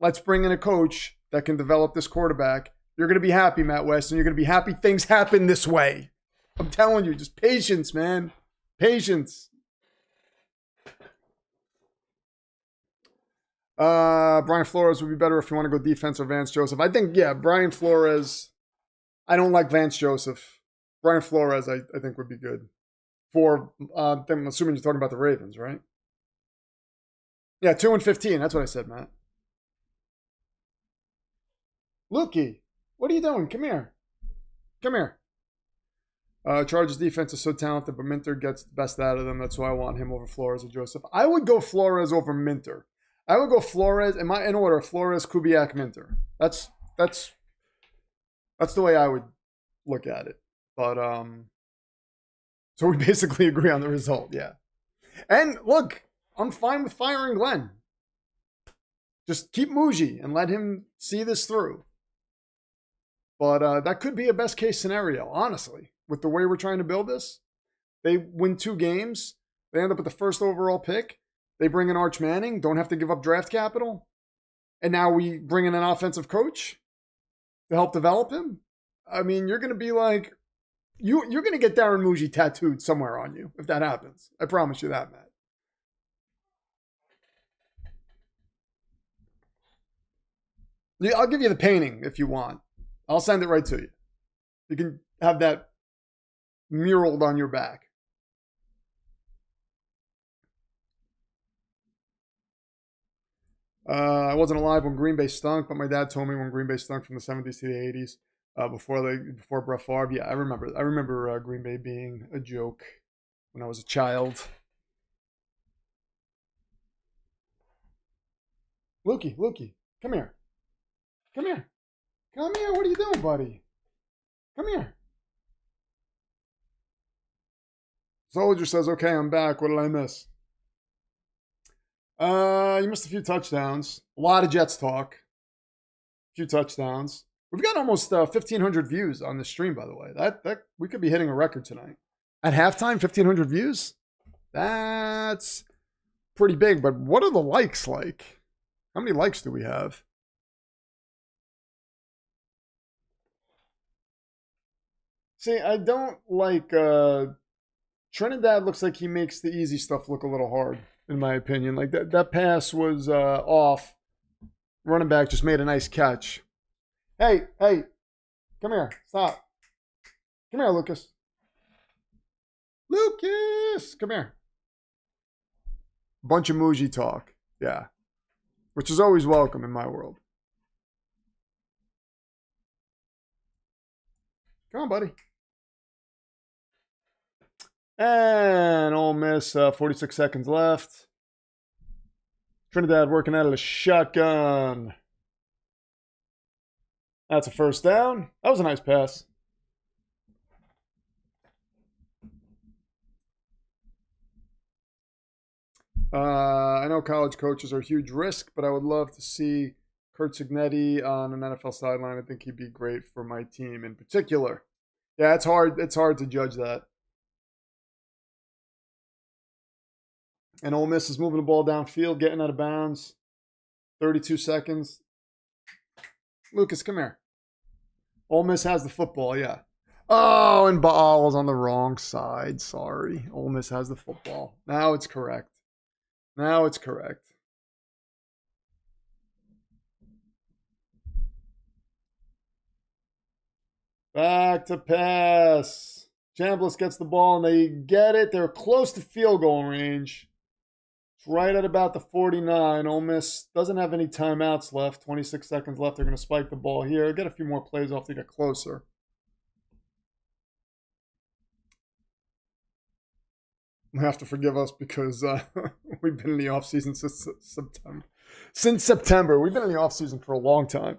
Let's bring in a coach that can develop this quarterback. You're going to be happy, Matt West, and you're going to be happy things happen this way. I'm telling you, just patience, man. Patience. Brian Flores would be better if you want to go defense or Vance Joseph. I think, yeah, Brian Flores. I don't like Vance Joseph. Brian Flores, I think, would be good. For, I'm assuming you're talking about the Ravens, right? Yeah, 2-15. That's what I said, Matt. Lukey, what are you doing? Come here. Come here. Chargers defense is so talented, but Minter gets the best out of them. That's why I want him over Flores or Joseph. I would go Flores over Minter. I would go Flores in order. Flores, Kubiak, Minter. That's the way I would look at it. But so we basically agree on the result, yeah. And look, I'm fine with firing Glenn. Just keep Muji and let him see this through. But that could be a best case scenario, honestly, with the way we're trying to build this. They win 2 games. They end up with the first overall pick. They bring in Arch Manning, don't have to give up draft capital. And now we bring in an offensive coach to help develop him. I mean, you're going to be like, you're going to get Darren Muji tattooed somewhere on you if that happens. I promise you that, Matt. I'll give you the painting if you want. I'll send it right to you. You can have that muraled on your back. I wasn't alive when Green Bay stunk, but my dad told me when Green Bay stunk from the 70s to the 80s, before Brett Favre. Yeah, I remember Green Bay being a joke when I was a child. Lukey, come here. Come here. Come here. What are you doing, buddy? Come here. Soldier says, okay, I'm back. What did I miss? You missed a few touchdowns. A lot of Jets talk. A few touchdowns. We've got almost 1,500 views on this stream, by the way. That we could be hitting a record tonight. At halftime, 1,500 views? That's pretty big, but what are the likes like? How many likes do we have? See, I don't like Trinidad looks like he makes the easy stuff look a little hard, in my opinion. Like that pass was off. Running back just made a nice catch. Hey, come here. Stop. Come here, Lucas. Lucas, come here. Bunch of Muji talk. Yeah. Which is always welcome in my world. Come on, buddy. And Ole Miss, 46 seconds left. Trinidad working out of the shotgun. That's a first down. That was a nice pass. I know college coaches are a huge risk, but I would love to see Kurt Signetti on an NFL sideline. I think he'd be great for my team in particular. Yeah, it's hard. It's hard to judge that. And Ole Miss is moving the ball downfield, getting out of bounds. 32 seconds. Lucas, come here. Ole Miss has the football, yeah. Oh, and Baal was on the wrong side. Sorry. Ole Miss has the football. Now it's correct. Now it's correct. Back to pass. Chambliss gets the ball, and they get it. They're close to field goal range. It's right at about the 49. Ole Miss doesn't have any timeouts left. 26 seconds left. They're going to spike the ball here. Get a few more plays off to get closer. You have to forgive us because we've been in the offseason since September. We've been in the offseason for a long time.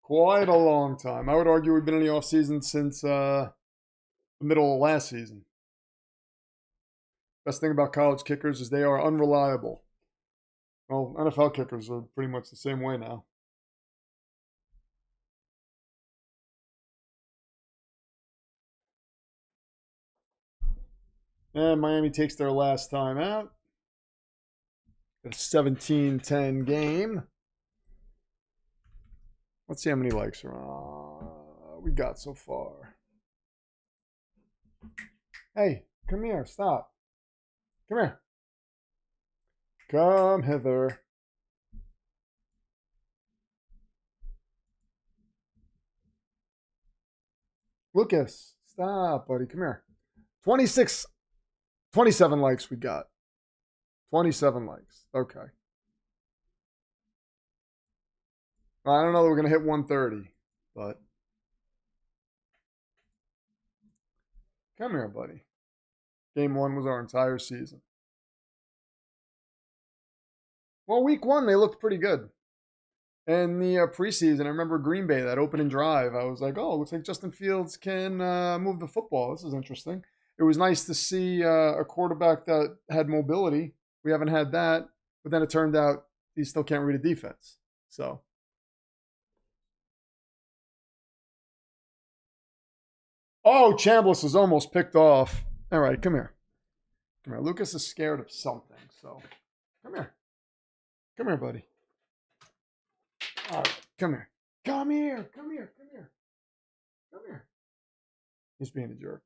Quite a long time. I would argue we've been in the offseason since the middle of last season. Best thing about college kickers is they are unreliable. Well, NFL kickers are pretty much the same way now. And Miami takes their last time out. A 17-10 game. Let's see how many likes we got so far. Hey, come here. Stop. Come here. Come hither. Lucas, stop, buddy. Come here. 27 likes we got. 27 likes. Okay. I don't know that we're going to hit 130, but come here, buddy. Game 1 was our entire season. Well, week 1, they looked pretty good. And the preseason, I remember Green Bay, that opening drive. I was like, oh, looks like Justin Fields can move the football. This is interesting. It was nice to see a quarterback that had mobility. We haven't had that. But then it turned out he still can't read a defense. So. Oh, Chambliss is almost picked off. All right, come here. Come here. Lucas is scared of something. So come here. Come here, buddy. All right, come here. Come here. Come here. Come here. Come here. He's being a jerk.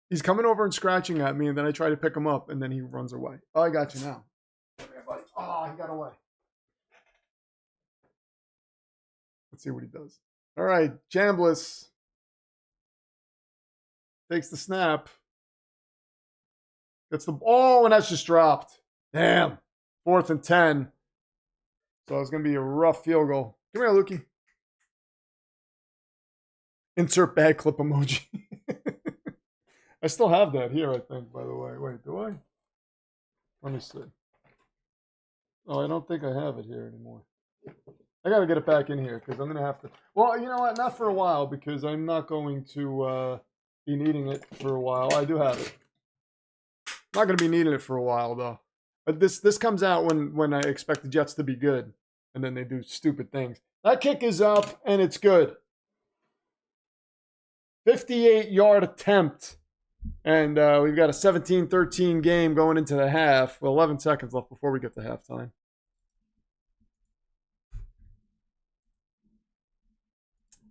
He's coming over and scratching at me, and then I try to pick him up, and then he runs away. Oh, I got you now. Come here, buddy. Oh, he got away. Let's see what he does. All right, Chambliss takes the snap. Gets the and that's just dropped. Damn. 4th and 10. So it's going to be a rough field goal. Come here, Lukey. Insert bad clip emoji. I still have that here, I think, by the way. Wait, do I? Let me see. Oh, I don't think I have it here anymore. I got to get it back in here because I'm going to have to. Well, you know what? Not for a while because I'm not going to be needing it for a while. I do have it. Not going to be needing it for a while, though. But this comes out when I expect the Jets to be good, and then they do stupid things. That kick is up, and it's good. 58-yard attempt. And we've got a 17-13 game going into the half. With 11 seconds left before we get to halftime.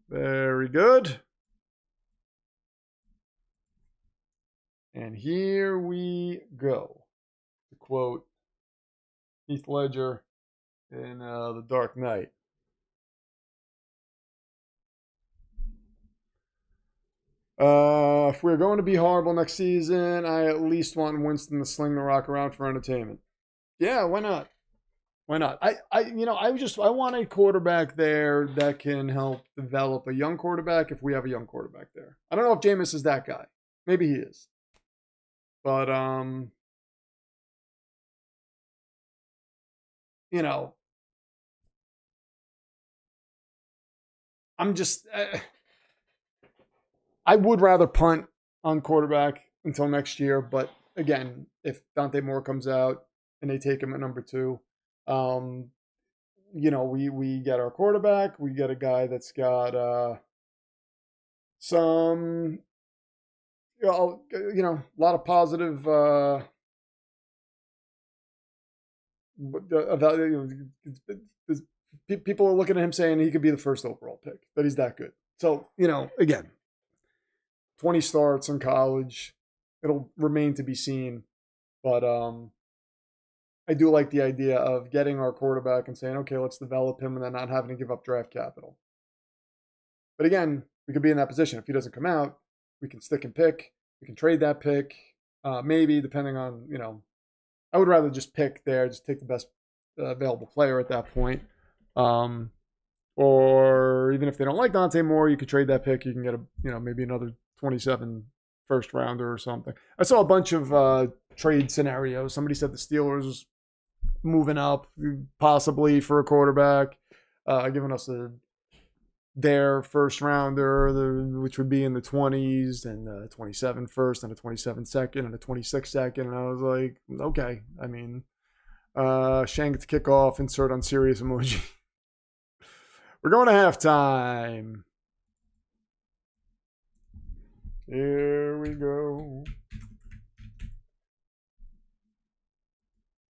Very good. And here we go. To quote Heath Ledger in The Dark Knight. If we're going to be horrible next season, I at least want Winston to sling the rock around for entertainment. Yeah, why not? Why not? I want a quarterback there that can help develop a young quarterback if we have a young quarterback there. I don't know if Jameis is that guy. Maybe he is. But I'm just I would rather punt on quarterback until next year, but again, if Dante Moore comes out and they take him at number 2, we get our quarterback, we get a guy that's got some a lot of positive people are looking at him saying he could be the first overall pick, that he's that good. So, again, 20 starts in college. It'll remain to be seen. But I do like the idea of getting our quarterback and saying, okay, let's develop him and then not having to give up draft capital. But again, we could be in that position. If he doesn't come out, we can stick and pick. We can trade that pick. Maybe, depending on, I would rather just pick there, just take the best available player at that point. Or even if they don't like Dante Moore, you could trade that pick. You can get maybe another 27 first rounder or something. I saw a bunch of trade scenarios. Somebody said the Steelers moving up possibly for a quarterback, giving us their first rounder, which would be in the 20s, and a 27 first, and a 27 second, and a 26 second. And I was like, okay. I mean, Shank to kick off, insert on serious emoji. We're going to halftime. Here we go.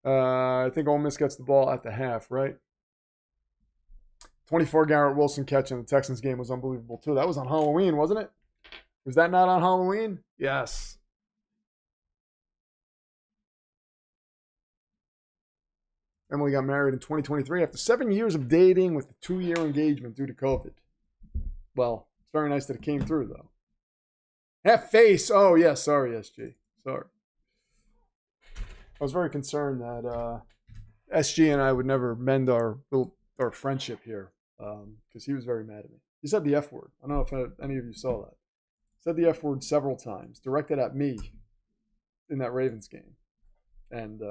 I think Ole Miss gets the ball at the half, right? 24 Garrett Wilson catch in the Texans game was unbelievable, too. That was on Halloween, wasn't it? Was that not on Halloween? Yes. Emily got married in 2023 after 7 years of dating with a 2-year engagement due to COVID. Well, it's very nice that it came through, though. Half face. Oh, yeah. Sorry, SG. Sorry. I was very concerned that SG and I would never mend our friendship here because he was very mad at me. He said the F word. I don't know if any of you saw that. He said the F word several times, directed at me in that Ravens game. And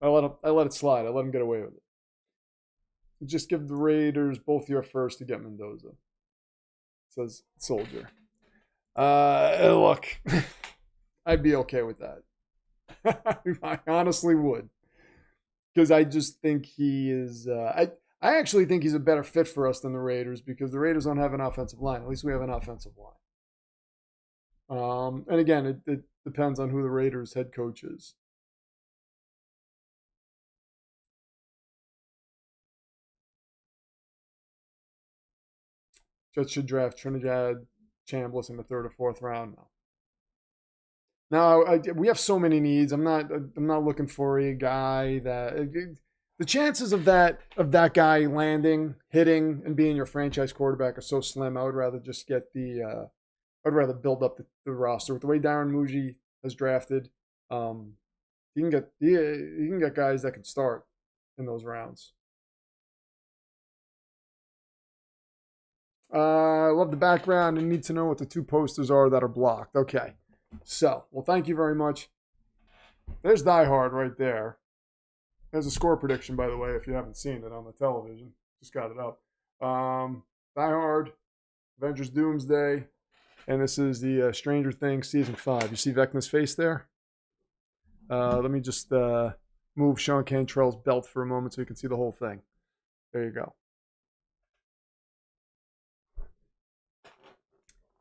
I let it slide. I let him get away with it. Just give the Raiders both your first to get Mendoza. Says Soldier. Look, I'd be okay with that. I honestly would. Because I just think he is... I actually think he's a better fit for us than the Raiders because the Raiders don't have an offensive line. At least we have an offensive line. And again, it depends on who the Raiders head coach is. Jets should draft Trinidad Chambliss in the 3rd or 4th round now. Now we have so many needs. I'm not looking for a guy that the chances of that guy landing, hitting, and being your franchise quarterback are so slim. I would rather just get I'd rather build up the roster with the way Darren Muji has drafted. You can get guys that can start in those rounds. I love the background and need to know what the 2 posters are that are blocked. Okay. So, well, thank you very much. There's Die Hard right there. There's a score prediction, by the way, if you haven't seen it on the television. Just got it up. Die Hard, Avengers Doomsday, and this is the Stranger Things Season 5. You see Vecna's face there? Let me just move Sean Cantrell's belt for a moment so you can see the whole thing. There you go.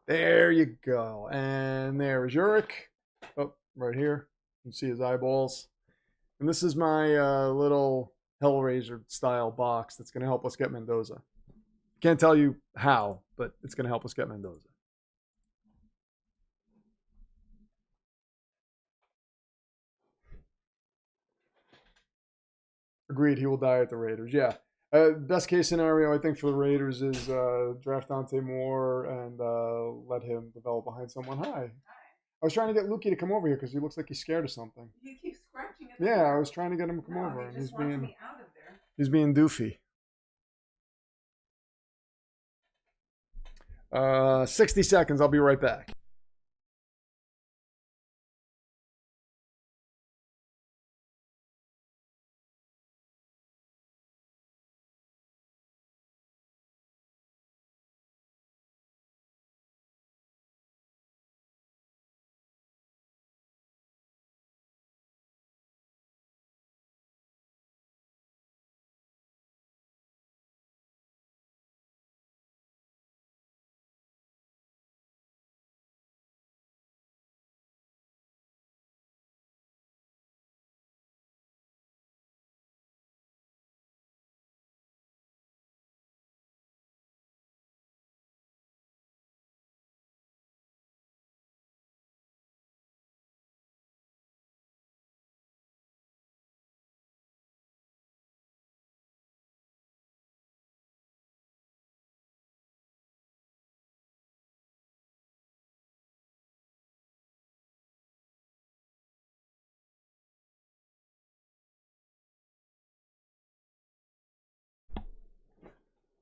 There you go. And there is Uric. Oh, right here. You can see his eyeballs. And this is my little Hellraiser style box that's going to help us get Mendoza. Can't tell you how, but it's going to help us get Mendoza. Agreed. He will die at the Raiders. Yeah. Best case scenario, I think, for the Raiders is draft Dante Moore and let him develop behind someone high. I was trying to get Lukey to come over here because he looks like he's scared of something. He keeps scratching at Yeah, I was trying to get him to come over, and he just wants me out of there. He's being doofy. 60 seconds. I'll be right back.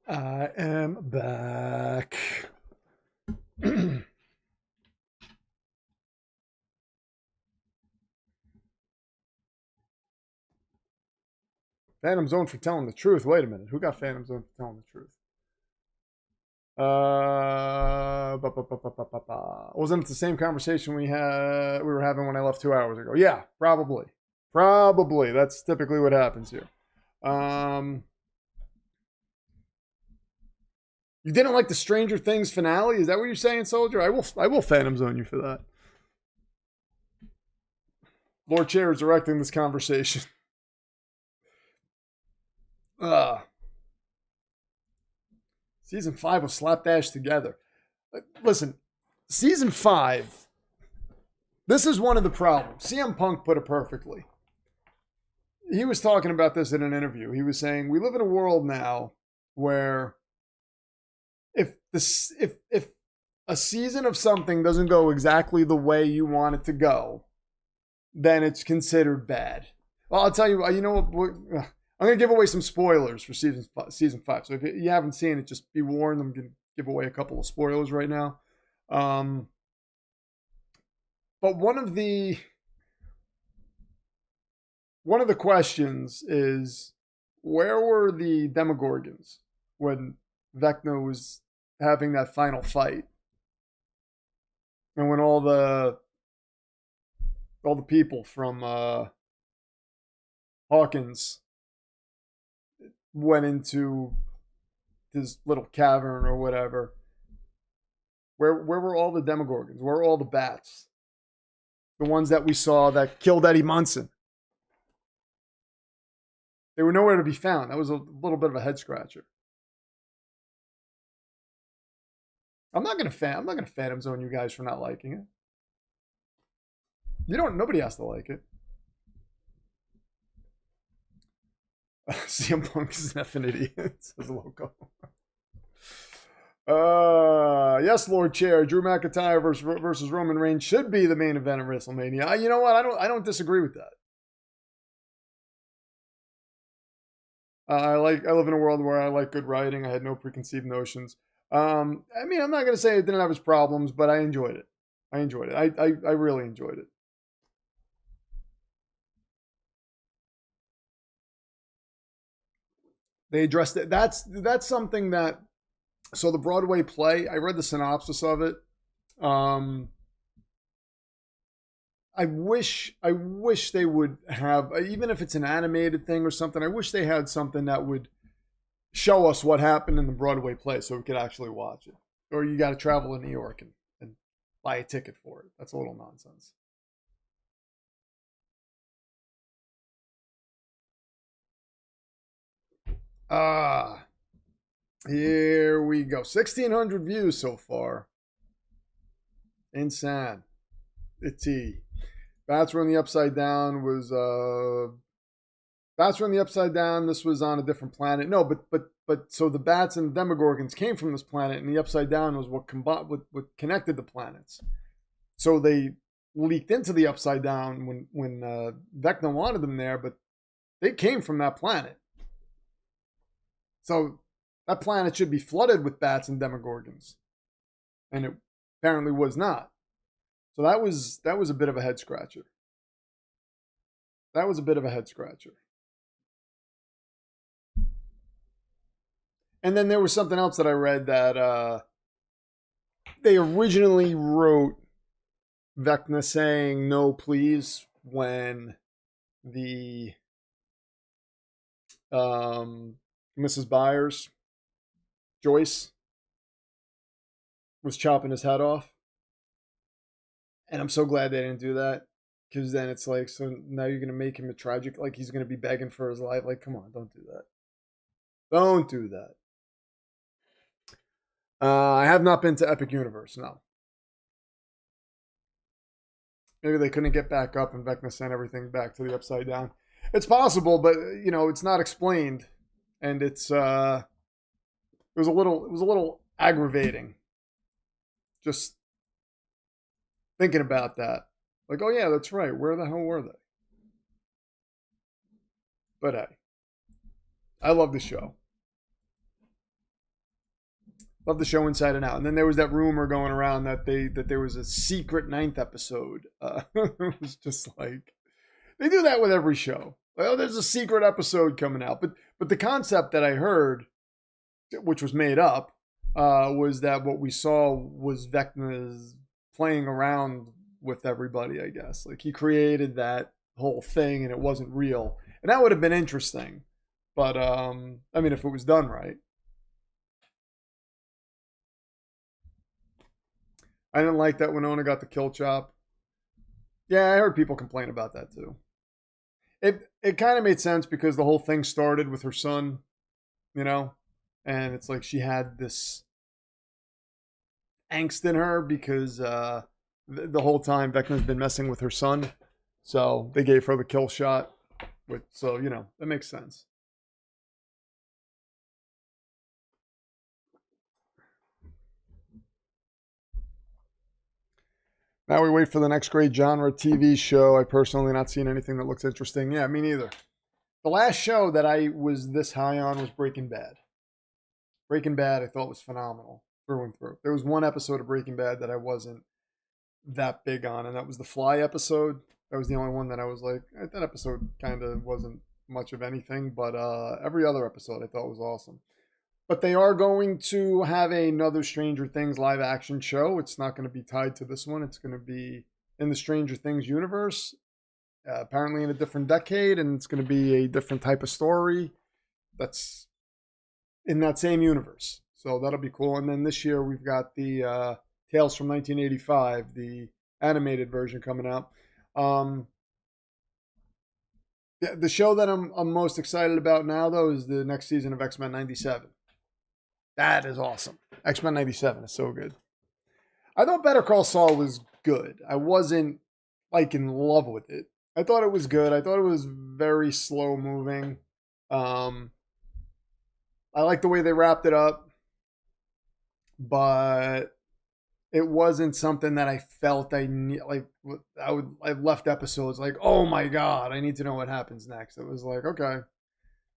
I am back. Phantom Zone for telling the truth. Wait a minute. Who got Phantom Zone for telling the truth? Wasn't it the same conversation we were having when I left 2 hours ago? Yeah, probably. Probably. That's typically what happens here. You didn't like the Stranger Things finale? Is that what you're saying, Soldier? I will Phantom Zone you for that. Lord Chair is directing this conversation. Season 5 was slapdash together. Listen, Season 5, this is one of the problems. CM Punk put it perfectly. He was talking about this in an interview. He was saying, we live in a world now where if a season of something doesn't go exactly the way you want it to go, then it's considered bad. Well, I'll tell you, you know what? I'm going to give away some spoilers for season 5. So if you haven't seen it, just be warned. I'm going to give away a couple of spoilers right now. But one of the questions is, where were the Demogorgons when Vecna was having that final fight? And when all the people from Hawkins went into his little cavern or whatever, where were all the Demogorgons? Where were all the bats? The ones that we saw that killed Eddie Munson. They were nowhere to be found. That was a little bit of a head scratcher. I'm not gonna Phantom Zone you guys for not liking it. Nobody has to like it. CM Punk is an effing idiot, says Loco. Yes, Lord Chair. Drew McIntyre versus Roman Reigns should be the main event of WrestleMania. You know what? I don't disagree with that. I live in a world where I like good writing. I had no preconceived notions. I mean, I'm not going to say it didn't have its problems, but I enjoyed it. I really enjoyed it. They addressed it. That's something that. So the Broadway play, I read the synopsis of it. I wish they would have, even if it's an animated thing or something, I wish they had something that would show us what happened in the Broadway play so we could actually watch it. Or you got to travel to New York and buy a ticket for it. That's a little nonsense. Here we go. 1,600 views so far. Insane. Bats were in the upside down was Bats were in the Upside Down. This was on a different planet. No, but so the bats and the Demogorgons came from this planet, and the Upside Down was what connected the planets. So they leaked into the Upside Down when Vecna wanted them there, but they came from that planet. So that planet should be flooded with bats and Demogorgons, and it apparently was not. So that was a bit of a head scratcher. That was a bit of a head scratcher. And then there was something else that I read that they originally wrote Vecna saying no, please, when the Mrs. Byers, Joyce, was chopping his head off. And I'm so glad they didn't do that, because then it's like, so now you're going to make him a tragic, like he's going to be begging for his life. Like, come on, don't do that. Don't do that. I have not been to Epic Universe, no. Maybe they couldn't get back up and Vecna sent everything back to the Upside Down. It's possible, but you know, it's not explained, and it was a little aggravating. Just thinking about that. Like, oh yeah, that's right. Where the hell were they? But hey, I love the show. Love the show inside and out. And then there was that rumor going around that there was a secret 9th episode. It was just like, they do that with every show. Well, there's a secret episode coming out. But the concept that I heard, which was made up, was that what we saw was Vecna's playing around with everybody, I guess. Like, he created that whole thing and it wasn't real. And that would have been interesting. But, I mean, if it was done right. I didn't like that Winona got the kill chop. Yeah, I heard people complain about that too. It kind of made sense because the whole thing started with her son, you know? And it's like she had this angst in her because the whole time Vecna's been messing with her son. So they gave her the kill shot. So, you know, that makes sense. Now we wait for the next great genre TV show. I personally not seen anything that looks interesting. Yeah, me neither. The last show that I was this high on was Breaking Bad. Breaking Bad I thought was phenomenal through and through. There was one episode of Breaking Bad that I wasn't that big on, and that was the Fly episode. That was the only one that I was like, that episode kind of wasn't much of anything, but every other episode I thought was awesome. But they are going to have another Stranger Things live action show. It's not going to be tied to this one. It's going to be in the Stranger Things universe, apparently in a different decade, and it's going to be a different type of story that's in that same universe. So that'll be cool. And then this year we've got the Tales from 1985, the animated version coming out. The show that I'm most excited about now, though, is the next season of X-Men 97. That is awesome. X-Men 97 is so good. I thought Better Call Saul was good. I wasn't, like, in love with it. I thought it was good. I thought it was very slow moving. I like the way they wrapped it up. But it wasn't something that I felt I need. Like, I left episodes like, oh my God, I need to know what happens next. It was like, okay.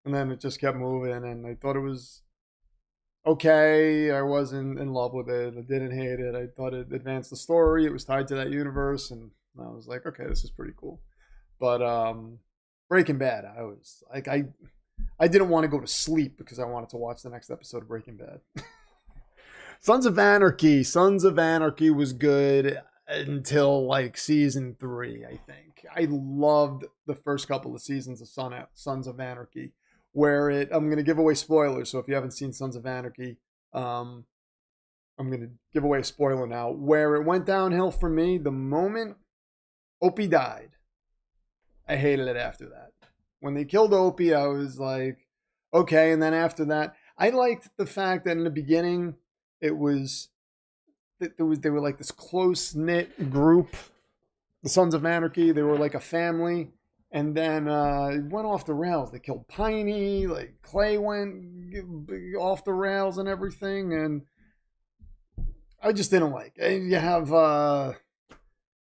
And then it just kept moving, and I thought it was okay. I wasn't in love with it. I didn't hate it. I thought it advanced the story. It was tied to that universe, and I was like, okay, this is pretty cool. But Breaking Bad, I was like, I didn't want to go to sleep because I wanted to watch the next episode of Breaking Bad. Sons of Anarchy was good until like season 3, I think. I loved the first couple of seasons of Sons of Anarchy. I'm going to give away spoilers, so if you haven't seen Sons of Anarchy, I'm going to give away a spoiler now. Where it went downhill for me, the moment Opie died, I hated it after that. When they killed Opie, I was like, okay, and then after that, I liked the fact that in the beginning, they were like this close-knit group, the Sons of Anarchy. They were like a family. And then it went off the rails. They killed Piney. Like Clay went off the rails and everything. And I just didn't like it. You have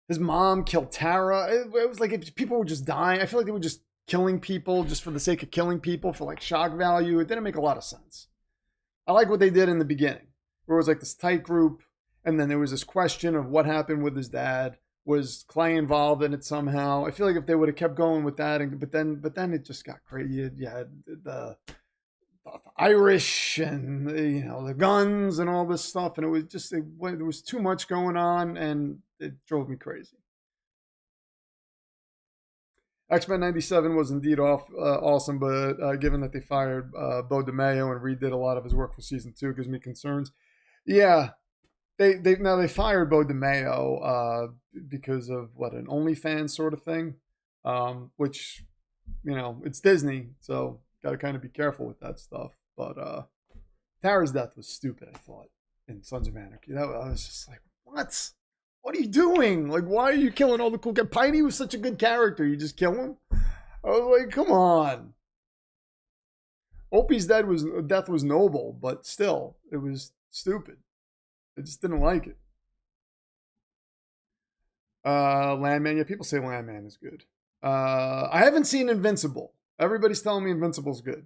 his mom killed Tara. It was like people were just dying. I feel like they were just killing people just for the sake of killing people for like shock value. It didn't make a lot of sense. I like what they did in the beginning, where it was like this tight group, and then there was this question of what happened with his dad. Was Clay involved in it somehow? I feel like if they would have kept going with that, but then it just got crazy. You had the Irish and the guns and all this stuff, and it was just there was too much going on, and it drove me crazy. X-Men 97 was indeed awesome, but given that they fired Bo DeMayo and redid a lot of his work for season 2, gives me concerns. Yeah, they fired Bo DeMayo because of an OnlyFans sort of thing, which it's Disney, so got to kind of be careful with that stuff. But Tara's death was stupid, I thought, in Sons of Anarchy. I was just like, what? What are you doing? Like, why are you killing all the cool guys? Piney was such a good character. You just kill him? I was like, come on. Opie's death was noble, but still, it was stupid. I just didn't like it. Landman. Yeah, people say Landman is good. I haven't seen Invincible. Everybody's telling me Invincible's good.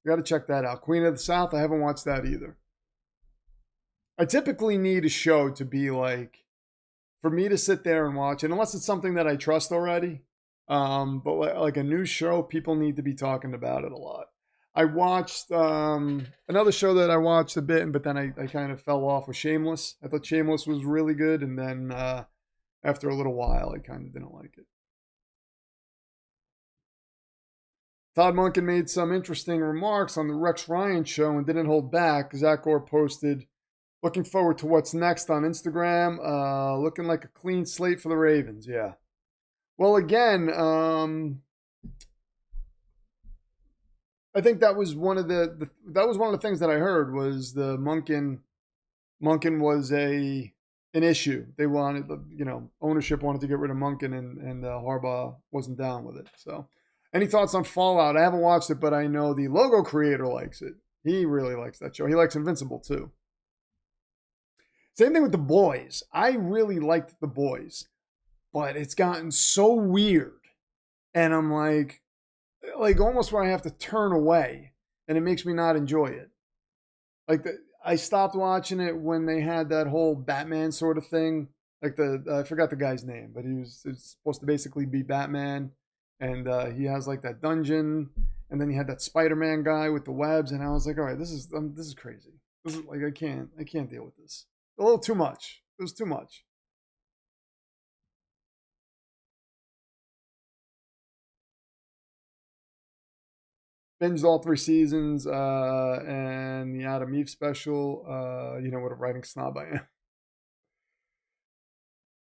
Got to check that out. Queen of the South. I haven't watched that either. I typically need a show to be like, for me to sit there and watch it, unless it's something that I trust already. But like a new show, people need to be talking about it a lot. I watched another show that I watched a bit, but then I kind of fell off with Shameless. I thought Shameless was really good, and then after a little while, I kind of didn't like it. Todd Monken made some interesting remarks on the Rex Ryan show and didn't hold back. Zach Orr posted, looking forward to what's next on Instagram. Looking like a clean slate for the Ravens. Yeah. Well, again, I think that was one of the things that I heard was the Monken was an issue. They wanted ownership wanted to get rid of Monken, and Harbaugh wasn't down with it. So, any thoughts on Fallout? I haven't watched it, but I know the logo creator likes it. He really likes that show. He likes Invincible too. Same thing with The Boys. I really liked The Boys, but it's gotten so weird, and I'm like almost where I have to turn away, and it makes me not enjoy it. I stopped watching it when they had that whole Batman sort of thing. Like I forgot the guy's name, but it's supposed to basically be Batman, and he has like that dungeon, and then you had that Spider-Man guy with the webs, and I was like, all right, this is crazy. This is like I can't deal with this. A little too much. It was too much. Binged all 3 seasons, and the Adam Eve special. What a writing snob I am.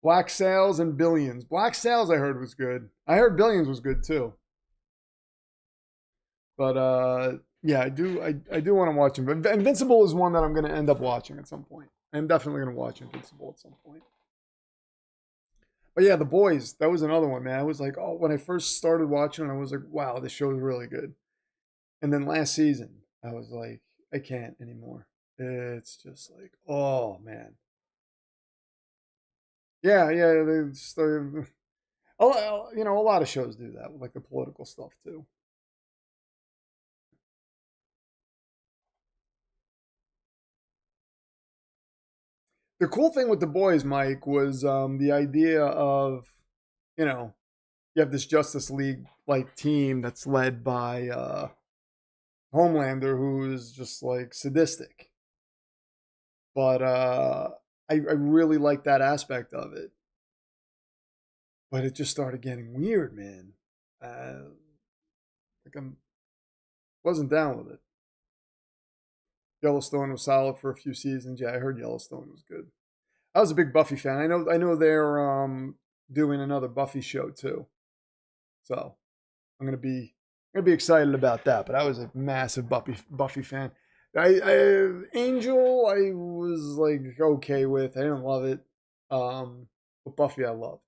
Black Sails and Billions. Black Sails I heard was good. I heard Billions was good too. But yeah, I do want to watch him. But Invincible is one that I'm going to end up watching at some point. I'm definitely going to watch Invincible at some point. But yeah, The Boys, that was another one, man. I was like, when I first started watching it, I was like, wow, this show is really good. And then last season, I was like, I can't anymore. It's just like, oh man. Yeah, they started. A lot of shows do that with like the political stuff too. The cool thing with The Boys, Mike, was the idea of, you have this Justice League like team that's led by Homelander, who is just like sadistic. But I really like that aspect of it. But it just started getting weird, man. Like I wasn't down with it. Yellowstone was solid for a few seasons. Yeah, I heard Yellowstone was good. I was a big Buffy fan. I know they're doing another Buffy show too. So I'm gonna be excited about that. But I was a massive Buffy fan. Angel I was like okay with. I didn't love it. But Buffy I loved.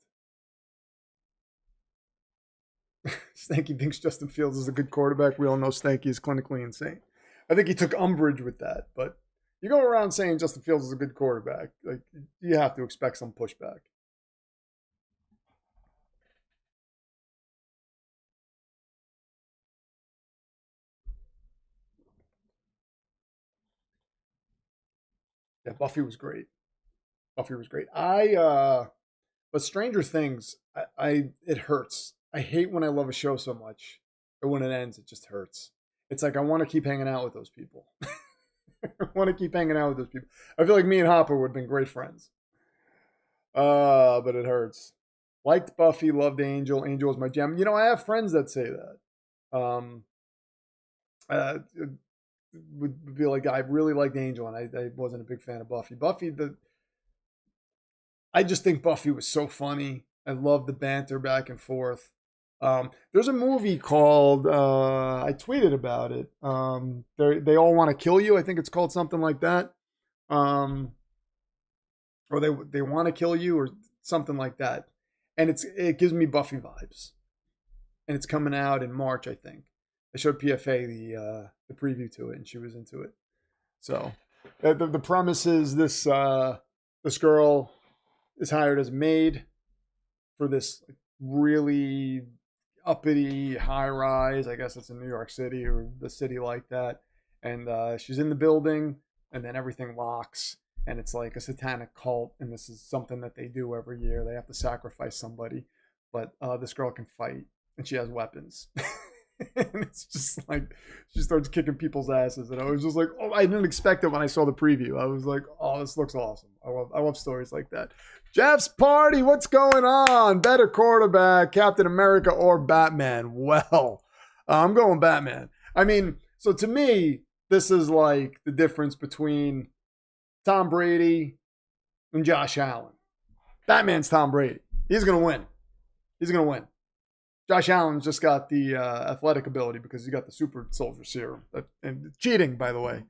Stanky thinks Justin Fields is a good quarterback. We all know Stanky is clinically insane. I think he took umbrage with that, but you go around saying Justin Fields is a good quarterback, like you have to expect some pushback. Yeah, Buffy was great. Buffy was great. But Stranger Things, it hurts. I hate when I love a show so much, and when it ends, it just hurts. It's like I want to keep hanging out with those people. I want to keep hanging out with those people. I feel like me and Hopper would have been great friends. But it hurts. Liked Buffy, loved Angel. Angel was my gem. You know, I have friends that say that. Would be like, I really liked Angel, and I wasn't a big fan of Buffy. I just think Buffy was so funny. I love the banter back and forth. There's a movie called, I tweeted about it. They All Want to Kill You. I think it's called something like that. Or they want to kill you or something like that. And it gives me Buffy vibes. And it's coming out in March, I think. I showed PFA the preview to it, and she was into it. So the premise is this girl is hired as a maid for this really uppity high rise. I guess it's in New York City or the city like that. And she's in the building, and then everything locks. And it's like a satanic cult, and this is something that they do every year. They have to sacrifice somebody, but this girl can fight, and she has weapons. And it's just like she starts kicking people's asses, and I was just like, oh, I didn't expect it when I saw the preview. I was like, oh, this looks awesome. I love stories like that. Jeff's party, what's going on? Better quarterback, Captain America or Batman? Well, I'm going Batman. I mean, so to me, this is like the difference between Tom Brady and Josh Allen. Batman's Tom Brady. He's gonna win. He's gonna win. Josh Allen's just got the athletic ability because he got the super soldier serum. And cheating, by the way.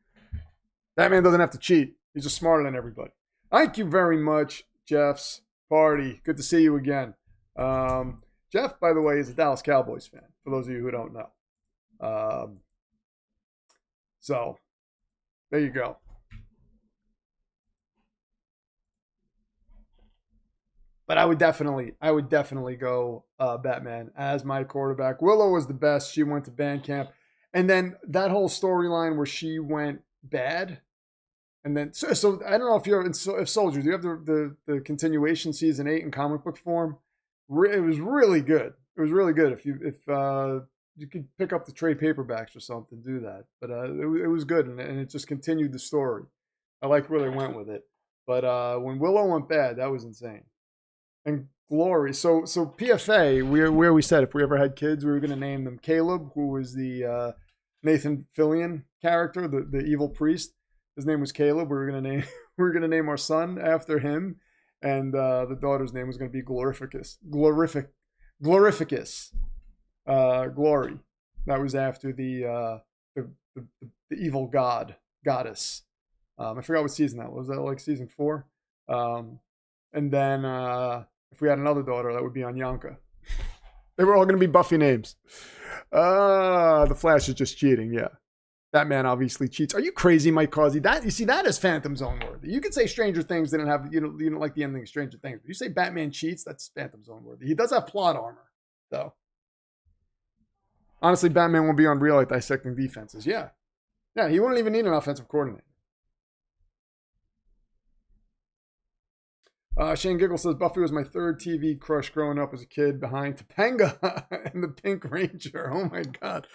That man doesn't have to cheat. He's just smarter than everybody. Thank you very much, Jeff's party. Good to see you again. Jeff, by the way, is a Dallas Cowboys fan, for those of you who don't know. So, there you go. But I would definitely go Batman as my quarterback. Willow was the best. She went to band camp. And then that whole storyline where she went bad. And then, so I don't know if Soldiers, do you have the continuation season 8 in comic book form? It was really good. It was really good. If you could pick up the trade paperbacks or something, do that. But it was good, and it just continued the story. I liked where they went with it. But when Willow went bad, that was insane. And Glory. So PFA, where we said if we ever had kids, we were going to name them Caleb, who was the Nathan Fillion character, the evil priest. His name was Caleb. We were going to name our son after him, and the daughter's name was going to be Glorificus. Glory. That was after the evil goddess. I forgot what season that was. Was that like season 4? And then if we had another daughter, that would be Anyanka. They were all going to be Buffy names. The Flash is just cheating, yeah. Batman obviously cheats. Are you crazy, Mike Causey? You see that as Phantom Zone worthy. You could say Stranger Things didn't have, you don't like the ending of Stranger Things. But you say Batman cheats, that's Phantom Zone worthy. He does have plot armor, though. Honestly, Batman won't be unreal at dissecting defenses. Yeah. Yeah, he wouldn't even need an offensive coordinator. Shane Giggle says, Buffy was my third TV crush growing up as a kid behind Topanga and the Pink Ranger. Oh my God.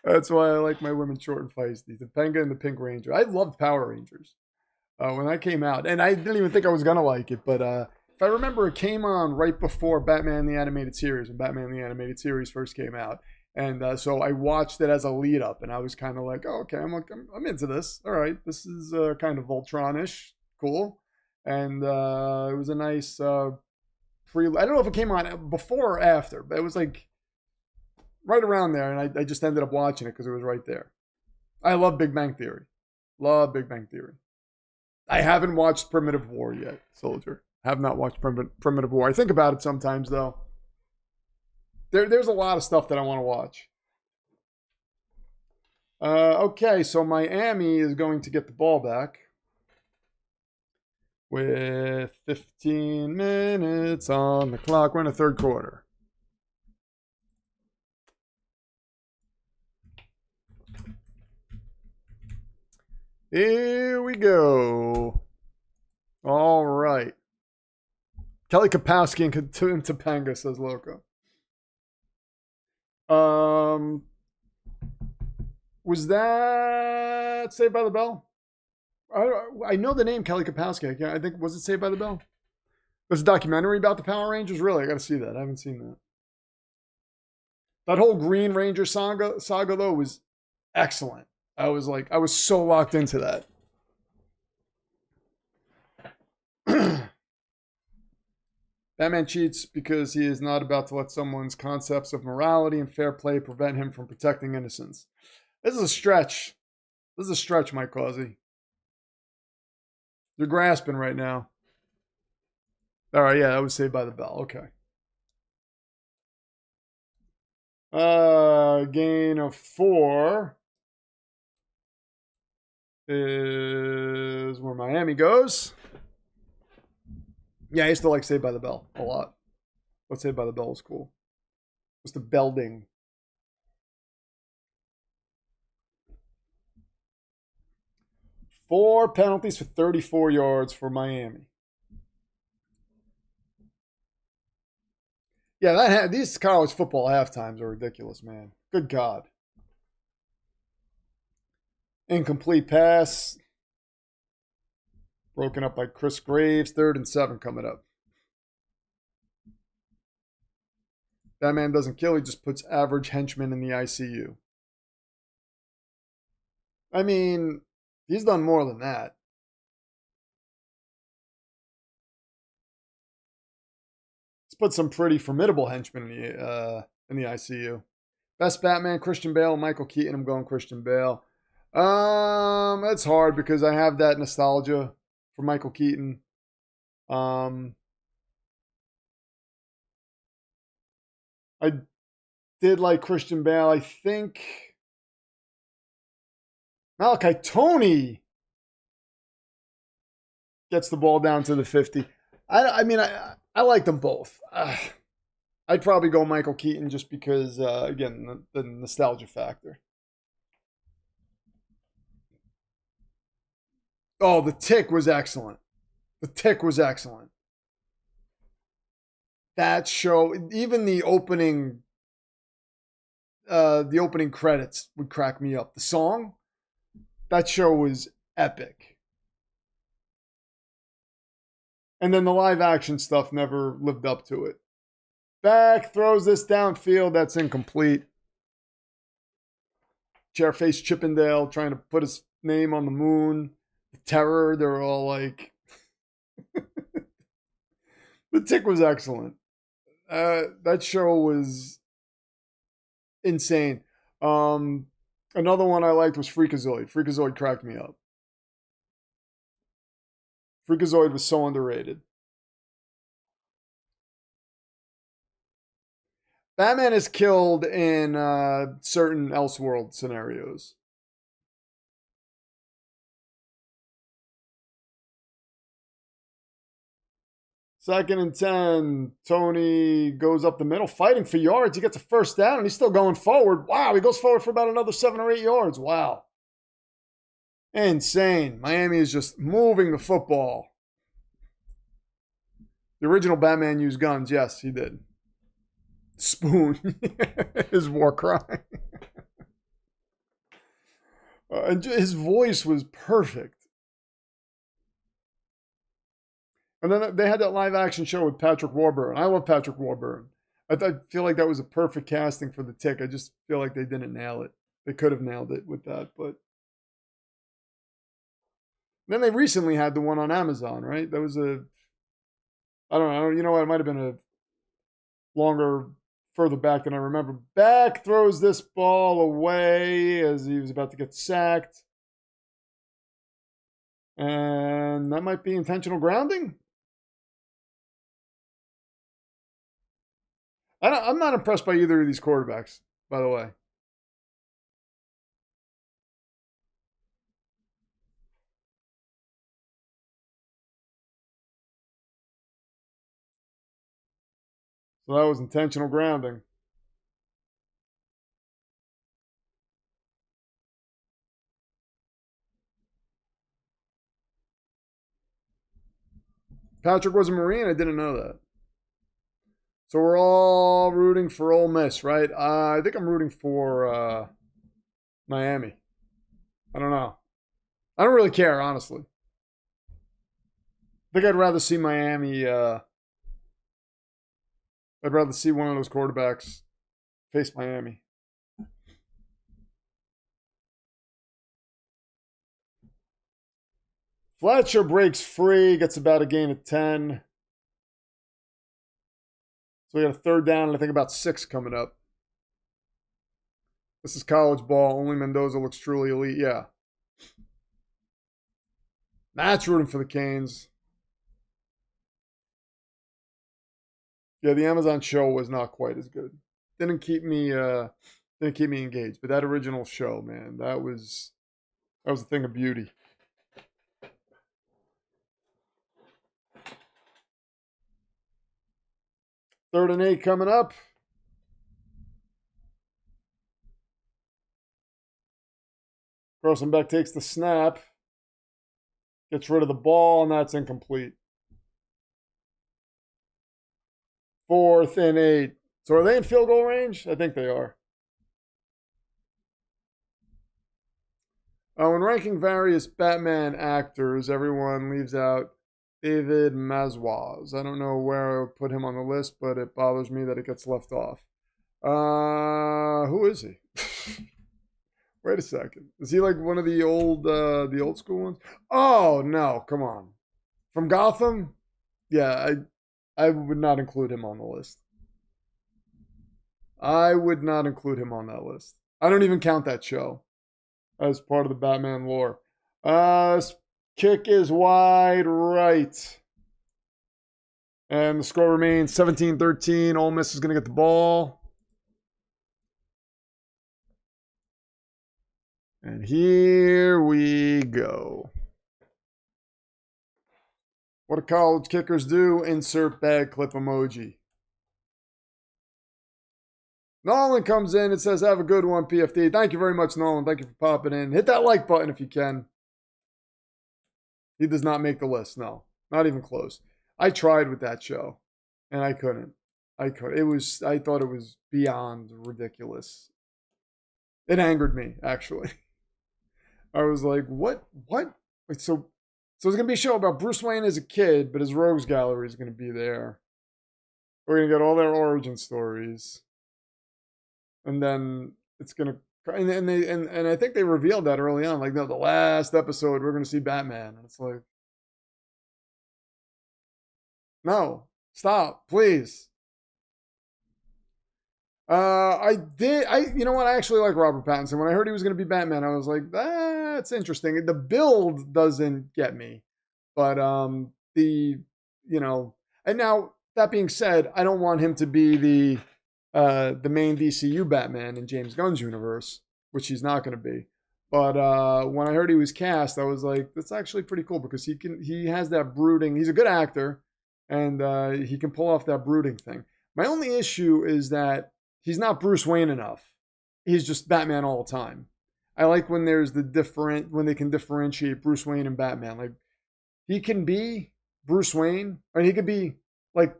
That's why I like my women short and feisty. Topanga and the Pink Ranger. I loved Power Rangers when that came out. And I didn't even think I was going to like it. But if I remember, it came on right before Batman the Animated Series, when Batman the Animated Series first came out. And so I watched it as a lead up. And I was kind of like, oh, okay, I'm into this. All right, this is kind of Voltron-ish. Cool. And it was a nice I don't know if it came on before or after, but it was like right around there, and I just ended up watching it because it was right there. I love Big Bang Theory. Love Big Bang Theory. I haven't watched Primitive War yet, Soldier. Have not watched Primitive War. I think about it sometimes, though. There's a lot of stuff that I want to watch. Okay, so Miami is going to get the ball back with 15 minutes on the clock. We're in the third quarter. Here we go. All right. Kelly Kapowski and Topanga, says Loco. Was that Saved by the Bell? I know the name Kelly Kapowski. I think, was it Saved by the Bell? There's a documentary about the Power Rangers? Really? I got to see that. I haven't seen that. That whole Green Ranger saga though, was excellent. I was so locked into that. Batman cheats because he is not about to let someone's concepts of morality and fair play prevent him from protecting innocence. This is a stretch. This is a stretch, Mike Causey. You're grasping right now. All right, yeah, that was Saved by the Bell. Okay. Gain of 4 is where Miami goes. Yeah, I used to like Saved by the Bell a lot. But Saved by the Bell was cool. It was the belding. Four penalties for 34 yards for Miami. Yeah, these college football halftimes are ridiculous, man. Good God. Incomplete pass. Broken up by Chris Graves. 3rd and 7 coming up. That man doesn't kill. He just puts average henchmen in the ICU. I mean, he's done more than that. He's put some pretty formidable henchmen in the ICU. Best Batman, Christian Bale, Michael Keaton. I'm going Christian Bale. That's hard because I have that nostalgia for Michael Keaton. I did like Christian Bale. I think Malachi Tony gets the ball down to the 50. I mean, I like them both. I'd probably go Michael Keaton just because, again, the nostalgia factor. Oh, the Tick was excellent. The Tick was excellent. That show, even the opening credits would crack me up. The song, that show was epic. And then the live action stuff never lived up to it. Back, throws this downfield. That's incomplete. Chairface Chippendale trying to put his name on the moon. The Terror, they're all like... The Tick was excellent. That show was insane. Another one I liked was Freakazoid. Freakazoid cracked me up. Freakazoid was so underrated. Batman is killed in certain Elseworld scenarios. Second and 10. Tony goes up the middle, fighting for yards. He gets a first down, and he's still going forward. Wow, he goes forward for about another 7 or 8 yards. Wow. Insane. Miami is just moving the football. The original Batman used guns. Yes, he did. Spoon. His war cry. And his voice was perfect. And then they had that live action show with Patrick Warburton. I love Patrick Warburton. I feel like that was a perfect casting for the Tick. I just feel like they didn't nail it. They could have nailed it with that, but then they recently had the one on Amazon, right? That was I don't know. You know what? It might have been a further back than I remember. Back throws this ball away as he was about to get sacked. And that might be intentional grounding. I'm not impressed by either of these quarterbacks, by the way. So that was intentional grounding. Patrick was a Marine. I didn't know that. So we're all rooting for Ole Miss, right? I think I'm rooting for Miami. I don't know. I don't really care, honestly. I think I'd rather see Miami. I'd rather see one of those quarterbacks face Miami. Fletcher breaks free, gets about a gain of 10. So we got a third down, and I think about 6 coming up. This is college ball. Only Mendoza looks truly elite. Yeah. Matt's rooting for the Canes. Yeah, the Amazon show was not quite as good. Didn't keep me engaged. But that original show, man, that was a thing of beauty. Third and 8 coming up. Grossenbeck takes the snap. Gets rid of the ball, and that's incomplete. 4th and 8. So are they in field goal range? I think they are. When ranking various Batman actors, everyone leaves out David Mazwaz. I don't know where I would put him on the list, but it bothers me that it gets left off. Who is he? Wait a second. Is he like one of the old school ones? Oh no, come on. From Gotham? Yeah, I would not include him on the list. I would not include him on that list. I don't even count that show as part of the Batman lore. Kick is wide right. And the score remains 17-13. Ole Miss is going to get the ball. And here we go. What do college kickers do? Insert bag clip emoji. Nolan comes in and says, have a good one, PFD. Thank you very much, Nolan. Thank you for popping in. Hit that like button if you can. He does not make the list, no. Not even close. I tried with that show, and I couldn't. I thought it was beyond ridiculous. It angered me, actually. I was like, what? Wait, so it's going to be a show about Bruce Wayne as a kid, but his rogues gallery is going to be there. We're going to get all their origin stories. And then it's going to, and I think they revealed that early on. Like, no, the last episode, we're going to see Batman. And it's like, no, stop, please. You know what? I actually like Robert Pattinson. When I heard he was going to be Batman, I was like, that's interesting. The build doesn't get me, but and now that being said, I don't want him to be the main DCU Batman in James Gunn's universe, which he's not going to be. But when I heard he was cast, I was like, that's actually pretty cool because he has that brooding. He's a good actor, and he can pull off that brooding thing. My only issue is that he's not Bruce Wayne enough. He's just Batman all the time. I like when when they can differentiate Bruce Wayne and Batman. Like, he can be Bruce Wayne, or he could be like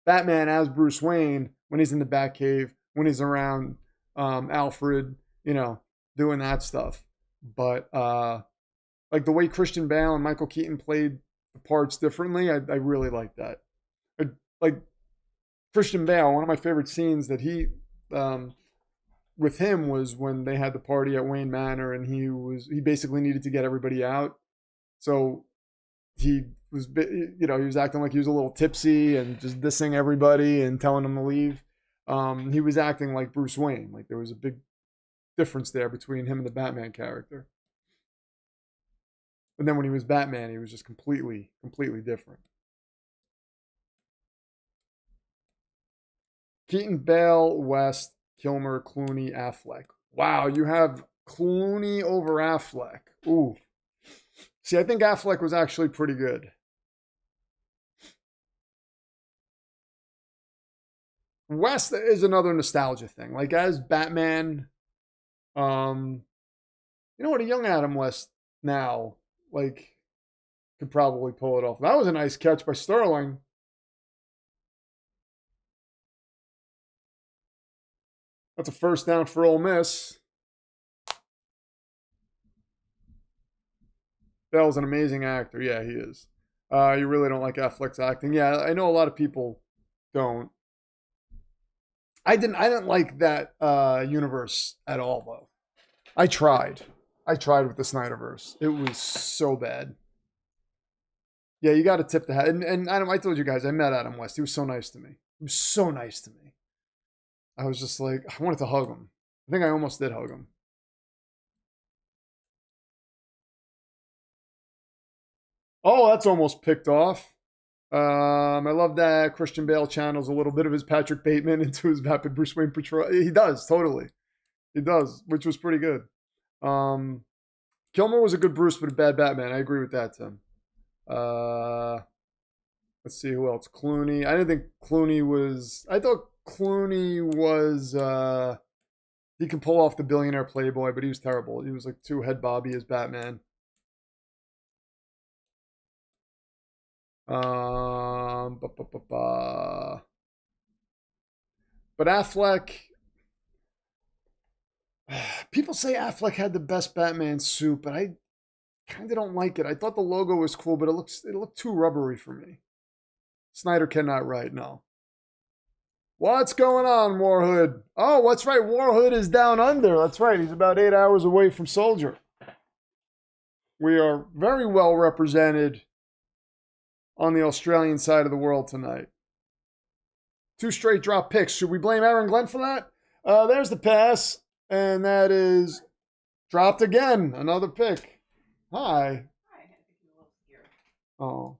Batman as Bruce Wayne when he's in the Batcave, when he's around Alfred, doing that stuff. But like the way Christian Bale and Michael Keaton played the parts differently, I really like that. Like Christian Bale, one of my favorite scenes that he with him was when they had the party at Wayne Manor, and he basically needed to get everybody out, so he was he was acting like he was a little tipsy and just dissing everybody and telling them to leave. He was acting like Bruce Wayne. Like, there was a big difference there between him and the Batman character. And then when he was Batman, he was just completely different. Keaton, Bale, West, Kilmer, Clooney, Affleck. Wow, you have Clooney over Affleck. Ooh. See, I think Affleck was actually pretty good. West is another nostalgia thing. Like as Batman, you know what, a young Adam West now, like, could probably pull it off. That was a nice catch by Sterling. That's a first down for Ole Miss. Bell's an amazing actor. Yeah, he is. You really don't like Affleck's acting. Yeah, I know a lot of people don't. I didn't like that universe at all, though. I tried with the Snyderverse. It was so bad. Yeah, you got to tip the hat. And Adam, I told you guys, I met Adam West. He was so nice to me. He was so nice to me. I was just like, I wanted to hug him. I think I almost did hug him. Oh, that's almost picked off. I love that Christian Bale channels a little bit of his Patrick Bateman into his vapid Bruce Wayne portrayal. He does, totally. He does, which was pretty good. Kilmer was a good Bruce, but a bad Batman. I agree with that, Tim. Let's see who else. Clooney. I didn't think Clooney was. I thought Clooney was. He can pull off the billionaire playboy, but he was terrible. He was like too head bobby as Batman. But Affleck. People say Affleck had the best Batman suit, but I kind of don't like it. I thought the logo was cool, but it looked too rubbery for me. Snyder cannot write, no. What's going on, Warhood? Oh, that's right. Warhood is down under. That's right. He's about 8 hours away from Soldier. We are very well represented on the Australian side of the world tonight. 2 straight drop picks. Should we blame Aaron Glenn for that? There's the pass, and that is dropped again. Another pick. Hi. Hi, I had to be a little scared. Oh.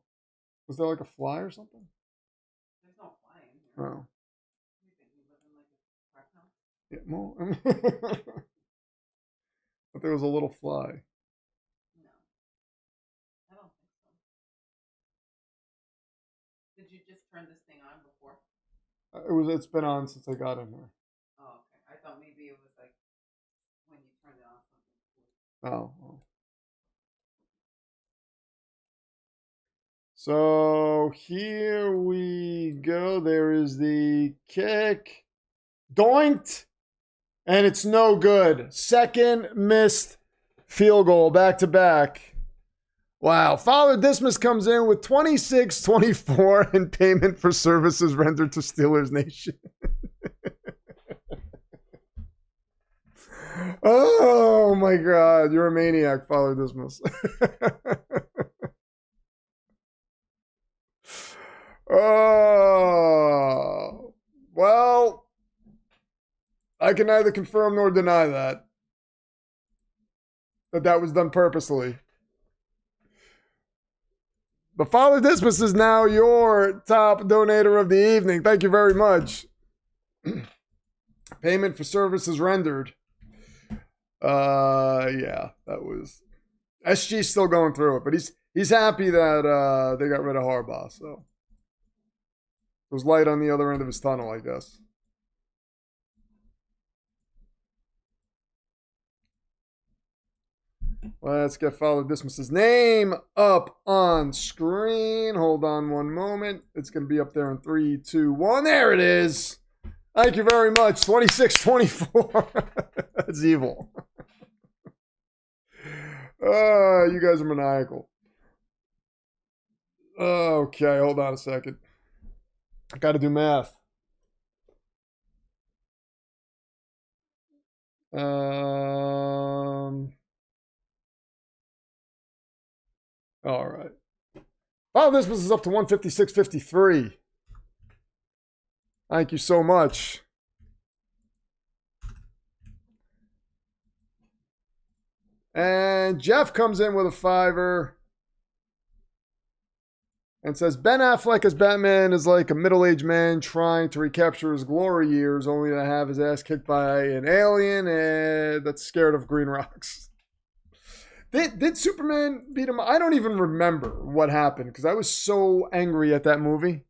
Was there like a fly or something? There's no fly in here. Oh. You think we live in like a crack house? Yeah, well, but there was a little fly. No. I don't think so. Did you just turn this thing on before? It's been on since I got in here. Oh, okay. I thought maybe it was like when you turned it on something. Oh. Well. So here we go. There is the kick. Doinked. And it's no good. Second missed field goal back to back. Wow. Father Dismas comes in with 26-24 in payment for services rendered to Steelers Nation. Oh my God. You're a maniac, Father Dismas. Oh, well, I can neither confirm nor deny that was done purposely. But Father Dismas is now your top donator of the evening. Thank you very much. Payment for services rendered. Yeah, that was SG's still going through it, but he's happy that they got rid of Harbaugh, so. There's light on the other end of his tunnel, I guess. Let's get Father Dismas's name up on screen. Hold on one moment. It's going to be up there in 3, 2, 1. There it is. Thank you very much. 26-24. That's evil. You guys are maniacal. Okay, hold on a second. I got to do math. All right. Oh, this is up to 156.53. Thank you so much. And Jeff comes in with a $5. and says, Ben Affleck as Batman is like a middle-aged man trying to recapture his glory years only to have his ass kicked by an alien that's scared of green rocks. Did Superman beat him? I don't even remember what happened because I was so angry at that movie.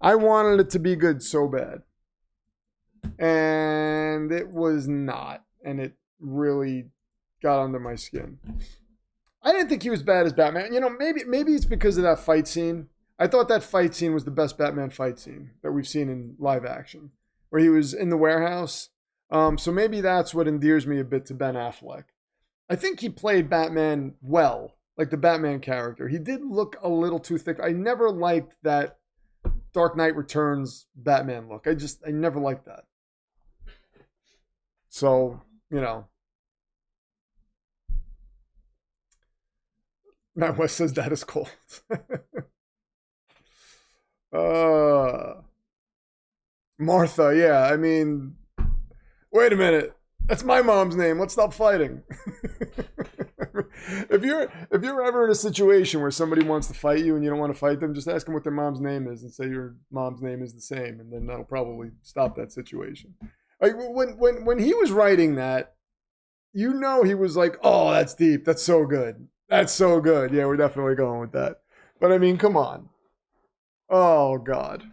I wanted it to be good so bad. And it was not. And it really got under my skin. I didn't think he was bad as Batman. You know, maybe it's because of that fight scene. I thought that fight scene was the best Batman fight scene that we've seen in live action, where he was in the warehouse. So maybe that's what endears me a bit to Ben Affleck. I think he played Batman well, like the Batman character. He did look a little too thick. I never liked that Dark Knight Returns Batman look. I never liked that. So, you know. Matt West says that is cold. Martha, yeah, I mean, wait a minute. That's my mom's name. Let's stop fighting. If you're ever in a situation where somebody wants to fight you and you don't want to fight them, just ask them what their mom's name is and say your mom's name is the same, and then that'll probably stop that situation. Like when he was writing that, you know, he was like, "Oh, that's deep. That's so good. That's so good." Yeah, we're definitely going with that. But I mean, come on. Oh God.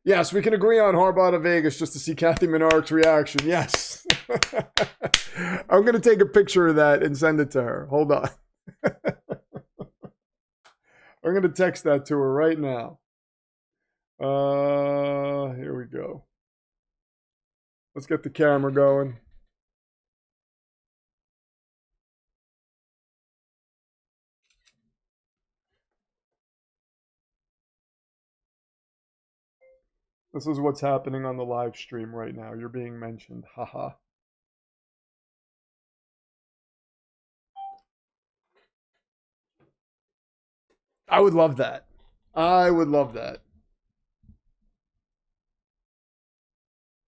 Yes, we can agree on Harbaugh to Vegas just to see Kathy Minark's reaction. Yes. I'm going to take a picture of that and send it to her. Hold on. I'm going to text that to her right now. Here we go. Let's get the camera going. This is what's happening on the live stream right now. You're being mentioned. Haha. I would love that. I would love that.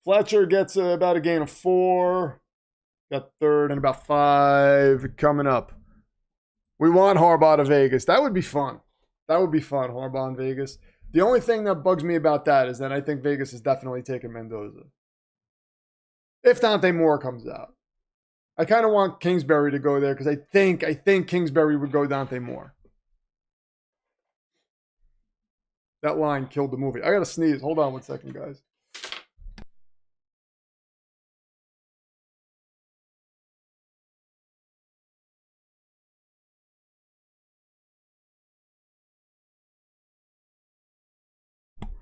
Fletcher gets about a gain of 4. Got third and about 5 coming up. We want Harbaugh to Vegas. That would be fun. That would be fun, Harbaugh in Vegas. The only thing that bugs me about that is that I think Vegas is definitely taking Mendoza. If Dante Moore comes out. I kind of want Kingsbury to go there because I think Kingsbury would go Dante Moore. That line killed the movie. I got to sneeze. Hold on one second, guys.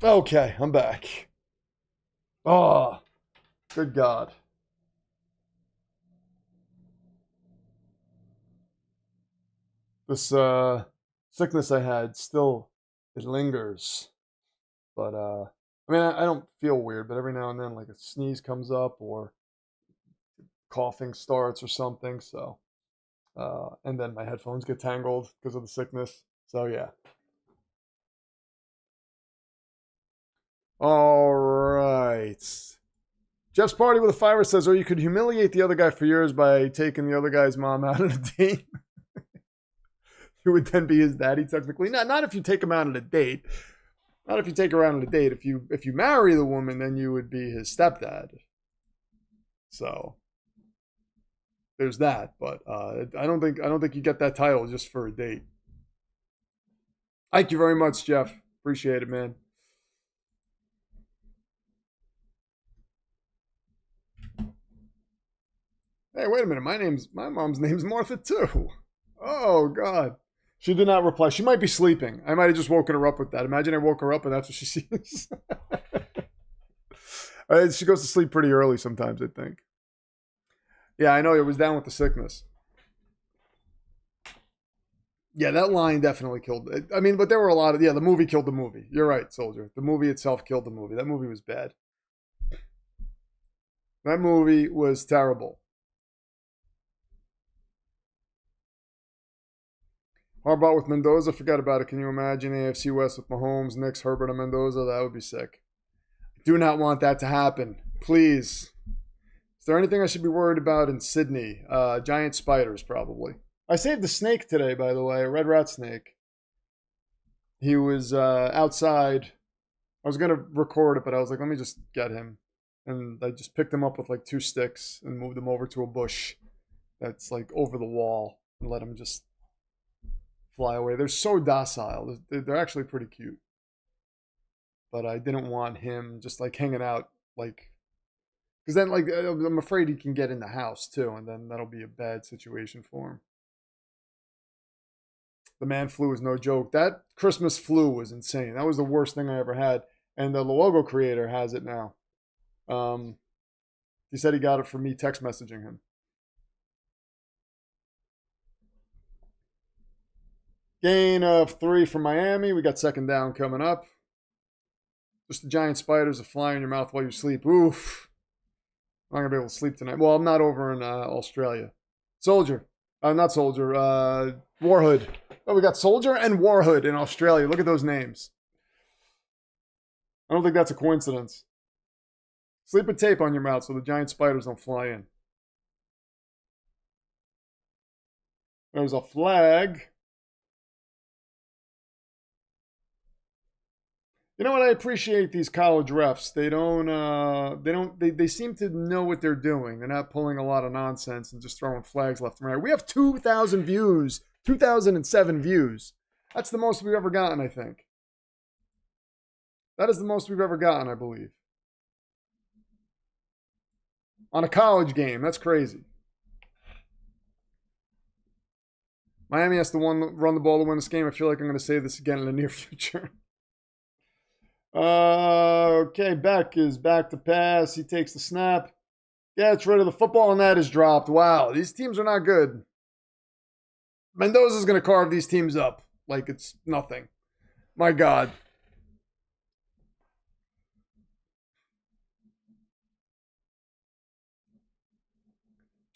Okay, I'm back. Oh, good God. This sickness I had still, it lingers. But, I mean, I don't feel weird, but every now and then, like a sneeze comes up or coughing starts or something. So, and then my headphones get tangled because of the sickness. So, yeah. All right. Jeff's party with a fiver says, or you could humiliate the other guy for years by taking the other guy's mom out on a date. Who would then be his daddy technically? Not if you take him out on a date. Not if you take her out on a date. If you marry the woman, then you would be his stepdad. So there's that. But I don't think you get that title just for a date. Thank you very much, Jeff. Appreciate it, man. Hey, wait a minute. My mom's name's Martha too. Oh God. She did not reply. She might be sleeping. I might have just woken her up with that. Imagine I woke her up and that's what she sees. She goes to sleep pretty early sometimes, I think. Yeah, I know. It was down with the sickness. Yeah, that line definitely killed it. I mean, but there were a lot of... Yeah, the movie killed the movie. You're right, Soldier. The movie itself killed the movie. That movie was bad. That movie was terrible. Harbaugh with Mendoza, forget about it. Can you imagine AFC West with Mahomes, Knicks, Herbert, and Mendoza? That would be sick. Do not want that to happen. Please. there anything I should be worried about in Sydney? Giant spiders, probably. I saved a snake today, by the way, a red rat snake. He was outside. I was going to record it, but I was like, let me just get him. And I just picked him up with like 2 sticks and moved him over to a bush that's like over the wall and let him just fly away. They're so docile. They're actually pretty cute. But I didn't want him just like hanging out, like, because then like I'm afraid he can get in the house too, and then that'll be a bad situation for him. The man flu is no joke. That Christmas flu was insane. That was the worst thing I ever had. And the logo creator has it now. He said he got it from me text messaging him. Gain of 3 from Miami. We got second down coming up. Just the giant spiders that fly in your mouth while you sleep. Oof. I'm not going to be able to sleep tonight. Well, I'm not over in Australia. Soldier. Not Soldier. Warhood. Oh, we got Soldier and Warhood in Australia. Look at those names. I don't think that's a coincidence. Sleep with tape on your mouth so the giant spiders don't fly in. There's a flag. You know what? I appreciate these college refs. They seem to know what they're doing. They're not pulling a lot of nonsense and just throwing flags left and right. We have 2,000 views, 2,007 views. That's the most we've ever gotten, I think. That is the most we've ever gotten, I believe. On a college game. That's crazy. Miami has to run the ball to win this game. I feel like I'm going to say this again in the near future. Okay, Beck is back to pass. He takes the snap. Gets rid of the football, and that is dropped. Wow, these teams are not good. Mendoza's going to carve these teams up like it's nothing. My God.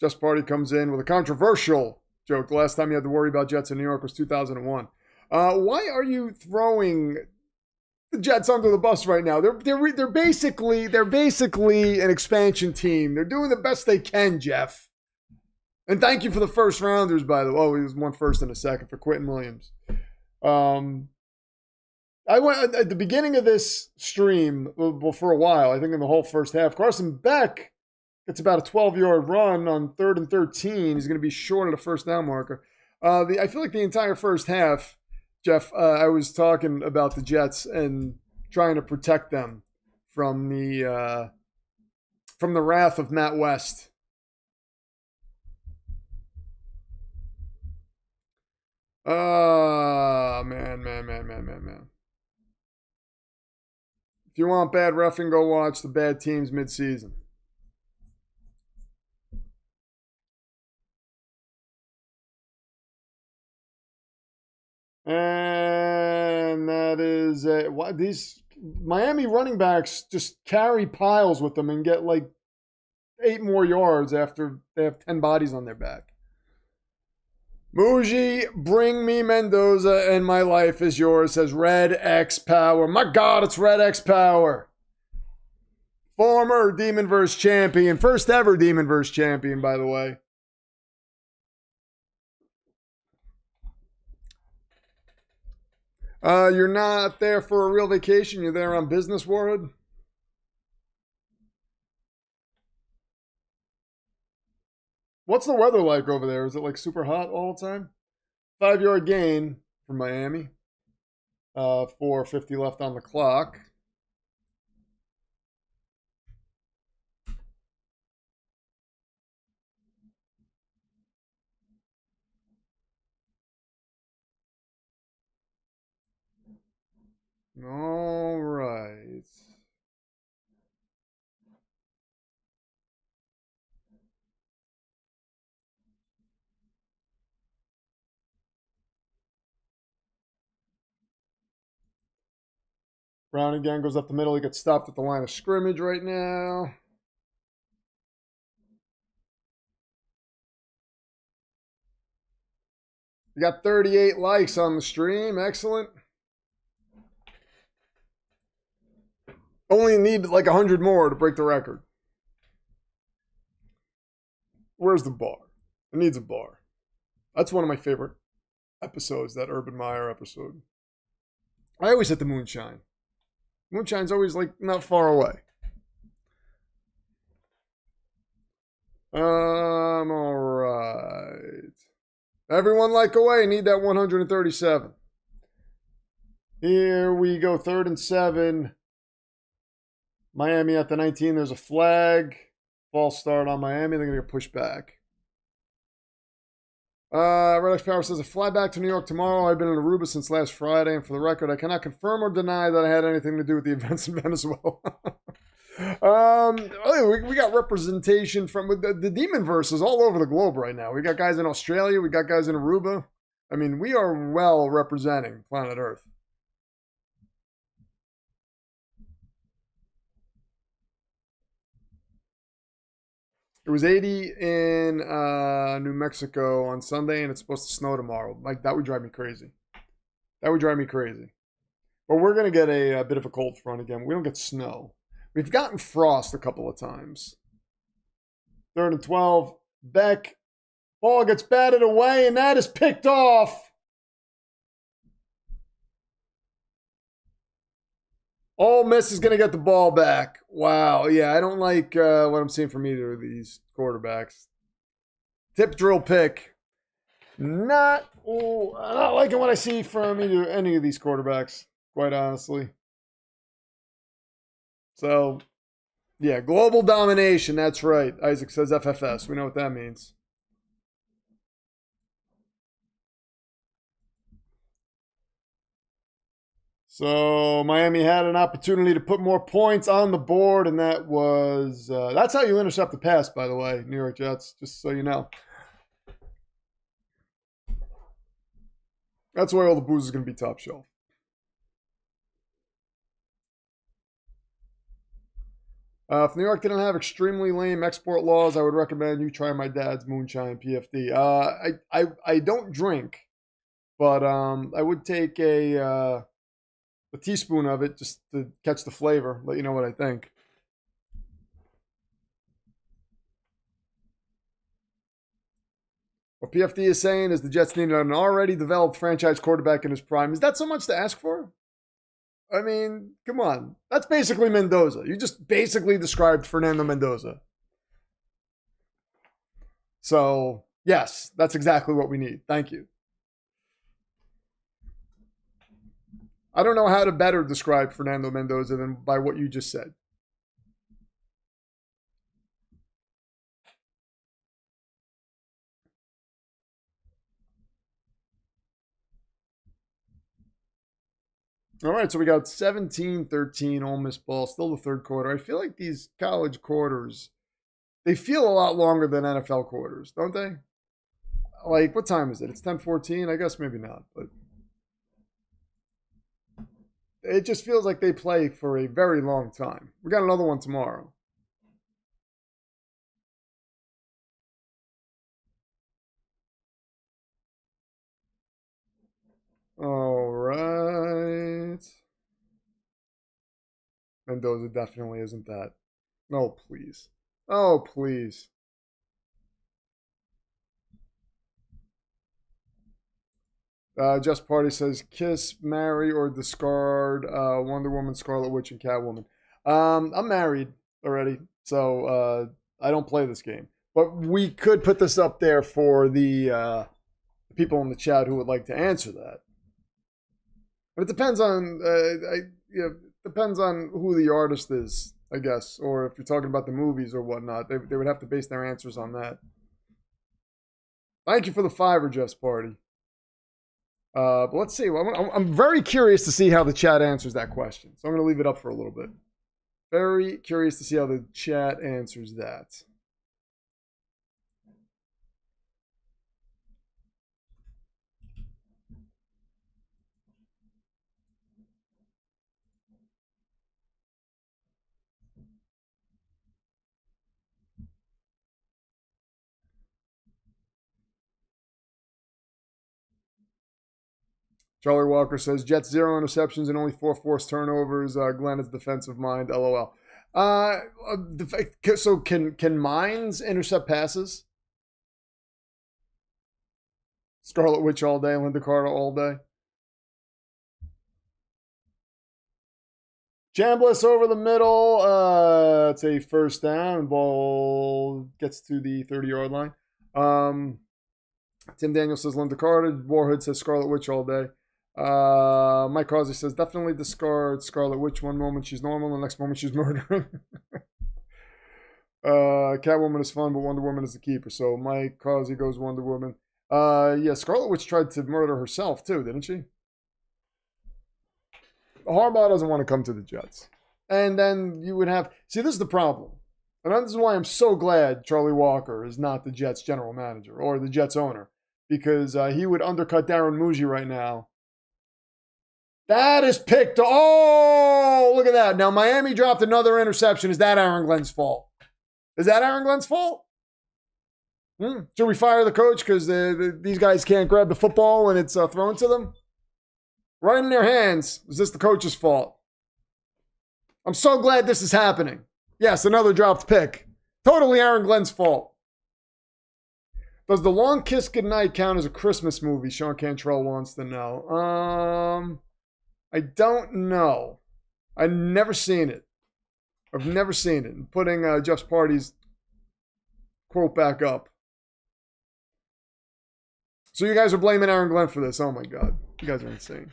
Just Party comes in with a controversial joke. The last time you had to worry about Jets in New York was 2001. Why are you throwing the Jets under the bus right now? They're basically an expansion team. They're doing the best they can, Jeff. And thank you for the first rounders, by the way. Oh, he was 1 first and a second for Quentin Williams. I went at the beginning of this stream, well, for a while, I think in the whole first half, Carson Beck gets about a 12-yard run on 3rd and 13. He's going to be short of the first down marker. I feel like the entire first half, Jeff, I was talking about the Jets and trying to protect them from the wrath of Matt West. Man. If you want bad reffing, go watch the bad teams mid-season. And that is these Miami running backs just carry piles with them and get like 8 more yards after they have 10 bodies on their back. Muji, bring me Mendoza and my life is yours, says Red X Power. My God, it's Red X Power. Former Demonverse champion. First ever Demonverse champion, by the way. You're not there for a real vacation. You're there on business, Warhead? What's the weather like over there? Is it like super hot all the time? 5-yard gain for Miami. 4:50 left on the clock. All right. Brown again goes up the middle. He gets stopped at the line of scrimmage right now. We got 38 likes on the stream. Excellent. Only need like 100 more to break the record. Where's the bar? It needs a bar. That's one of my favorite episodes, that Urban Meyer episode. I always hit the moonshine. Moonshine's always like not far away. All right. Everyone like away. Need that 137. Here we go. 3rd and 7. Miami at the 19. There's a flag. False start on Miami. They're going to get pushed back. Red Power says, I fly back to New York tomorrow. I've been in Aruba since last Friday, and for the record, I cannot confirm or deny that I had anything to do with the events in Venezuela. We got representation from the Demon Verse is all over the globe right now. We got guys in Australia. We got guys in Aruba. I mean, we are well representing planet Earth. It was 80 in New Mexico on Sunday, and it's supposed to snow tomorrow. Like, that would drive me crazy. That would drive me crazy. But we're going to get a bit of a cold front again. We don't get snow. We've gotten frost a couple of times. 3rd and 12. Beck. Ball gets batted away, and that is picked off. Ole Miss is going to get the ball back. Wow. Yeah, I don't like what I'm seeing from either of these quarterbacks. Tip drill pick. I'm not liking what I see from any of these quarterbacks, quite honestly. So, yeah, global domination. That's right. Isaac says FFS. We know what that means. So Miami had an opportunity to put more points on the board, and that was that's how you intercept the pass, by the way, New York Jets, just so you know. That's why all the booze is going to be top shelf. If New York didn't have extremely lame export laws, I would recommend you try my dad's moonshine PFD. I don't drink, but I would take a teaspoon of it just to catch the flavor, let you know what I think. What PFD is saying is the Jets needed an already developed franchise quarterback in his prime. Is that so much to ask for? I mean, come on. That's basically Mendoza. You just basically described Fernando Mendoza. So, yes, that's exactly what we need. Thank you. I don't know how to better describe Fernando Mendoza than by what you just said. All right, so we got 17-13 Ole Miss ball, still the third quarter. I feel like these college quarters, they feel a lot longer than NFL quarters, don't they? Like, what time is it? It's 10:14? I guess maybe not, but it just feels like they play for a very long time. We got another one tomorrow. All right. Mendoza definitely isn't that. Oh, please. Oh, please. Just Party says, kiss, marry, or discard Wonder Woman, Scarlet Witch, and Catwoman. I'm married already, so I don't play this game. But we could put this up there for the people in the chat who would like to answer that. But it depends on depends on who the artist is, I guess, or if you're talking about the movies or whatnot. They would have to base their answers on that. Thank you for the $5, Just Party. But let's see. I'm very curious to see how the chat answers that question. So I'm going to leave it up for a little bit. Very curious to see how the chat answers that. Charlie Walker says, Jets 0 interceptions and only 4 forced turnovers. Glenn is defensive mind, LOL. So can Mines intercept passes? Scarlet Witch all day, Linda Carter all day. Chambliss over the middle. It's a first down. Ball gets to the 30-yard line. Tim Daniel says Linda Carter. Warhood says Scarlet Witch all day. Mike Causey says definitely discard Scarlet Witch. One moment she's normal, the next moment she's murdering. Catwoman is fun, but Wonder Woman is the keeper. So Mike Causey goes Wonder Woman. Yeah, Scarlet Witch tried to murder herself too, didn't she? Harbaugh doesn't want to come to the Jets. And then you would have... See, this is the problem. And this is why I'm so glad Charlie Walker is not the Jets general manager or the Jets owner. Because he would undercut Darren Muji right now. That is picked. Oh, look at that. Now, Miami dropped another interception. Is that Aaron Glenn's fault? Is that Aaron Glenn's fault? Should we fire the coach because these guys can't grab the football when it's thrown to them? Right in their hands. Is this the coach's fault? I'm so glad this is happening. Yes, another dropped pick. Totally Aaron Glenn's fault. Does The Long Kiss Goodnight count as a Christmas movie? Sean Cantrell wants to know. I don't know. I've never seen it. I've never seen it. I'm putting Jeff's Party's quote back up. So you guys are blaming Aaron Glenn for this. Oh my God. You guys are insane.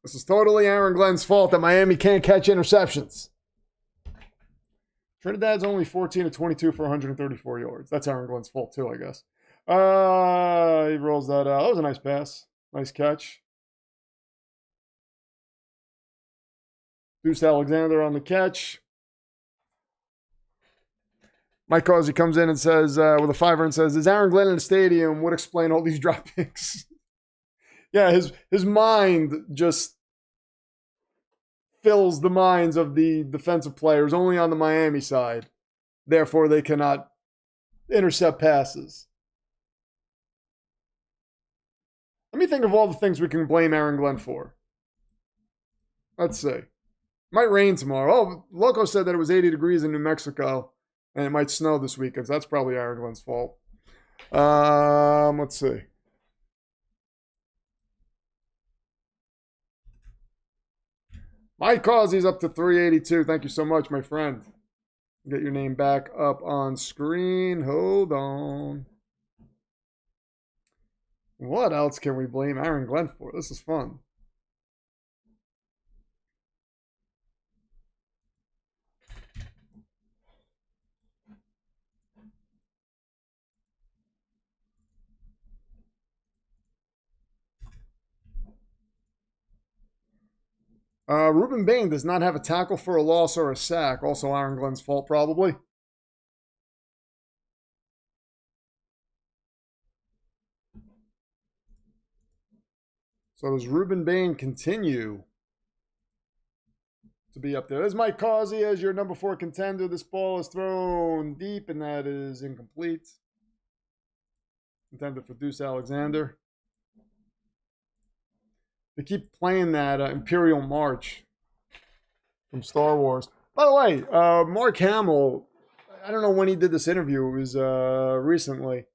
This is totally Aaron Glenn's fault that Miami can't catch interceptions. Trinidad's only 14 of 22 for 134 yards. That's Aaron Glenn's fault too, I guess. He rolls that out. That was a nice pass. Nice catch. Deuce Alexander on the catch. Mike Causey comes in and says, with a fiver and says, is Aaron Glenn in the stadium would explain all these drop picks. Yeah, his mind just fills the minds of the defensive players only on the Miami side. Therefore, they cannot intercept passes. Let me think of all the things we can blame Aaron Glenn for. Let's see. Might rain tomorrow. Oh, Loco said that it was 80 degrees in New Mexico and it might snow this weekend. So that's probably Aaron Glenn's fault. Let's see. Mike Causey's up to 382. Thank you so much, my friend. Get your name back up on screen. Hold on. What else can we blame Aaron Glenn for? This is fun. Ruben Bain does not have a tackle for a loss or a sack. Also Aaron Glenn's fault, probably. So does Ruben Bain continue to be up there? There's Mike Causey as your number 4 contender. This ball is thrown deep, and that is incomplete. Intended for Deuce Alexander. They keep playing that Imperial March from Star Wars. By the way, Mark Hamill, I don't know when he did this interview. It was recently.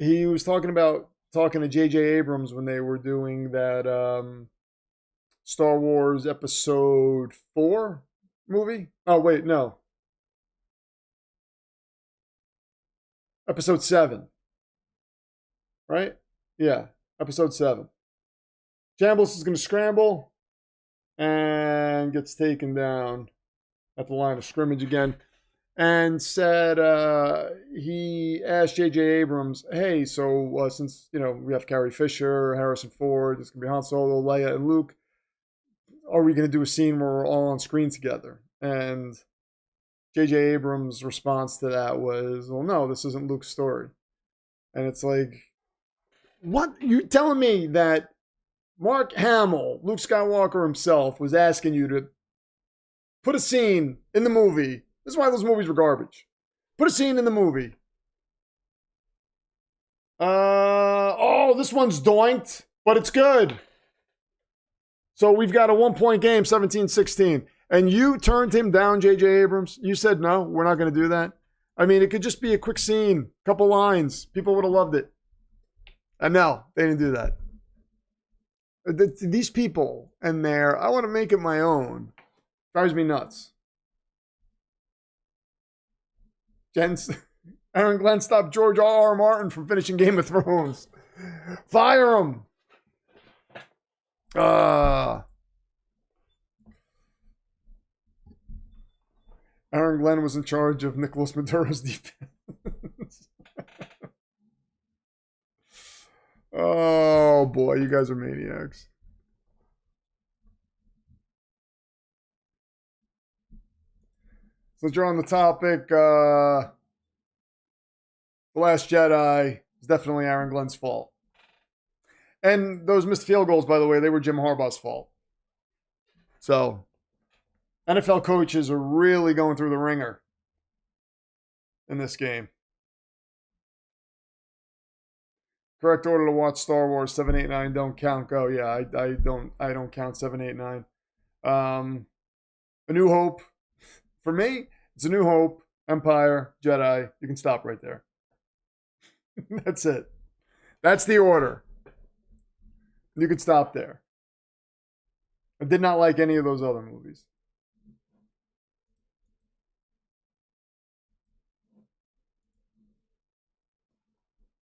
He was talking to J.J. Abrams when they were doing that Star Wars Episode 4 movie. Oh, wait, no. Episode 7. Right? Yeah, Episode 7. Chambliss is going to scramble and gets taken down at the line of scrimmage again. And said he asked J.J. Abrams, hey, so since, we have Carrie Fisher, Harrison Ford, it's going to be Han Solo, Leia, and Luke, are we going to do a scene where we're all on screen together? And J.J. Abrams' response to that was, well, no, this isn't Luke's story. And it's like, what? You telling me that Mark Hamill, Luke Skywalker himself, was asking you to put a scene in the movie. This is why those movies were garbage. Put a scene in the movie. Oh, this one's doinked, but it's good. So we've got a 1-point game, 17-16. And you turned him down, J.J. Abrams. You said, no, we're not going to do that. I mean, it could just be a quick scene, couple lines. People would have loved it. And no, they didn't do that. These people and I want to make it my own. Drives me nuts. Aaron Glenn stopped George R.R. Martin from finishing Game of Thrones. Fire him. Aaron Glenn was in charge of Nicolas Maduro's defense. Oh boy, you guys are maniacs. Since you're on the topic, The Last Jedi is definitely Aaron Glenn's fault. And those missed field goals, by the way, they were Jim Harbaugh's fault. So, NFL coaches are really going through the ringer in this game. Correct order to watch Star Wars. 7, 8, 9 don't count. Go. Yeah, I don't count 7, 8, 9. A New Hope. For me, it's A New Hope, Empire, Jedi. You can stop right there. That's it. That's the order. You could stop there. I did not like any of those other movies.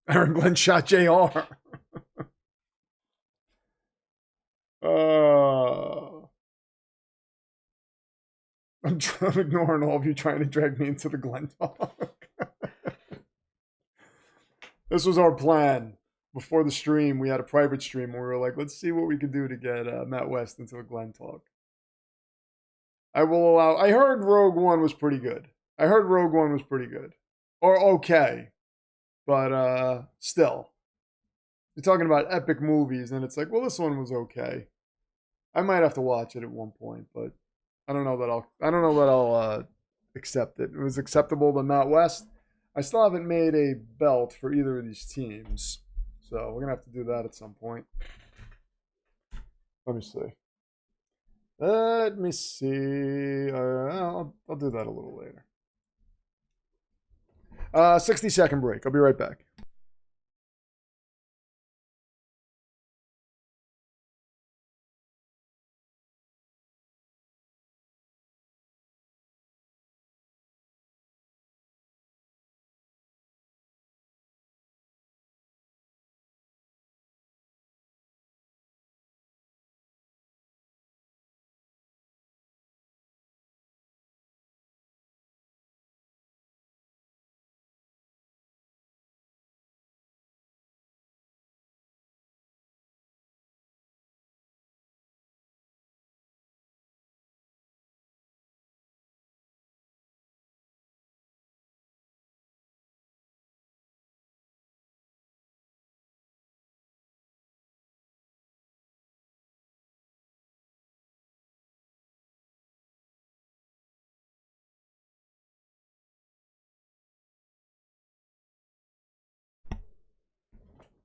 Aaron Glenn shot JR. I'm ignoring all of you trying to drag me into the Glenn talk. This was our plan. Before the stream, we had a private stream where we were like, let's see what we could do to get Matt West into a Glenn talk. I heard Rogue One was pretty good. Or okay. But still. You're talking about epic movies, and it's like, well, this one was okay. I might have to watch it at one point, but I don't know that I'll accept it. It was acceptable to Matt West. I still haven't made a belt for either of these teams. So we're going to have to do that at some point. Let me see. I'll do that a little later. 60-second break. I'll be right back.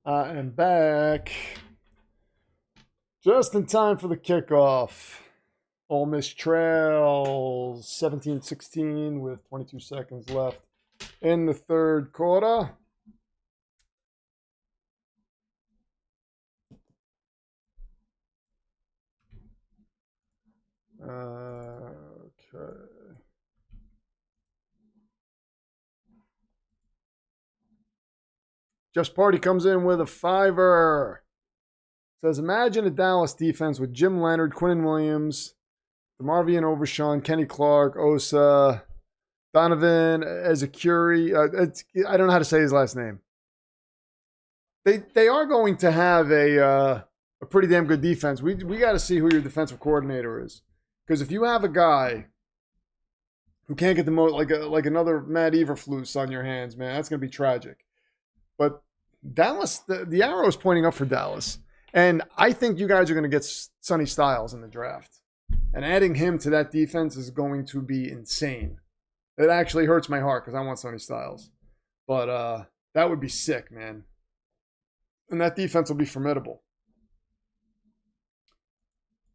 I am back. Just in time for the kickoff. Ole Miss trails 17-16 with 22 seconds left in the third quarter. Okay. Just Party comes in with a $5. Says, imagine a Dallas defense with Jim Leonard, Quinnen Williams, DeMarvion Overshawn, Kenny Clark, Osa, Donovan Ezekuri. I don't know how to say his last name. They are going to have a pretty damn good defense. We got to see who your defensive coordinator is, because if you have a guy who can't get the most, like another Matt Eberflus on your hands, man, that's going to be tragic. But Dallas, the arrow is pointing up for Dallas. And I think you guys are going to get Sonny Styles in the draft. And adding him to that defense is going to be insane. It actually hurts my heart because I want Sonny Styles. But that would be sick, man. And that defense will be formidable.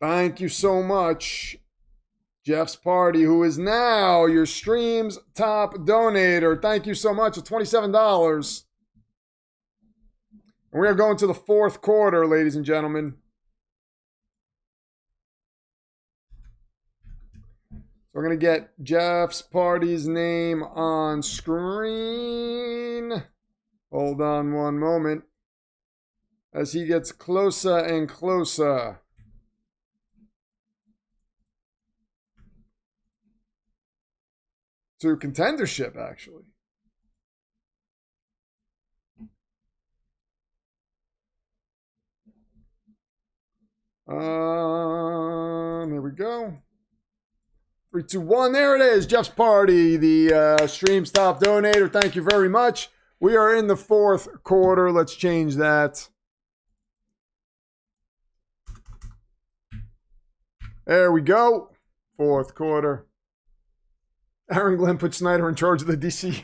Thank you so much, Jeff's Party, who is now your stream's top donator. Thank you so much. It's $27. And we are going to the fourth quarter, ladies and gentlemen. So we're going to get Jeff's Party's name on screen. Hold on one moment. As he gets closer and closer. To contendership, actually. Here we go. 3, 2, 1. There it is. Jeff's Party, the stream's top donator. Thank you very much. We are in the fourth quarter. Let's change that. There we go. Fourth quarter. Aaron Glenn put Snyder in charge of the DC.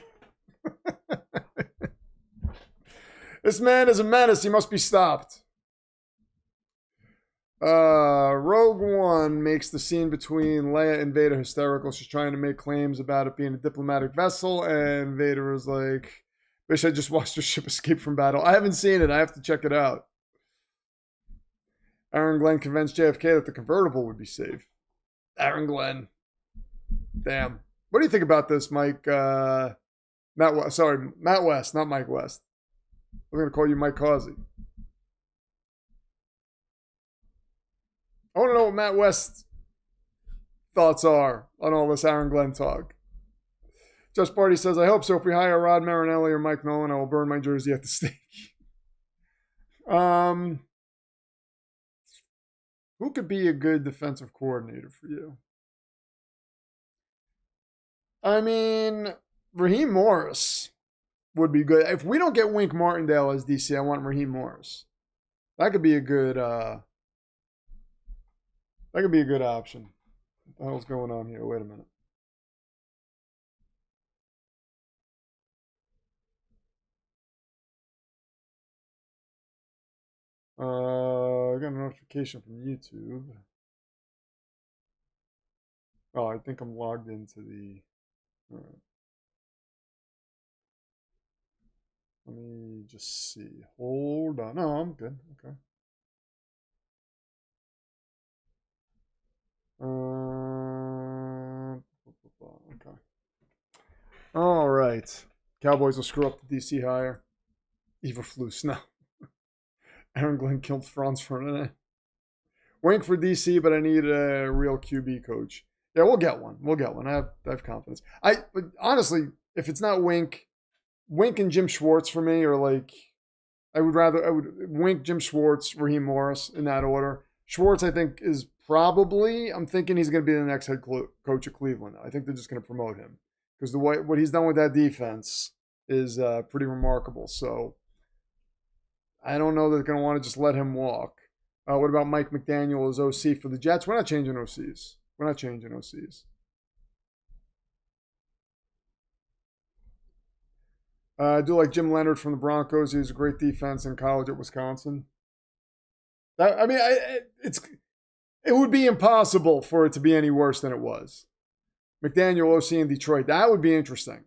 This man is a menace. He must be stopped. Rogue One makes the scene between Leia and Vader hysterical. She's trying to make claims about it being a diplomatic vessel, and Vader is like, wish I just watched your ship escape from battle. I haven't seen it. I have to check it out. Aaron Glenn convinced JFK that the convertible would be safe. Aaron Glenn. Damn. What do you think about this, Mike? Matt West, not Mike West. I'm going to call you Mike Causey. I want to know what Matt West's thoughts are on all this Aaron Glenn talk. Just Party says, I hope so. If we hire Rod Marinelli or Mike Nolan, I will burn my jersey at the stake. Who could be a good defensive coordinator for you? I mean, Raheem Morris would be good. If we don't get Wink Martindale as DC, I want Raheem Morris. That could be a good option. What the hell's going on here? Wait a minute. I got a notification from YouTube. Oh, I think I'm logged into the... All right. Let me just see. Hold on. No, I'm good. Okay. Okay. All right. Cowboys will screw up the DC hire. Eberflus, no. Aaron Glenn killed Franz Ferdinand. Wink for DC, but I need a real QB coach. Yeah, we'll get one. I have confidence. Honestly, if it's not Wink and Jim Schwartz for me, or like, I would Wink, Jim Schwartz, Raheem Morris in that order. Schwartz, I think, is probably, I'm thinking he's going to be the next head coach of Cleveland. I think they're just going to promote him because what he's done with that defense is pretty remarkable. So I don't know that they're going to want to just let him walk. What about Mike McDaniel as OC for the Jets? We're not changing OCs. I do like Jim Leonard from the Broncos. He was a great defense in college at Wisconsin. It would be impossible for it to be any worse than it was. McDaniel OC in Detroit. That would be interesting.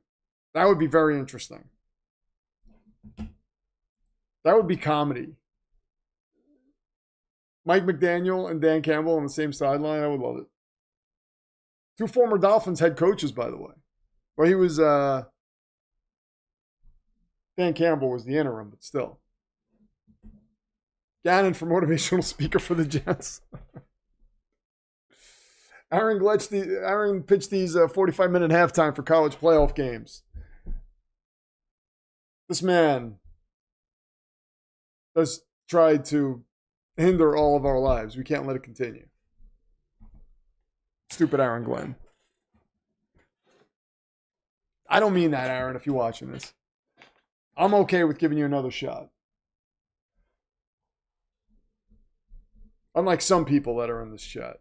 That would be very interesting. That would be comedy. Mike McDaniel and Dan Campbell on the same sideline. I would love it. 2 former Dolphins head coaches, by the way. Well, he was... Dan Campbell was the interim, but still. Gannon for motivational speaker for the Jets. Aaron pitched these 45-minute halftime for college playoff games. This man has tried to hinder all of our lives. We can't let it continue. Stupid Aaron Glenn. I don't mean that, Aaron, if you're watching this. I'm okay with giving you another shot. Unlike some people that are in this chat,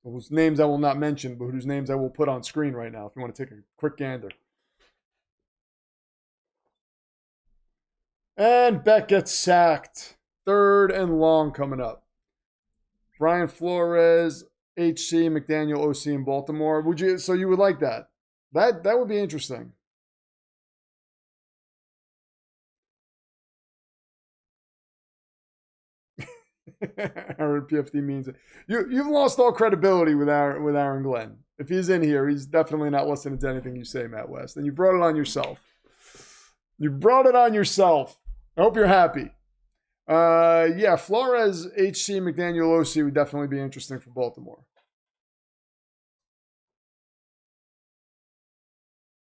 whose names I will not mention, but whose names I will put on screen right now if you want to take a quick gander. And Beck gets sacked. 3rd and long coming up. Brian Flores, HC, McDaniel, OC in Baltimore. Would you? So you would like that? That would be interesting. Aaron PFD means it. You've lost all credibility with Aaron Glenn. If he's in here, he's definitely not listening to anything you say, Matt West. And you brought it on yourself. You brought it on yourself. I hope you're happy. Yeah, Flores, HC, McDaniel, OC would definitely be interesting for Baltimore.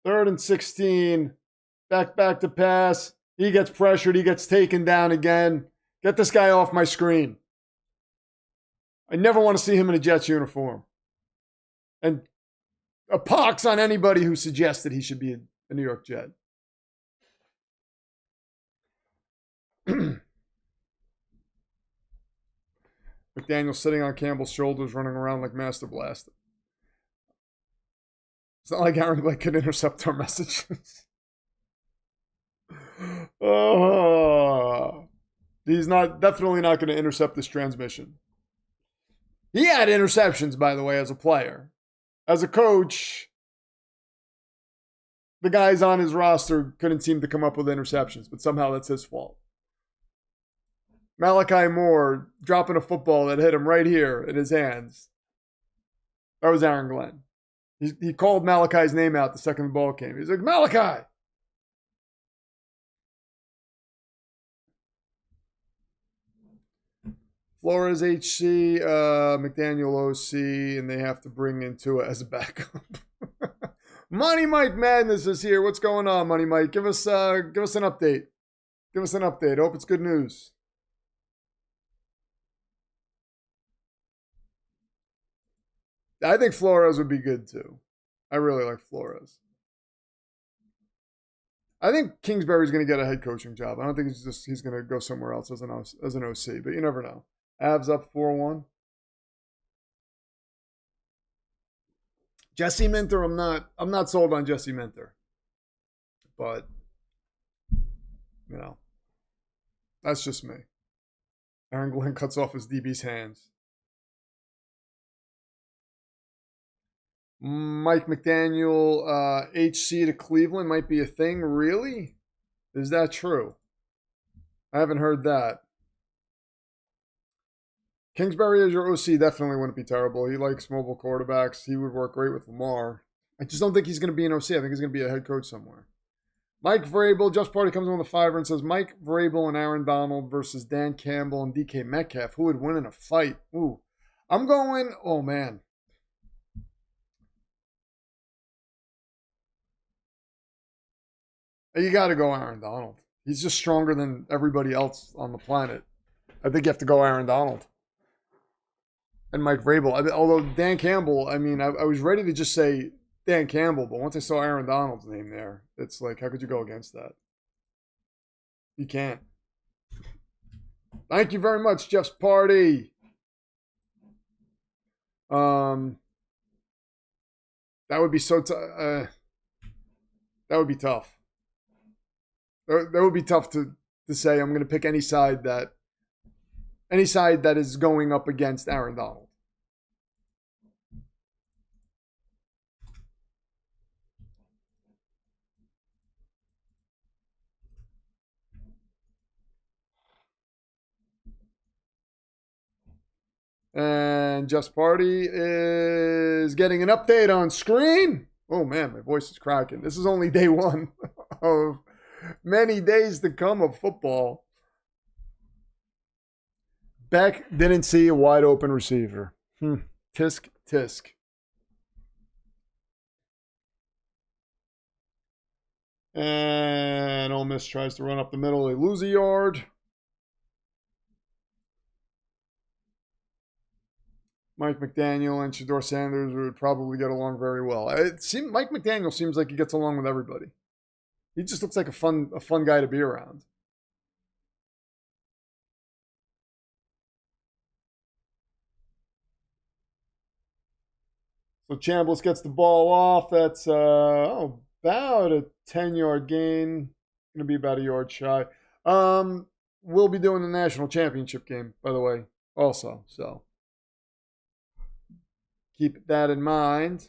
3rd and 16. Back to pass. He gets pressured. He gets taken down again. Get this guy off my screen. I never want to see him in a Jets uniform. And a pox on anybody who suggested he should be a New York Jet. McDaniel sitting on Campbell's shoulders, running around like Master Blaster. It's not like Aaron Glenn could intercept our messages. Oh, he's definitely not going to intercept this transmission. He had interceptions, by the way, as a player. As a coach, the guys on his roster couldn't seem to come up with interceptions, but somehow that's his fault. Malachi Moore dropping a football that hit him right here in his hands. That was Aaron Glenn. He called Malachi's name out the second the ball came. He's like, Malachi! Flores HC, McDaniel OC, and they have to bring in Tua as a backup. Money Mike Madness is here. What's going on, Money Mike? Give us an update. Give us an update. Hope it's good news. I think Flores would be good too. I really like Flores. I think Kingsbury's going to get a head coaching job. I don't think he's going to go somewhere else as an OC, but you never know. Avs up 4-1. Jesse Minter, I'm not sold on Jesse Minter. But that's just me. Aaron Glenn cuts off his DB's hands. Mike McDaniel, HC to Cleveland might be a thing. Really? Is that true? I haven't heard that. Kingsbury as your OC definitely wouldn't be terrible. He likes mobile quarterbacks. He would work great with Lamar. I just don't think he's going to be an OC. I think he's going to be a head coach somewhere. Mike Vrabel, Just Party comes on the Fiverr and says, Mike Vrabel and Aaron Donald versus Dan Campbell and DK Metcalf. Who would win in a fight? Ooh. I'm going, oh man. You got to go Aaron Donald. He's just stronger than everybody else on the planet. I think you have to go Aaron Donald. And Mike Vrabel. Although Dan Campbell, I was ready to just say Dan Campbell, but once I saw Aaron Donald's name there, it's like, how could you go against that? You can't. Thank you very much, Jeff's Party. That would be so that would be tough. That would be tough to say I'm going to pick any side that is going up against Aaron Donald. And Just Party is getting an update on screen. Oh man, my voice is cracking. This is only day one of many days to come of football. Beck didn't see a wide open receiver. Tisk, tisk. And Ole Miss tries to run up the middle. They lose a yard. Mike McDaniel and Shedeur Sanders would probably get along very well. Mike McDaniel seems like he gets along with everybody. He just looks like a fun guy to be around. So Chambliss gets the ball off. That's about a 10-yard gain. Going to be about a yard shy. We'll be doing the national championship game, by the way, also. So keep that in mind.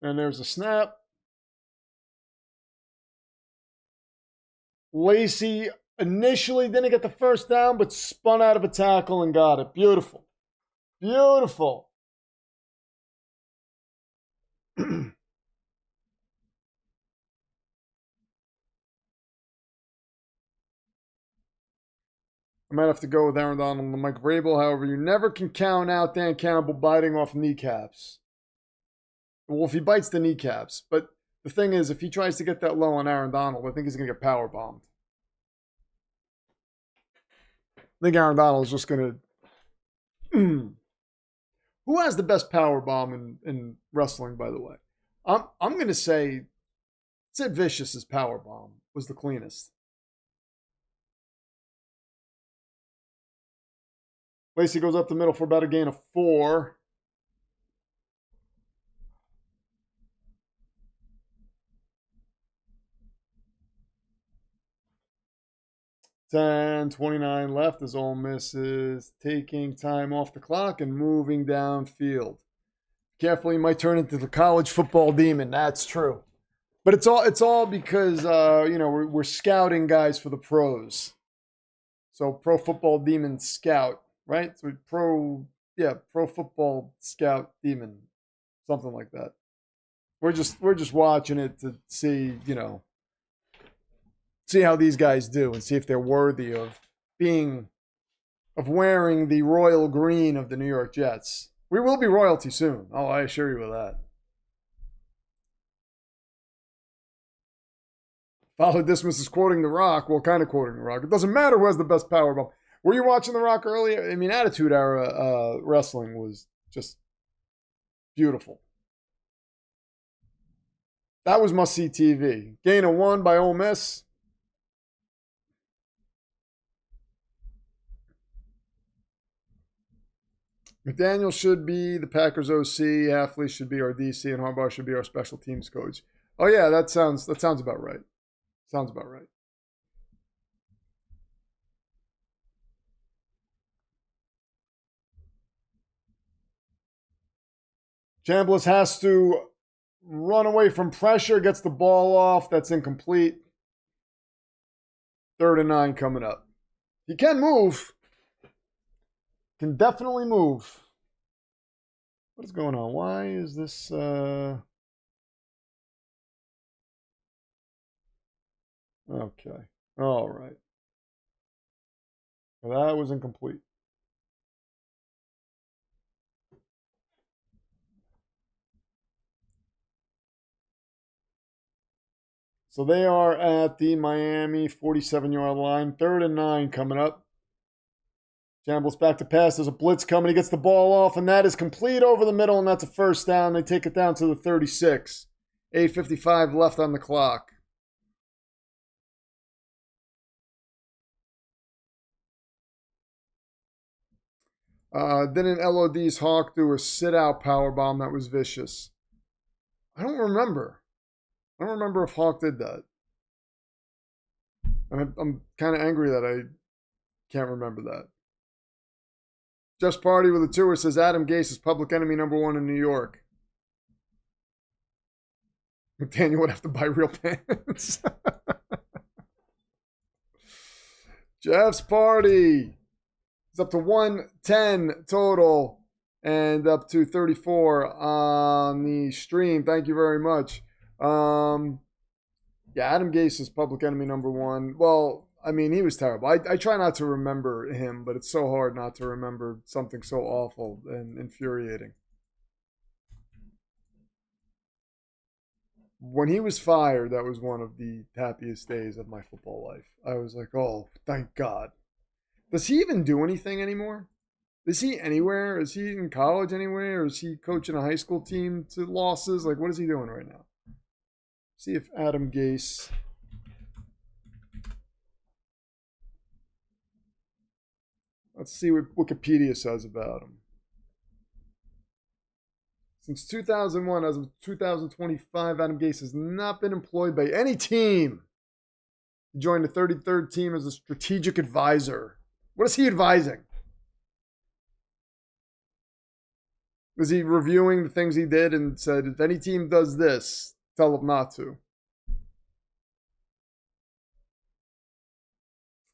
And there's a snap. Lacey initially didn't get the first down, but spun out of a tackle and got it. Beautiful. Beautiful. I might have to go with Aaron Donald and Mike Vrabel. However, you never can count out Dan Campbell biting off kneecaps. Well, if he bites the kneecaps. But the thing is, if he tries to get that low on Aaron Donald, I think he's going to get power bombed. I think Aaron Donald is just going to... Who has the best power bomb in wrestling, by the way? I'm going to say Sid Vicious's power bomb was the cleanest. Lacey goes up the middle for about a gain of 4. $10:29 left as Ole Miss is taking time off the clock and moving downfield. Carefully, you might turn into the college football demon. That's true, but it's all because we're scouting guys for the pros. So Pro Football Demon Scout, right? So Pro Football Scout Demon, something like that. We're just watching it to see see how these guys do and see if they're worthy of wearing the royal green of the New York Jets. We will be royalty soon. Oh, I assure you of that. Follow Dismas is quoting The Rock. Well, kind of quoting The Rock. It doesn't matter who has the best power bomb. Were you watching The Rock earlier? I mean, Attitude Era wrestling was just beautiful. That was must-see TV. Gain of 1 by Ole Miss. McDaniel should be the Packers OC. Hafley should be our DC, and Harbaugh should be our special teams coach. Oh yeah, that sounds about right. Sounds about right. Chambliss has to run away from pressure, gets the ball off. That's incomplete. 3rd and 9 coming up. He can move. Can definitely move. What is going on? Why is this... Okay. All right. Well, that was incomplete. So they are at the Miami 47-yard line. 3rd and 9 coming up. Chambliss back to pass. There's a blitz coming. He gets the ball off, and that is complete over the middle, and that's a first down. They take it down to the 36. 8:55 left on the clock. Didn't LOD's Hawk do a sit-out power bomb that was vicious? I don't remember. I don't remember if Hawk did that. I'm kind of angry that I can't remember that. Just Party with a tour says Adam Gase is public enemy #1 in New York. McDaniel would have to buy real pants. Jeff's Party. It's up to 110 total and up to 34 on the stream. Thank you very much. Yeah, Adam Gase is public enemy #1. Well, I mean, he was terrible. I try not to remember him, but it's so hard not to remember something so awful and infuriating. When he was fired, that was one of the happiest days of my football life. I was like, oh, thank God. Does he even do anything anymore? Is he anywhere? Is he in college anywhere? Or is he coaching a high school team to losses? Like, what is he doing right now? See if Adam Gase... Let's see what Wikipedia says about him. Since 2001, as of 2025, Adam Gase has not been employed by any team. He joined the 33rd team as a strategic advisor. What is he advising? Is he reviewing the things he did and said, if any team does this, tell them not to?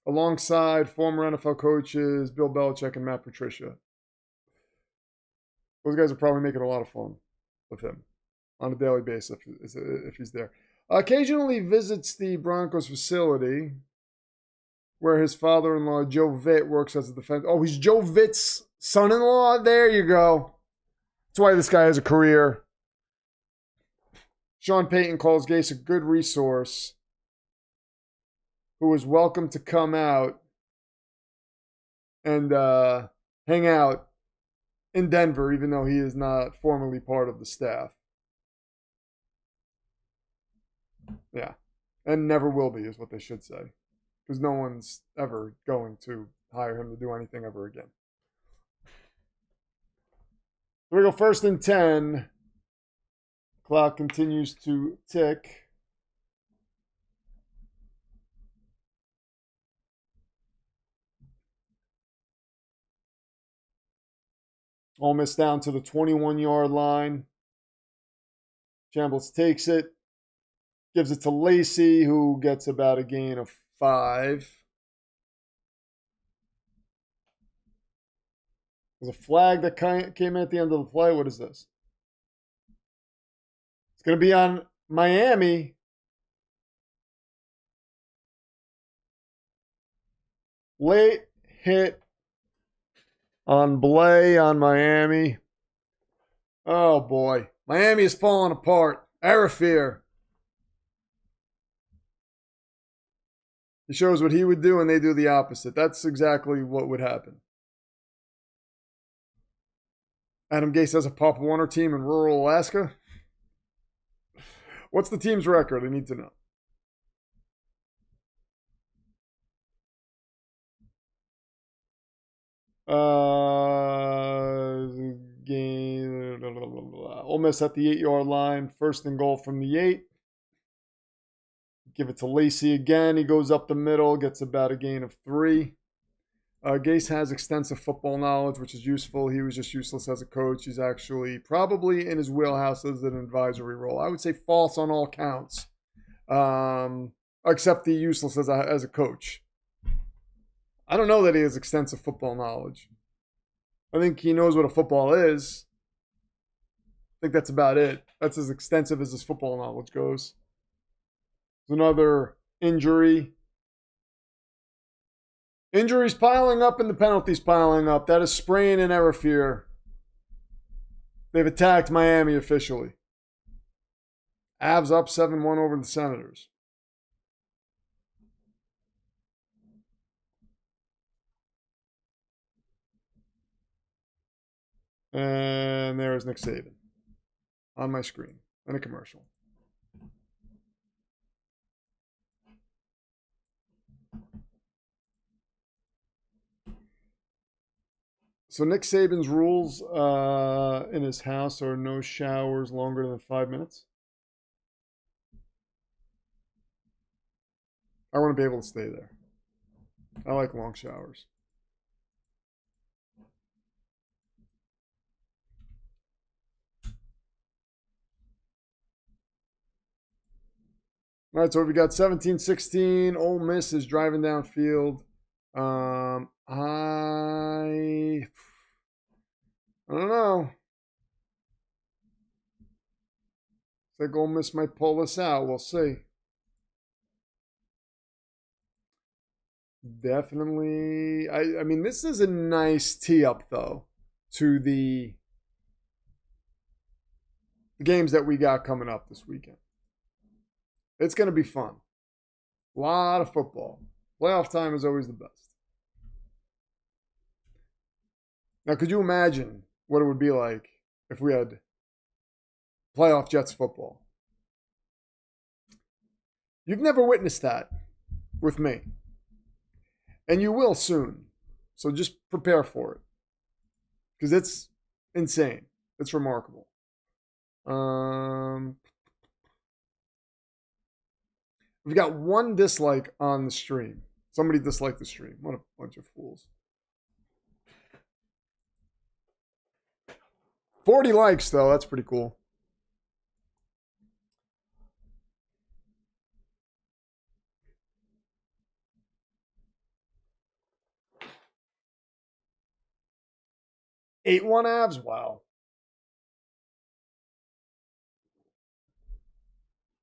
Alongside former NFL coaches Bill Belichick and Matt Patricia. Those guys are probably making a lot of fun with him on a daily basis if he's there. Occasionally visits the Broncos facility where his father-in-law, Joe Vitt, works as a defense. Oh, he's Joe Vitt's son-in-law? There you go. That's why this guy has a career. Sean Payton calls Gase a good resource who is welcome to come out and hang out in Denver, even though he is not formally part of the staff. Yeah. And never will be, is what they should say. Because no one's ever going to hire him to do anything ever again. So we go 1st and 10. Clock continues to tick. Ole Miss down to the 21-yard line. Chambliss takes it. Gives it to Lacey, who gets about a gain of 5. There's a flag that came at the end of the play. What is this? It's going to be on Miami. Late hit on Blay on Miami. Oh, boy. Miami is falling apart. Arafir. He shows what he would do, and they do the opposite. That's exactly what would happen. Adam Gase has a Pop Warner team in rural Alaska. What's the team's record? I need to know. Ole Miss at the 8-yard line. 1st and goal from the 8. Give it to Lacey again. He goes up the middle, gets about a gain of 3. Gase has extensive football knowledge, which is useful. He was just useless as a coach. He's actually probably in his wheelhouse as an advisory role. I would say false on all counts, except the useless as a coach. I don't know that he has extensive football knowledge. I think he knows what a football is. I think that's about it. That's as extensive as his football knowledge goes. There's another injury. Injuries piling up and the penalties piling up. That is sprain and Arafir. They've attacked Miami officially. Avs up 7-1 over the Senators. And there's Nick Saban on my screen in a commercial. So Nick Saban's rules in his house are no showers longer than 5 minutes. I want to be able to stay there. I like long showers. All right, so we got 17-16. Ole Miss is driving downfield. I don't know. I think Ole Miss might pull this out. We'll see. Definitely. I mean, this is a nice tee-up, though, to the games that we got coming up this weekend. It's going to be fun. A lot of football. Playoff time is always the best. Now, could you imagine what it would be like if we had playoff Jets football? You've never witnessed that with me. And you will soon. So just prepare for it. Because it's insane. It's remarkable. We've got one dislike on the stream. Somebody disliked the stream. What a bunch of fools. 40 likes, though. That's pretty cool. Eight one abs. Wow.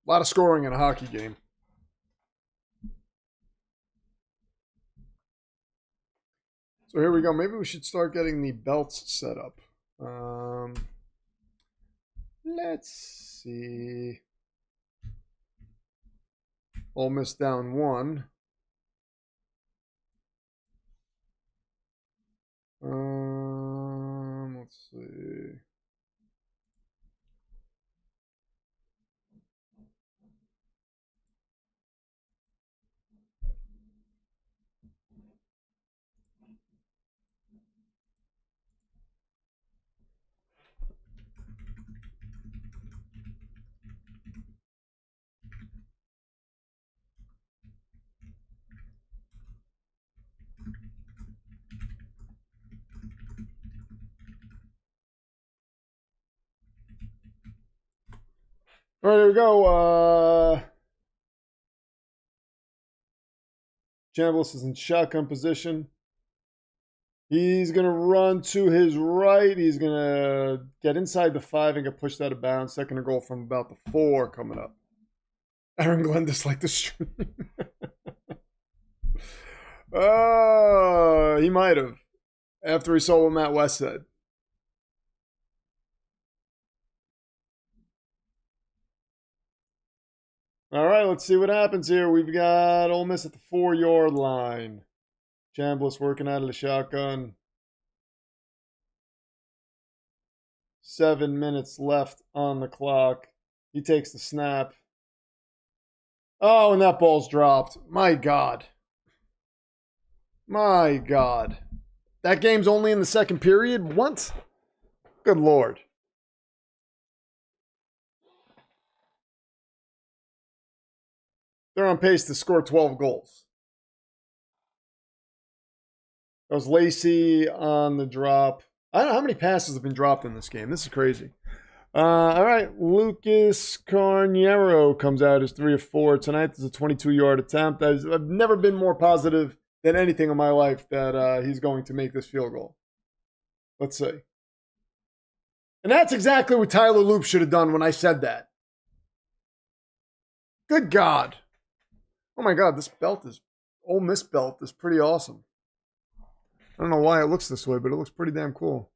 A lot of scoring in a hockey game. So here we go. Maybe we should start getting the belts set up. Let's see. Ole Miss down 1. Let's see. All right, here we go. Chambliss is in shotgun position. He's going to run to his right. He's going to get inside the 5 and get pushed out of bounds. Second and goal from about the 4 coming up. Aaron Glenn disliked the stream. He might have. After he saw what Matt West said. All right, let's see what happens here. We've got Ole Miss at the 4-yard line. Chambliss working out of the shotgun. 7 minutes left on the clock. He takes the snap. Oh, and that ball's dropped. My God. My God. That game's only in the second period? What? Good Lord. They're on pace to score 12 goals. That was Lacey on the drop. I don't know how many passes have been dropped in this game. This is crazy. All right, Lucas Carniero comes out as 3 of 4 tonight. This is a 22-yard attempt. I've never been more positive than anything in my life that he's going to make this field goal. Let's see. And that's exactly what Tyler Loop should have done when I said that. Good God. Oh my God, this belt is, Ole Miss belt is pretty awesome. I don't know why it looks this way, but it looks pretty damn cool.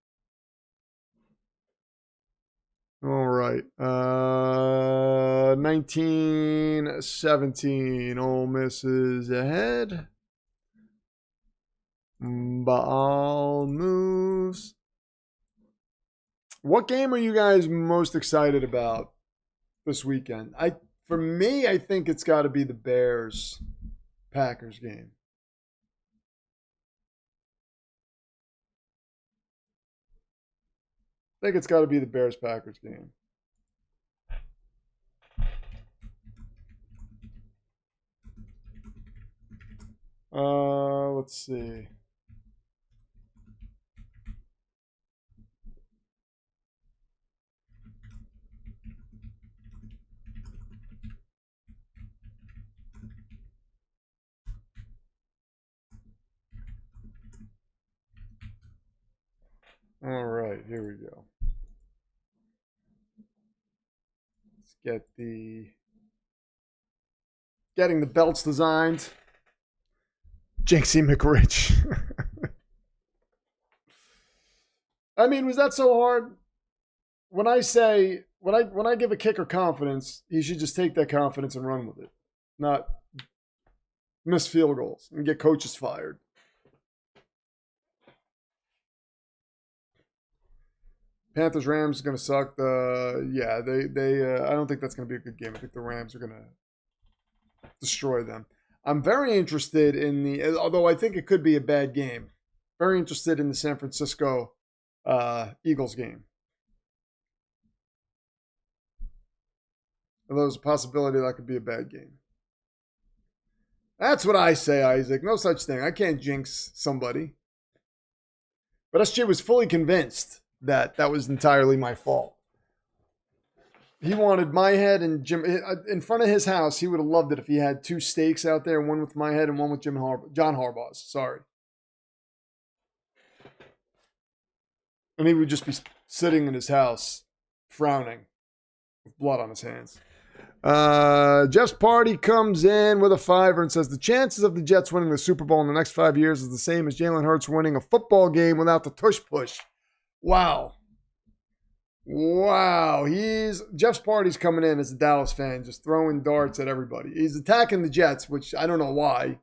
All right. 19-17. Ole Miss is ahead. Ball moves. What game are you guys most excited about this weekend? For me, I think it's got to be the Bears-Packers game. I think it's got to be the Bears-Packers game. Let's see. All right, here we go. Let's get getting the belts designed. Jinxie McRich. I mean, was that so hard? When I say when I give a kicker confidence, he should just take that confidence and run with it, not miss field goals and get coaches fired. Panthers Rams is going to suck. Yeah, I don't think that's going to be a good game. I think the Rams are going to destroy them. I'm very interested in although I think it could be a bad game. Very interested in the San Francisco Eagles game. Although there's a possibility that could be a bad game. That's what I say, Isaac. No such thing. I can't jinx somebody. But SJ was fully convinced that that was entirely my fault. He wanted my head and Jim in front of his house. He would have loved it if he had 2 stakes out there, one with my head and one with John Harbaugh's. Sorry. And he would just be sitting in his house, frowning, with blood on his hands. Jeff's party comes in with a $5 and says the chances of the Jets winning the Super Bowl in the next 5 years is the same as Jalen Hurts winning a football game without the tush push. Wow. Jeff's party's coming in as a Dallas fan, just throwing darts at everybody. He's attacking the Jets, which I don't know why.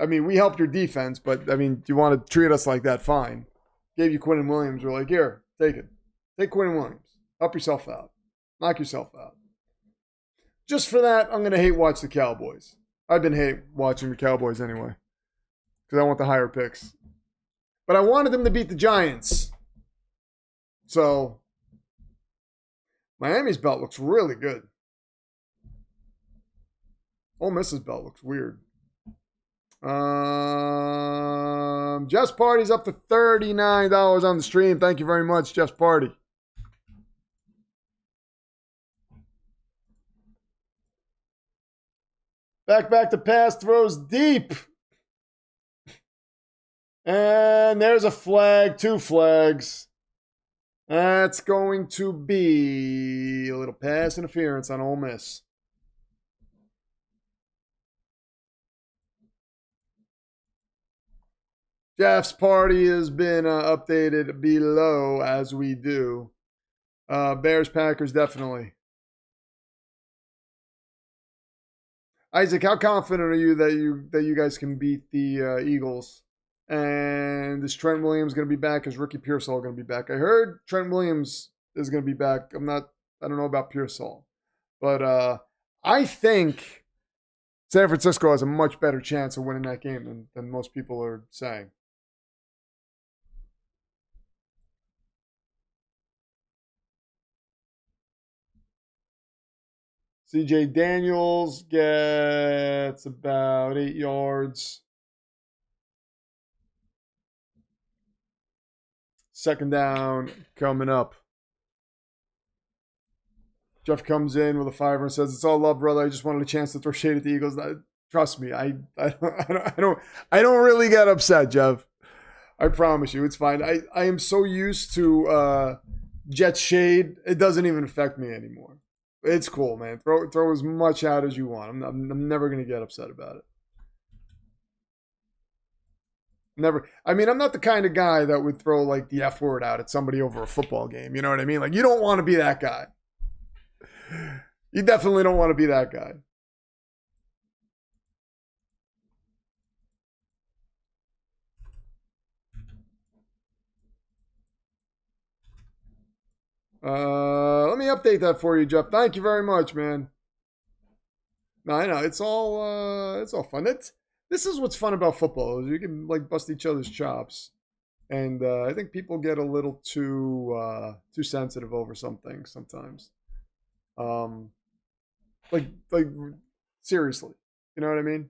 I mean, we helped your defense, but I mean, do you want to treat us like that? Fine. Gave you Quinn and Williams. We're like, here, take it. Take Quinn and Williams. Help yourself out. Knock yourself out. Just for that, I'm going to hate watch the Cowboys. I've been hate watching the Cowboys anyway. Because I want the higher picks. But I wanted them to beat the Giants. So, Miami's belt looks really good. Ole Miss's belt looks weird. Jeff's Party's up to $39 on the stream. Thank you very much, Jeff's Party. Back to pass, throws deep. And there's a flag, 2 flags. That's going to be a little pass interference on Ole Miss. Jeff's Party has been updated below as we do. Bears, Packers, definitely. Isaac, how confident are you that you guys can beat the Eagles? And is Trent Williams going to be back? Is Ricky Pearsall going to be back? I heard Trent Williams is going to be back. I don't know about Pearsall. But I think San Francisco has a much better chance of winning that game than most people are saying. CJ Daniels gets about 8 yards. Second down coming up. Jeff comes in with a $5 and says, "It's all love, brother. I just wanted a chance to throw shade at the Eagles." Trust me, I don't really get upset, Jeff. I promise you, it's fine. I am so used to Jet shade, it doesn't even affect me anymore. It's cool, man. Throw as much out as you want. I'm never gonna get upset about it. Never. I mean, I'm not the kind of guy that would throw like the F word out at somebody over a football game. You know what I mean? Like, you don't want to be that guy. You definitely don't want to be that guy. Let me update that for you, Jeff. Thank you very much, man. No, I know it's all fun. This is what's fun about football. Is you can like bust each other's chops, and I think people get a little too sensitive over some things sometimes. Like seriously, you know what I mean?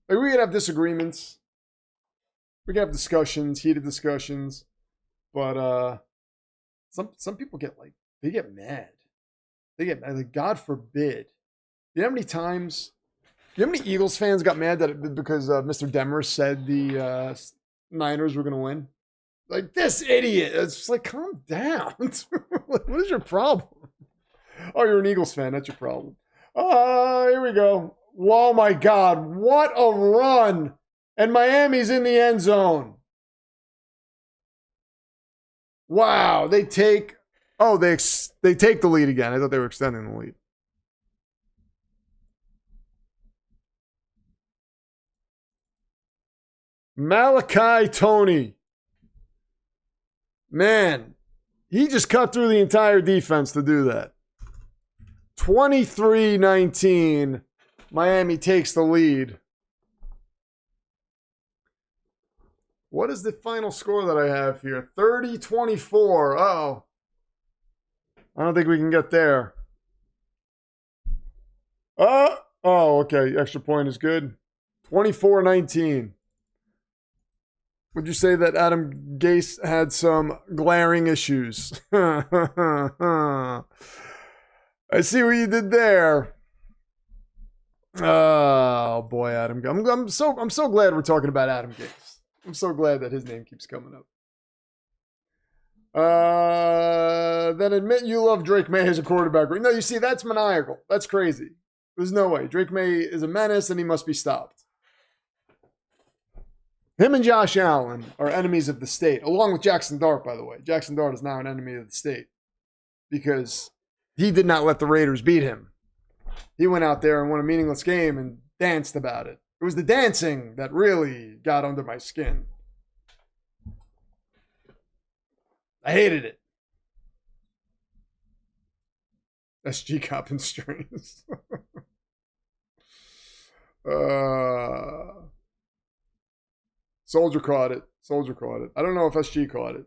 Like, we could have disagreements, we could have discussions, heated discussions, but some people get like, they get mad. They get mad. Like, God forbid. You know how many times? You know how many Eagles fans got mad that because Mr. Demers said the Niners were going to win? Like, this idiot. It's just like, calm down. What is your problem? Oh, you're an Eagles fan. That's your problem. Here we go. Oh, my God. What a run. And Miami's in the end zone. Wow. They take the lead again. I thought they were extending the lead. Malachi Tony. Man, he just cut through the entire defense to do that. 23-19. Miami takes the lead. What is the final score that I have here? 30-24. Uh-oh. I don't think we can get there. Oh, okay. Extra point is good. 24-19. Would you say that Adam Gase had some glaring issues? I see what you did there. Oh boy, Adam. I'm so glad we're talking about Adam Gase. I'm so glad that his name keeps coming up. Then admit you love Drake May as a quarterback. No, you see, that's maniacal. That's crazy. There's no way. Drake May is a menace and he must be stopped. Him and Josh Allen are enemies of the state, along with Jackson Dart, by the way. Jackson Dart is now an enemy of the state because he did not let the Raiders beat him. He went out there and won a meaningless game and danced about it. It was the dancing that really got under my skin. I hated it. SG Cop and Strains. Soldier caught it. Soldier caught it. I don't know if SG caught it.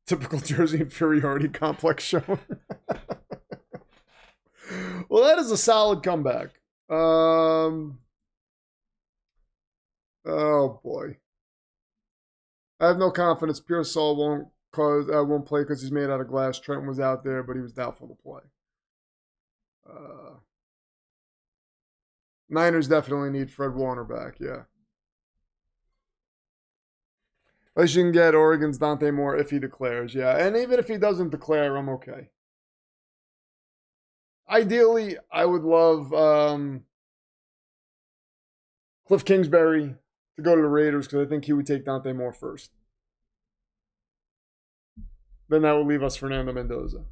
Typical Jersey inferiority complex show. Well, that is a solid comeback. Oh boy. I have no confidence. Pearsall won't play because he's made out of glass. Trent was out there, but he was doubtful to play. Niners definitely need Fred Warner back, yeah. At least you can get Oregon's Dante Moore if he declares, yeah. And even if he doesn't declare, I'm okay. Ideally, I would love Cliff Kingsbury to go to the Raiders because I think he would take Dante Moore first. Then that would leave us Fernando Mendoza.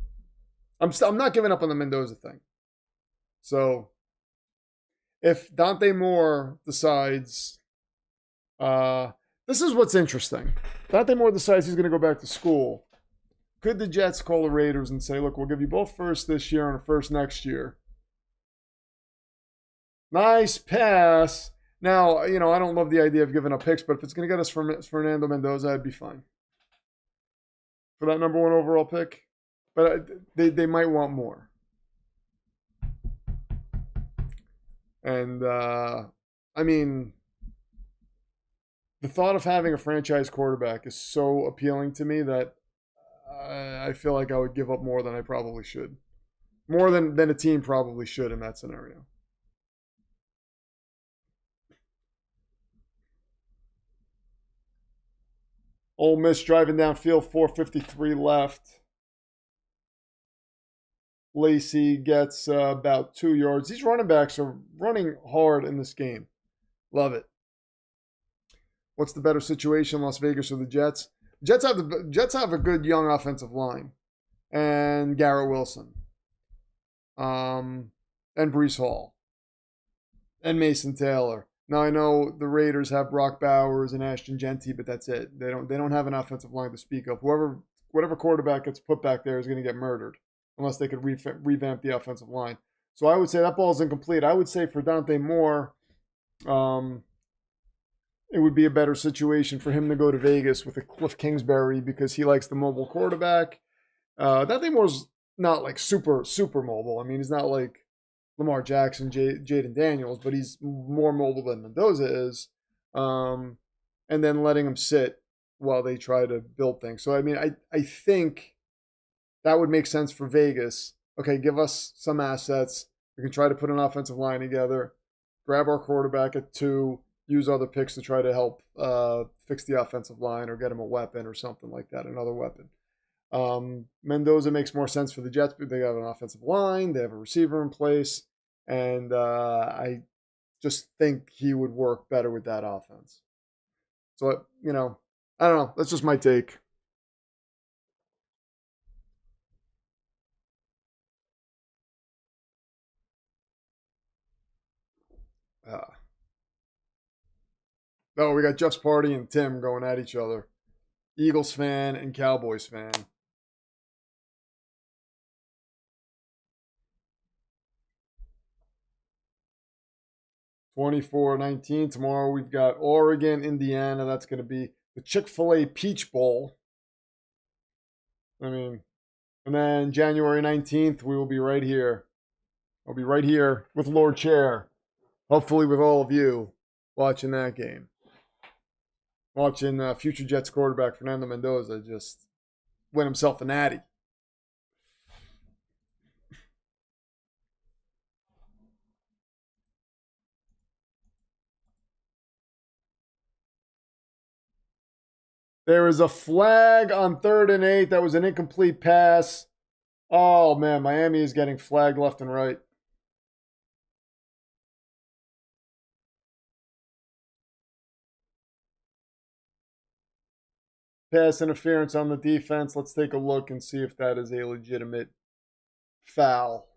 I'm not giving up on the Mendoza thing. So if Dante Moore decides, this is what's interesting. Dante Moore decides he's going to go back to school. Could the Jets call the Raiders and say, look, we'll give you both first this year and a first next year? Nice pass. Now, I don't love the idea of giving up picks, but if it's going to get us Fernando Mendoza, I'd be fine. For that number 1 overall pick. But they might want more. And, the thought of having a franchise quarterback is so appealing to me that I feel like I would give up more than I probably should. More than a team probably should in that scenario. Ole Miss driving downfield, 4:53 left. Lacey gets about 2 yards. These running backs are running hard in this game. Love it. What's the better situation, Las Vegas or the Jets? Jets have a good young offensive line, and Garrett Wilson, and Breece Hall, and Mason Taylor. Now I know the Raiders have Brock Bowers and Ashton Genty, but that's it. They don't have an offensive line to speak of. Whatever quarterback gets put back there is going to get murdered unless they could revamp the offensive line. So I would say that ball's incomplete. I would say for Dante Moore, it would be a better situation for him to go to Vegas with a Cliff Kingsbury because he likes the mobile quarterback. Dante Moore's not like super mobile. I mean, he's not like Lamar Jackson, Jaden Daniels, but he's more mobile than Mendoza is. And then letting him sit while they try to build things. So, I think that would make sense for Vegas. Okay, give us some assets. We can try to put an offensive line together, grab our quarterback at 2, use other picks to try to help fix the offensive line or get him a weapon or something like that, another weapon. Mendoza makes more sense for the Jets, but they have an offensive line, they have a receiver in place, and I just think he would work better with that offense. So, I don't know. That's just my take. Oh, we got Jeff's Party and Tim going at each other. Eagles fan and Cowboys fan. (24-19). Tomorrow we've got Oregon, Indiana. That's going to be the Chick-fil-A Peach Bowl. And then January 19th, we will be right here I'll be right here with Lord Chair, hopefully with all of you watching that game. Watching future Jets quarterback Fernando Mendoza just win himself a natty. There is a flag on 3rd and 8. That was an incomplete pass. Oh, man, Miami is getting flagged left and right. Pass interference on the defense. Let's take a look and see if that is a legitimate foul.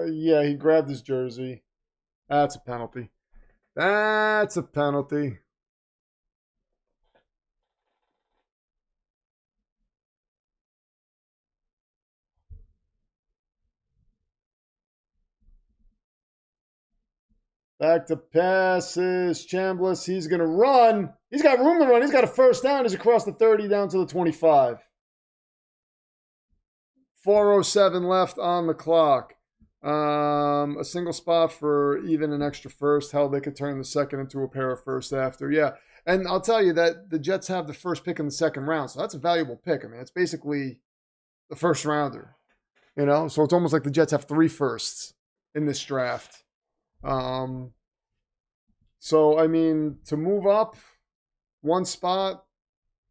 Yeah, he grabbed his jersey. That's a penalty. That's a penalty. Back to passes. Chambliss, he's going to run. He's got room to run. He's got a first down. He's across the 30 down to the 25. 4:07 left on the clock. A single spot for even an extra first. Hell, they could turn the second into a pair of firsts after. Yeah. And I'll tell you that the Jets have the first pick in the second round. So that's a valuable pick. I mean, it's basically the first rounder. You know, so it's almost like the Jets have 3 firsts in this draft. So, I mean, to move up one spot,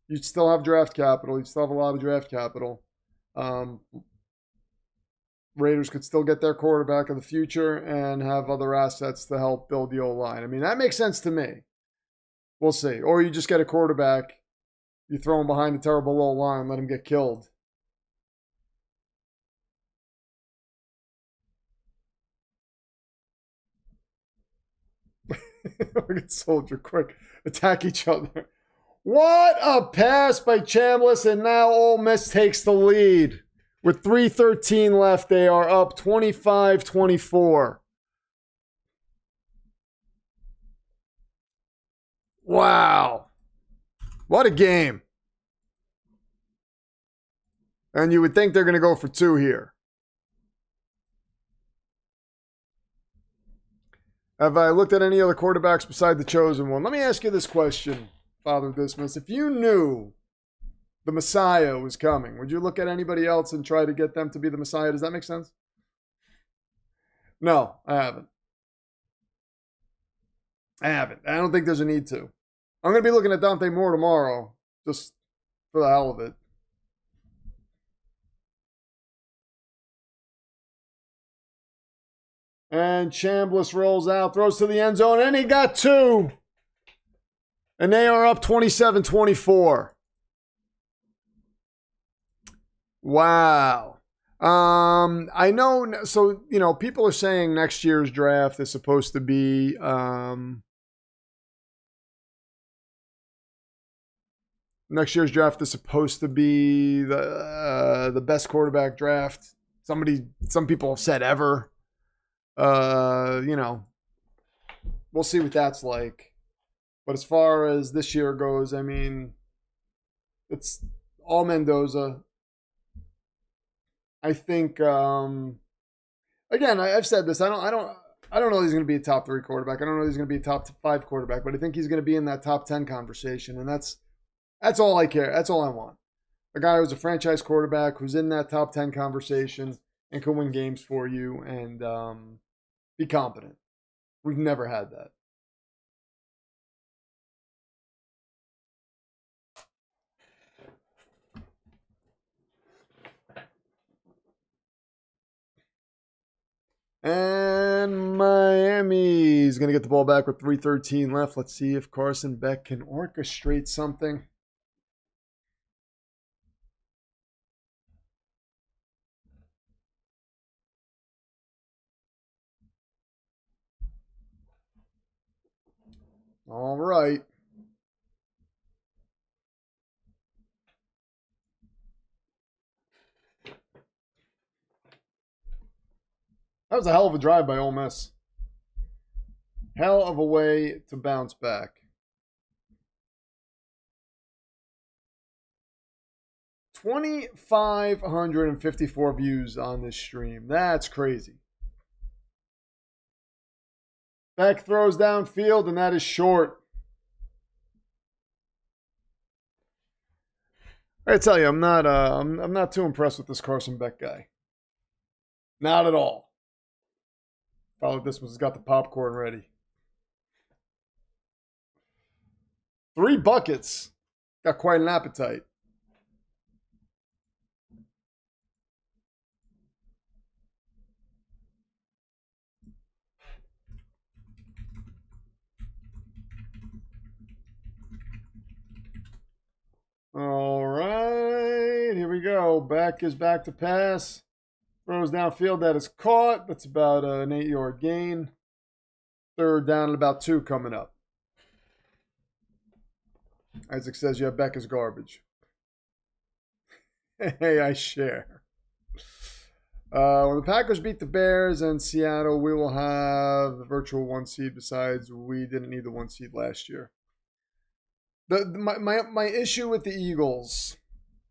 you'd still have draft capital. You'd still have a lot of draft capital. Raiders could still get their quarterback of the future and have other assets to help build the O-line. I mean, that makes sense to me. We'll see. Or you just get a quarterback, you throw him behind a terrible O-line and let him get killed. Look at Soldier quick. Attack each other. What a pass by Chambliss, and now Ole Miss takes the lead. With 3:13 left, they are up 25-24. Wow. What a game. And you would think they're going to go for 2 here. Have I looked at any other quarterbacks beside the chosen one? Let me ask you this question, Father Dismas. If you knew the Messiah was coming, would you look at anybody else and try to get them to be the Messiah? Does that make sense? No, I haven't. I don't think there's a need to. I'm going to be looking at Dante Moore tomorrow, just for the hell of it. And Chambliss rolls out, throws to the end zone, and he got 2. And they are up 27-24. Wow. I know, so, you know, people are saying next year's draft is supposed to be, the best quarterback draft. Some people have said ever. You know, we'll see what that's like. But as far as this year goes, I mean, it's all Mendoza. I think, again, I've said this. I don't know he's going to be a top 3 quarterback. I don't know he's going to be a top 5 quarterback, but I think he's going to be in that top 10 conversation, and that's all I care. That's all I want. A guy who's a franchise quarterback who's in that top 10 conversation and can win games for you and be competent. We've never had that. And Miami's going to get the ball back with 3:13 left. Let's see if Carson Beck can orchestrate something. All right. That was a hell of a drive by Ole Miss. Hell of a way to bounce back. 2,554 views on this stream. That's crazy. Beck throws downfield, and that is short. I tell you, I'm not too impressed with this Carson Beck guy. Not at all. Probably this one's got the popcorn ready. 3 buckets. Got quite an appetite. All right, here we go. Beck is back to pass. Throws downfield. That is caught. That's about an 8-yard gain. 3rd down and about 2 coming up. Isaac says, yeah, Beck is garbage. Hey, I share. When the Packers beat the Bears and Seattle, we will have the virtual 1 seed. Besides, we didn't need the 1 seed last year. My issue with the Eagles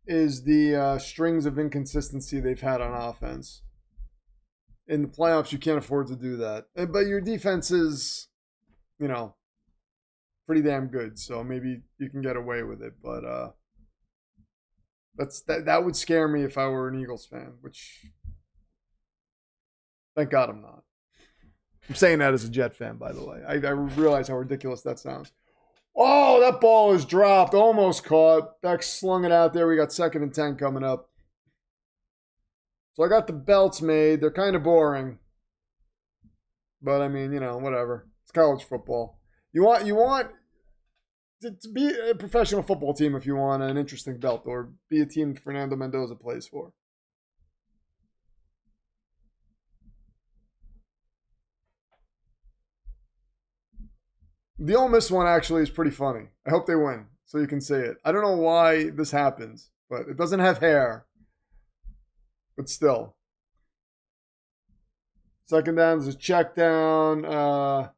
is the strings of inconsistency they've had on offense. In the playoffs, you can't afford to do that. But your defense is, pretty damn good. So maybe you can get away with it. But that would scare me if I were an Eagles fan, which thank God I'm not. I'm saying that as a Jet fan, by the way. I realize how ridiculous that sounds. Oh, that ball is dropped. Almost caught. Beck slung it out there. We got 2nd and 10 coming up. So I got the belts made. They're kind of boring. But I mean, whatever. It's college football. You want to be a professional football team if you want an interesting belt, or be a team Fernando Mendoza plays for. The Ole Miss one actually is pretty funny. I hope they win so you can say it. I don't know why this happens, but it doesn't have hair. But still. 2nd down is a check down.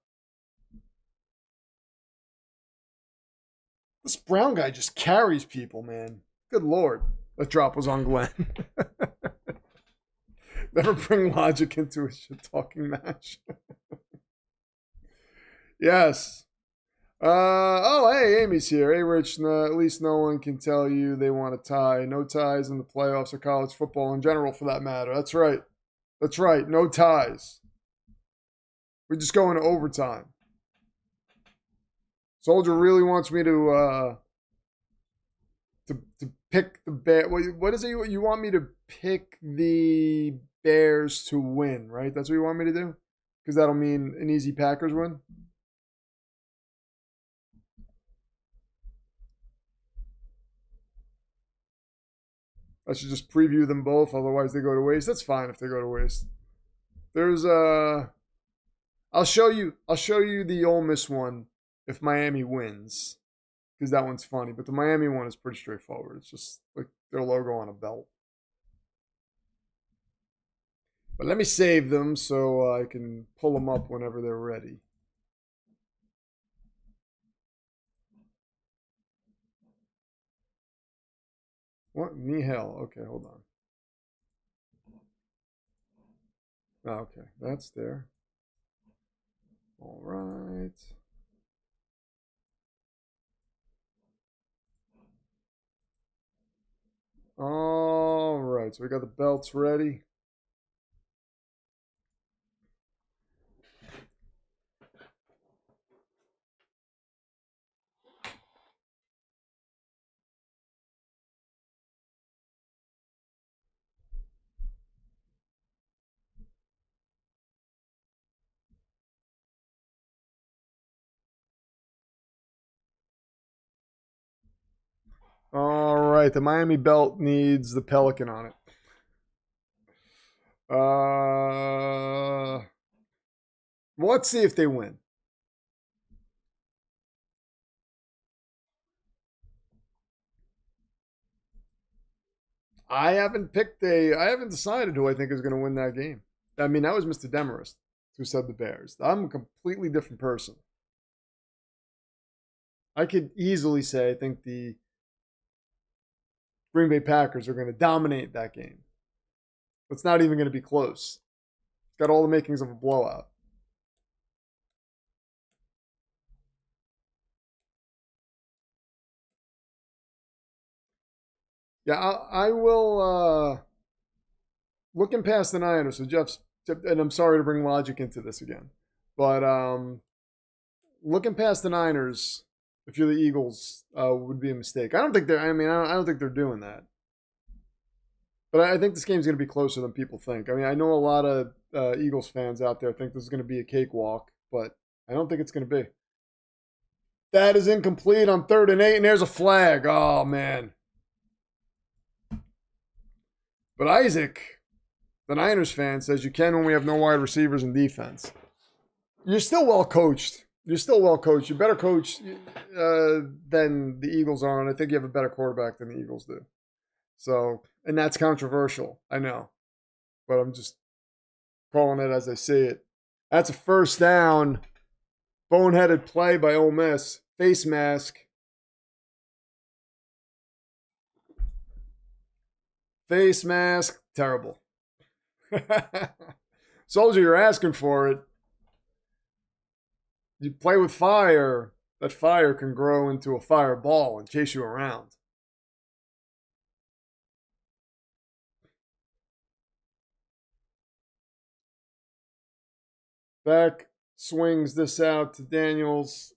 This Brown guy just carries people, man. Good Lord. That drop was on Glenn. Never bring logic into a shit-talking match. Yes. Hey, Amy's here. Hey, Rich, at least no one can tell you they want a tie. No ties in the playoffs or college football in general, for that matter. That's right. That's right. No ties. We just go into overtime. Soldier really wants me to pick the Bears. What is it? You want me to pick the Bears to win, right? That's what you want me to do? Because that'll mean an easy Packers win? I should just preview them both, otherwise they go to waste. That's fine if they go to waste. There's I'll show you the Ole Miss one if Miami wins, because that one's funny. But the Miami one is pretty straightforward. It's just like their logo on a belt. But let me save them so I can pull them up whenever they're ready. What? Nihil. Okay, hold on. Oh, okay, that's there. All right. All right, so we got the belts ready. All right, the Miami belt needs the Pelican on it. Let's see if they win. I haven't decided who I think is going to win that game. I mean, that was Mr. Demarest who said the Bears. I'm a completely different person. I could easily say I think the Green Bay Packers are going to dominate that game. It's not even going to be close. It's got all the makings of a blowout. Yeah, I will. Looking past the Niners, so Jeff's, and I'm sorry to bring logic into this again, but looking past the Niners, if you're the Eagles, would be a mistake. I don't think they're. I mean, I don't think they're doing that. But I think this game's going to be closer than people think. I mean, I know a lot of Eagles fans out there think this is going to be a cakewalk, but I don't think it's going to be. That is incomplete on 3rd and 8, and there's a flag. Oh, man. But Isaac, the Niners fan, says you can when we have no wide receivers in defense. You're still well coached. You're still well coached. You're better coached than the Eagles are, and I think you have a better quarterback than the Eagles do. So, and that's controversial, I know. But I'm just calling it as I see it. That's a first down. Boneheaded play by Ole Miss. Face mask. Face mask. Terrible. Soldier, you're asking for it. You play with fire. That fire can grow into a fireball and chase you around. Beck swings this out to Daniels.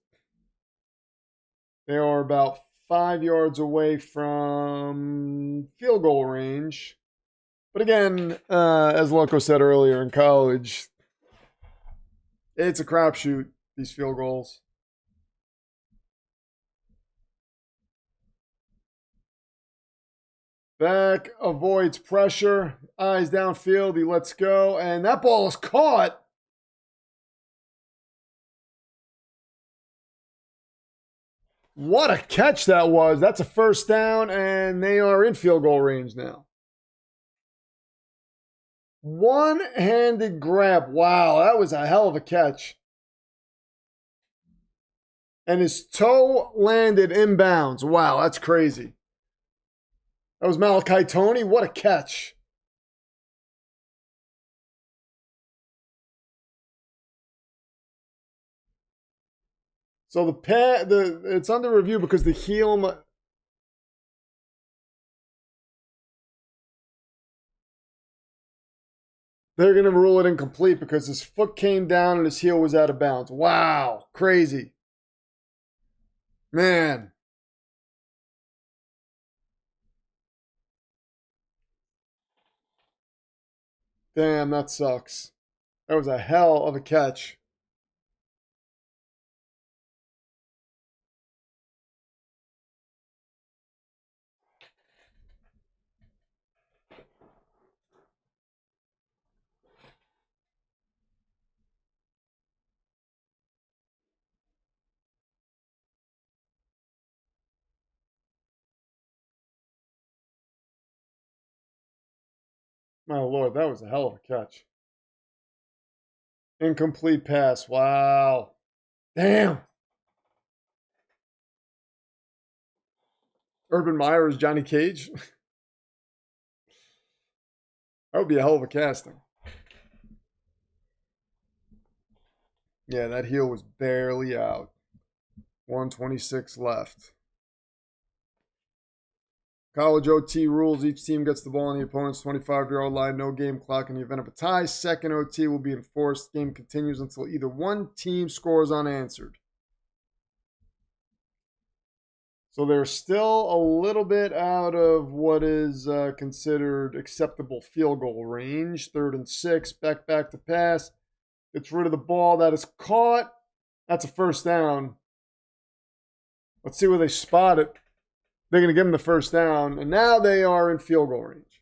They are about 5 yards away from field goal range. But again, as Loco said earlier in college, it's a crapshoot, these field goals. Beck avoids pressure. Eyes downfield. He lets go. And that ball is caught. What a catch that was. That's a first down, and they are in field goal range now. One-handed grab. Wow, that was a hell of a catch. And his toe landed inbounds. Wow, that's crazy. That was Malachi Toney. What a catch. So it's under review because the heel. They're going to rule it incomplete because his foot came down and his heel was out of bounds. Wow, crazy. Man. Damn, that sucks. That was a hell of a catch. My Lord, that was a hell of a catch. Incomplete pass. Wow. Damn. Urban Meyer is Johnny Cage. That would be a hell of a casting. Yeah, that heel was barely out. 126 left. College OT rules. Each team gets the ball on the opponent's 25-yard line. No game clock in the event of a tie. Second OT will be enforced. Game continues until either one team scores unanswered. So they're still a little bit out of what is considered acceptable field goal range. 3rd and 6. Back to pass. Gets rid of the ball. That is caught. That's a first down. Let's see where they spot it. They're going to give them the first down, and now they are in field goal range.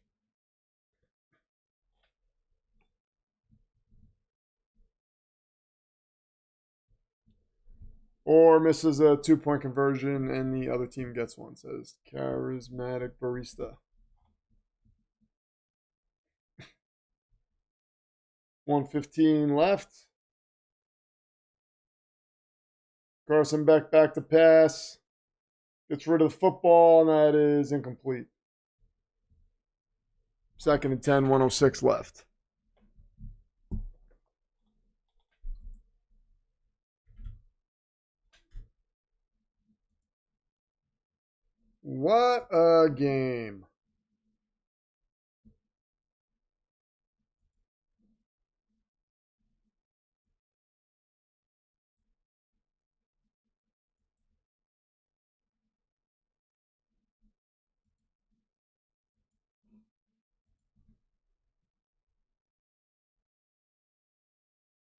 Or misses a 2-point conversion, and the other team gets one, says Charismatic Barista. 1:15 left. Carson Beck back to pass. Gets rid of the football, and that is incomplete. Second and 10, 106 left. What a game.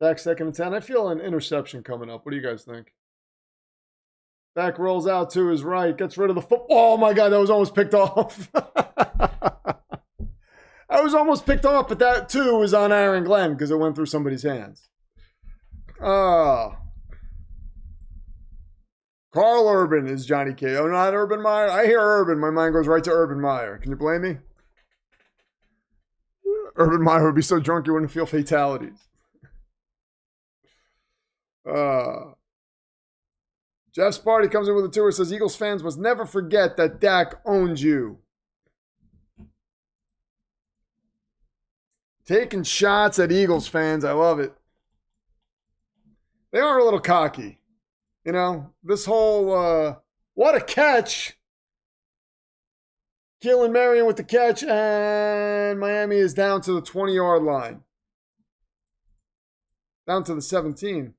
Back second and 10. I feel an interception coming up. What do you guys think? Back rolls out to his right. Gets rid of the football. Oh, my God. That was almost picked off. I was almost picked off, but that, too, was on Aaron Glenn because it went through somebody's hands. Carl Urban is Johnny K. Oh, not Urban Meyer? I hear Urban. My mind goes right to Urban Meyer. Can you blame me? Urban Meyer would be so drunk he wouldn't feel fatalities. Jeff Sparty comes in with a tour, says Eagles fans must never forget that Dak owned you. Taking shots at Eagles fans. I love it. They are a little cocky. You know, this whole, what a catch. Keelan Marion with the catch, and Miami is down to the 20-yard line. Down to the 17.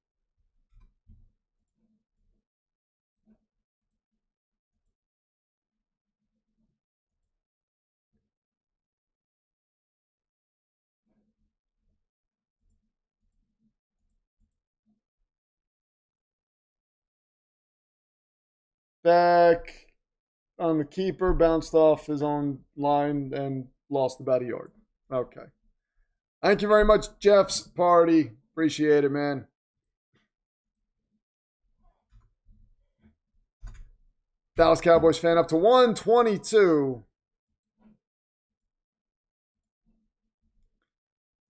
Back on the keeper, bounced off his own line and lost about a yard. Okay. Thank you very much, Jeff's party. Appreciate it, man. Dallas Cowboys fan up to 122.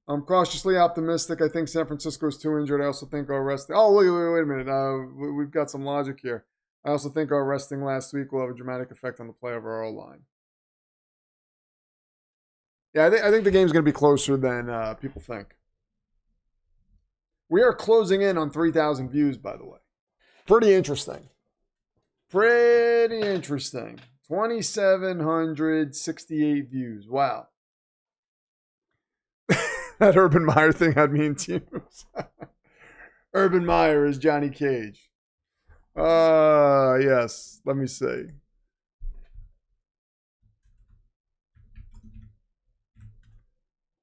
I'm cautiously optimistic. I think San Francisco is too injured. I also think our resting. Oh, wait a minute. We've got some logic here. I also think our resting last week will have a dramatic effect on the play of our O-line. Yeah, I think the game's going to be closer than people think. We are closing in on 3,000 views, by the way. Pretty interesting. Pretty interesting. 2,768 views. Wow. That Urban Meyer thing had me in tears. Urban Meyer is Johnny Cage. Yes. Let me see.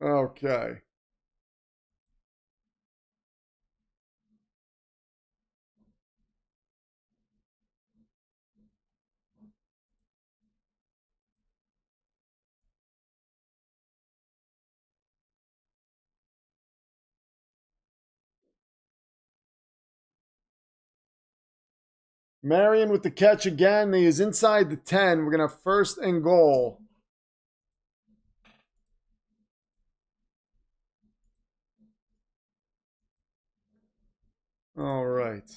Okay. Marion with the catch again. He is inside the 10. We're going to have first and goal. All right.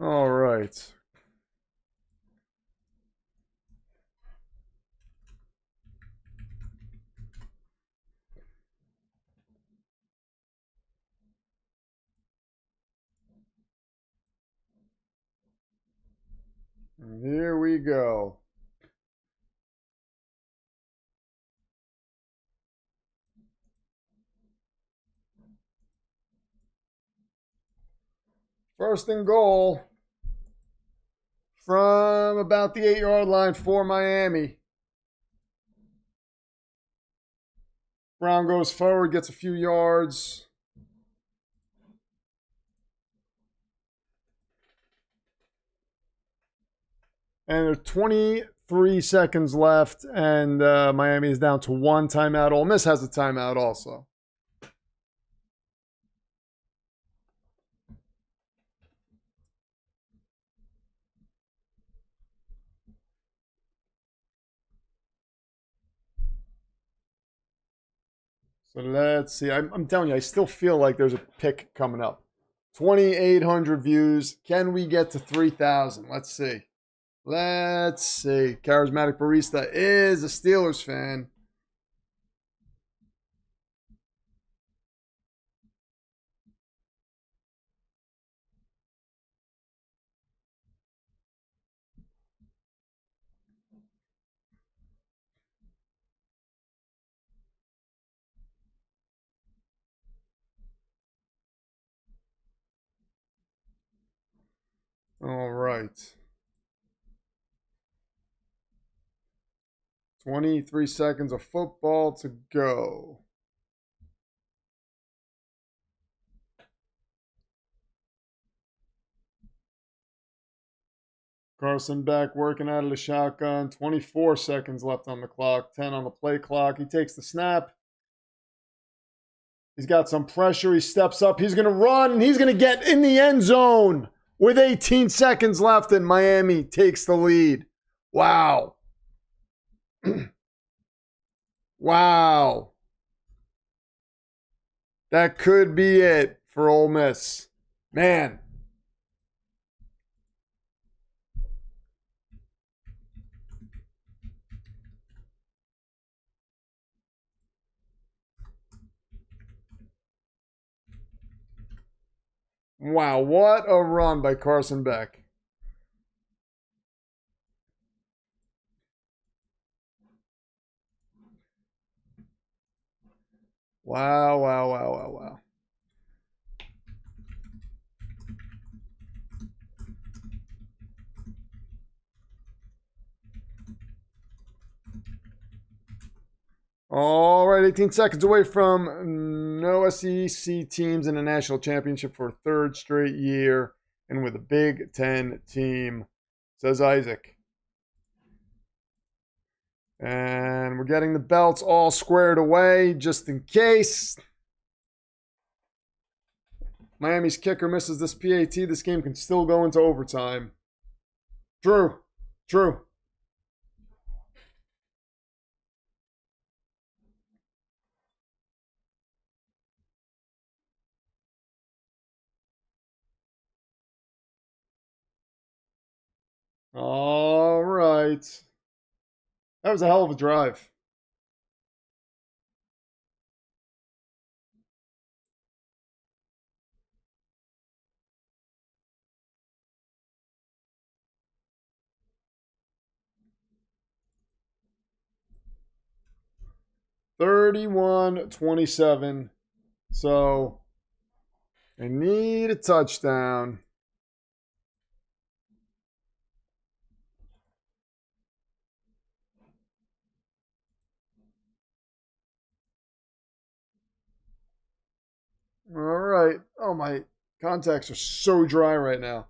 All right. And here we go. First and goal from about the 8-yard line for Miami. Brown goes forward, gets a few yards. And they're 23 3 seconds left, and Miami is down to 1 timeout. Ole Miss has a timeout also. So let's see. I'm telling you, I still feel like there's a pick coming up. 2,800 views. Can we get to 3,000? Let's see. Let's see. Charismatic Barista is a Steelers fan. All right. 23 seconds of football to go. Carson Beck working out of the shotgun. 24 seconds left on the clock. 10 on the play clock. He takes the snap. He's got some pressure. He steps up. He's going to run, and he's going to get in the end zone with 18 seconds left, and Miami takes the lead. Wow. Wow. That could be it for Ole Miss. Man. Wow, what a run by Carson Beck. Wow, wow, wow, wow, wow. All right, 18 seconds away from no SEC teams in a national championship for a third straight year and with a Big Ten team, says Isaac. And we're getting the belts all squared away just in case. Miami's kicker misses this PAT. This game can still go into overtime. True. True. All right. That was a hell of a drive. (31-27). So they need a touchdown. All right. Oh, my contacts are so dry right now.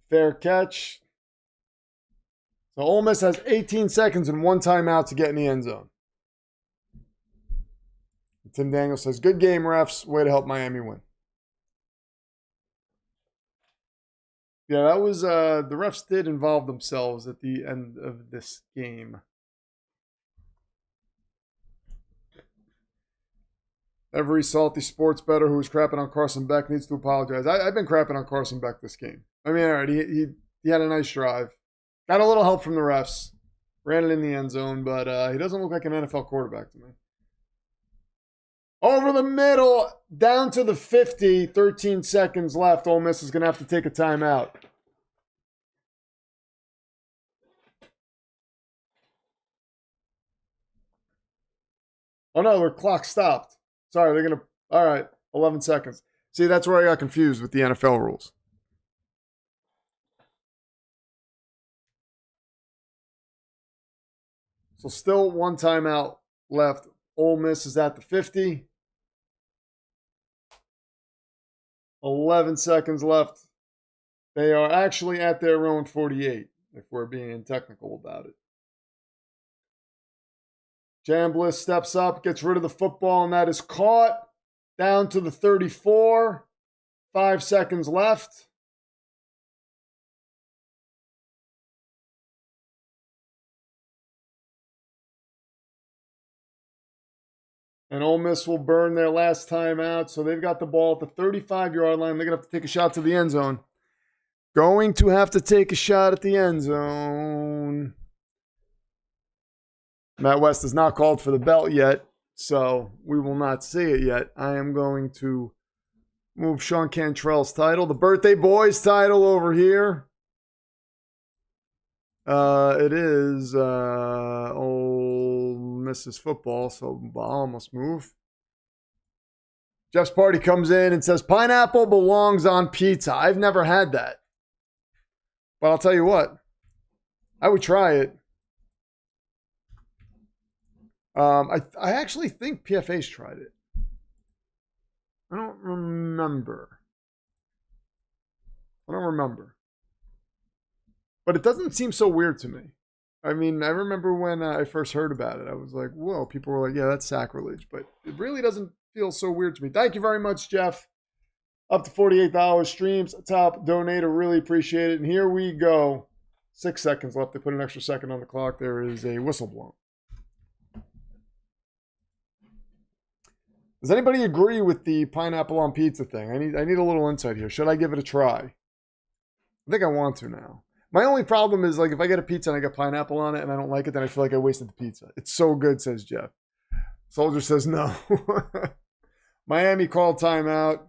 Fair catch. So Ole Miss has 18 seconds and 1 timeout to get in the end zone. Tim Daniel says, good game, refs. Way to help Miami win. Yeah, that was, the refs did involve themselves at the end of this game. Every salty sports bettor who was crapping on Carson Beck needs to apologize. I've been crapping on Carson Beck this game. I mean, all right, he had a nice drive. Got a little help from the refs. Ran it in the end zone, but he doesn't look like an NFL quarterback to me. Over the middle, down to the 50, 13 seconds left. Ole Miss is going to have to take a timeout. Oh, no, their clock stopped. Sorry, they're going to... All right, 11 seconds. See, that's where I got confused with the NFL rules. So still 1 timeout left. Ole Miss is at the 50. 11 seconds left. They are actually at their own 48, if we're being technical about it. Chambliss steps up, gets rid of the football, and that is caught. Down to the 34. 5 seconds left. And Ole Miss will burn their last time out. So they've got the ball at the 35-yard line. They're going to have to take a shot to the end zone. Going to have to take a shot at the end zone. Matt West has not called for the belt yet, so we will not see it yet. I am going to move Sean Cantrell's title. The Birthday Boys title over here. It is Ole Miss's football, so Baal must move. Jeff's Party comes in and says, pineapple belongs on pizza. I've never had that. But I'll tell you what, I would try it. I actually think PFA's tried it. I don't remember. But it doesn't seem so weird to me. I mean, I remember when I first heard about it, I was like, whoa, people were like, yeah, that's sacrilege. But it really doesn't feel so weird to me. Thank you very much, Jeff. Up to $48 streams, top donator. Really appreciate it. And here we go. 6 seconds left. They put an extra second on the clock. There is a whistle blown. Does anybody agree with the pineapple on pizza thing? I need a little insight here. Should I give it a try? I think I want to now. My only problem is, like, if I get a pizza and I get pineapple on it and I don't like it, then I feel like I wasted the pizza. It's so good, says Jeff. Soldier says no. Miami called timeout.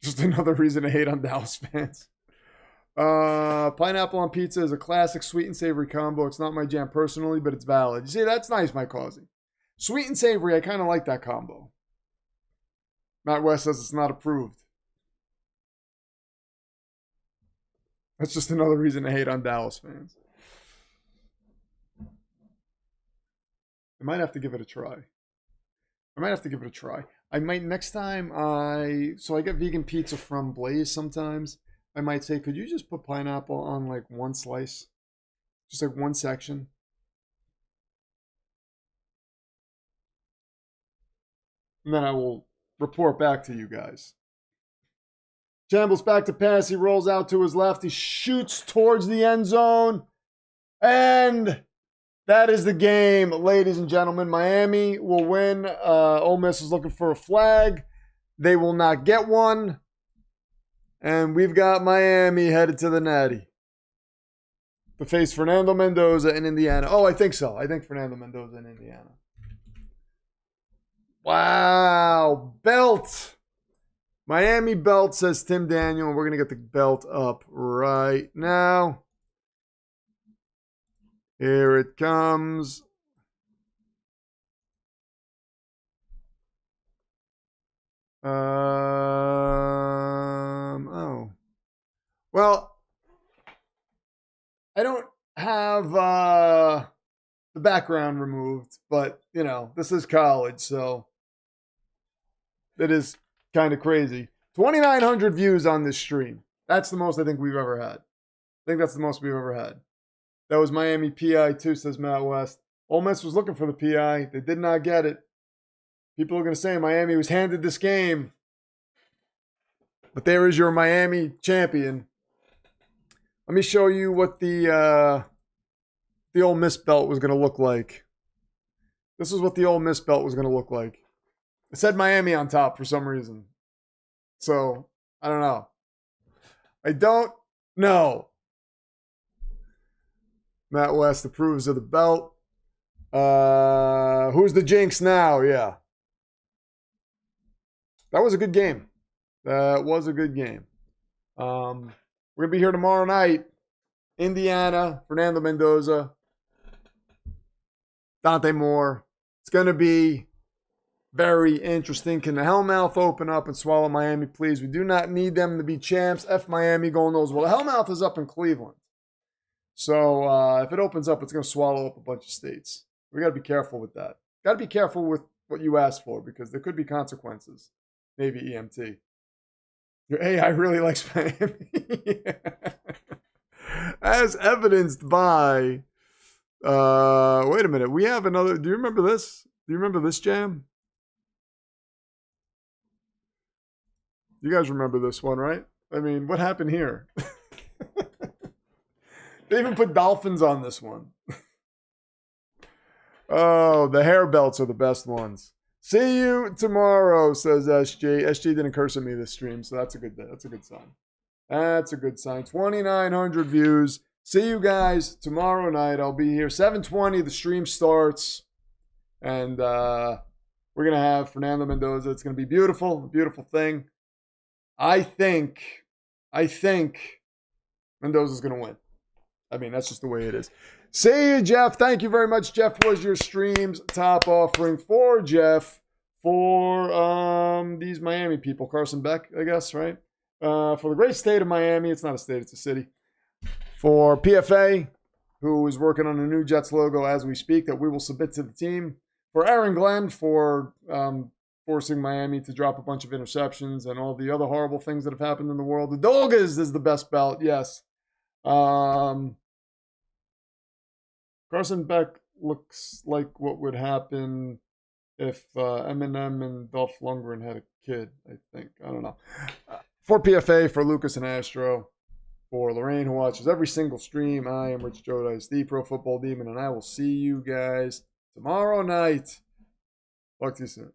Just another reason to hate on Dallas fans. Pineapple on pizza is a classic sweet and savory combo. It's not my jam personally, but it's valid. You see, that's nice, Mike Causey. Sweet and savory, I kind of like that combo. Matt West says it's not approved. That's just another reason to hate on Dallas fans. I might have to give it a try. I might next time I get vegan pizza from Blaze sometimes. I might say, could you just put pineapple on like one slice? Just like one section. And then I will report back to you guys. Chambliss back to pass. He rolls out to his left. He shoots towards the end zone. And that is the game, ladies and gentlemen. Miami will win. Ole Miss is looking for a flag. They will not get one. And we've got Miami headed to the Natty to face Fernando Mendoza in Indiana. Oh, I think so. I think Fernando Mendoza in Indiana. Wow. Belt. Miami belt, says Tim Daniel. And we're going to get the belt up right now. Here it comes. Oh. Well, I don't have the background removed, but, you know, this is college, so it is kind of crazy. 2,900 views on this stream. That's the most I think we've ever had. I think that's the most we've ever had. That was Miami PI too, says Matt West. Ole Miss was looking for the PI. They did not get it. People are going to say Miami was handed this game. But there is your Miami champion. Let me show you what the Ole Miss belt was going to look like. This is what the Ole Miss belt was going to look like. It said Miami on top for some reason. So, I don't know. I don't know. Matt West approves of the belt. Who's the jinx now? Yeah. That was a good game. That was a good game. We're going to be here tomorrow night. Indiana, Fernando Mendoza, Dante Moore. It's going to be very interesting. Can the Hellmouth open up and swallow Miami, please? We do not need them to be champs. F Miami, going those. Well, the Hellmouth is up in Cleveland. So if it opens up, it's going to swallow up a bunch of states. We got to be careful with that. Got to be careful with what you asked for because there could be consequences. Maybe EMT. Your AI really likes Miami. As evidenced by wait a minute. We have another. Do you remember this? Do you remember this jam? You guys remember this one, right? I mean, what happened here? They even put dolphins on this one. Oh, the hair belts are the best ones. See you tomorrow, says SG. SG didn't curse at me this stream, so that's a good sign. That's a good sign. 2,900 views. See you guys tomorrow night. I'll be here 7:20. The stream starts, and we're gonna have Fernando Mendoza. It's gonna be beautiful, a beautiful thing. I think Mendoza's gonna win. I mean, that's just the way it is. See you, Jeff. Thank you very much. Jeff was your stream's top offering for Jeff for these Miami people. Carson Beck, I guess, right? For the great state of Miami. It's not a state, it's a city. For PFA, who is working on a new Jets logo as we speak that we will submit to the team. For Aaron Glenn for forcing Miami to drop a bunch of interceptions and all the other horrible things that have happened in the world. The Dolgas is the best belt, yes. Carson Beck looks like what would happen if Eminem and Dolph Lundgren had a kid, I think. I don't know. For PFA, for Lucas and Astro, for Lorraine, who watches every single stream, I am Rich Jodice, the Pro Football Demon, and I will see you guys tomorrow night. Talk to you soon.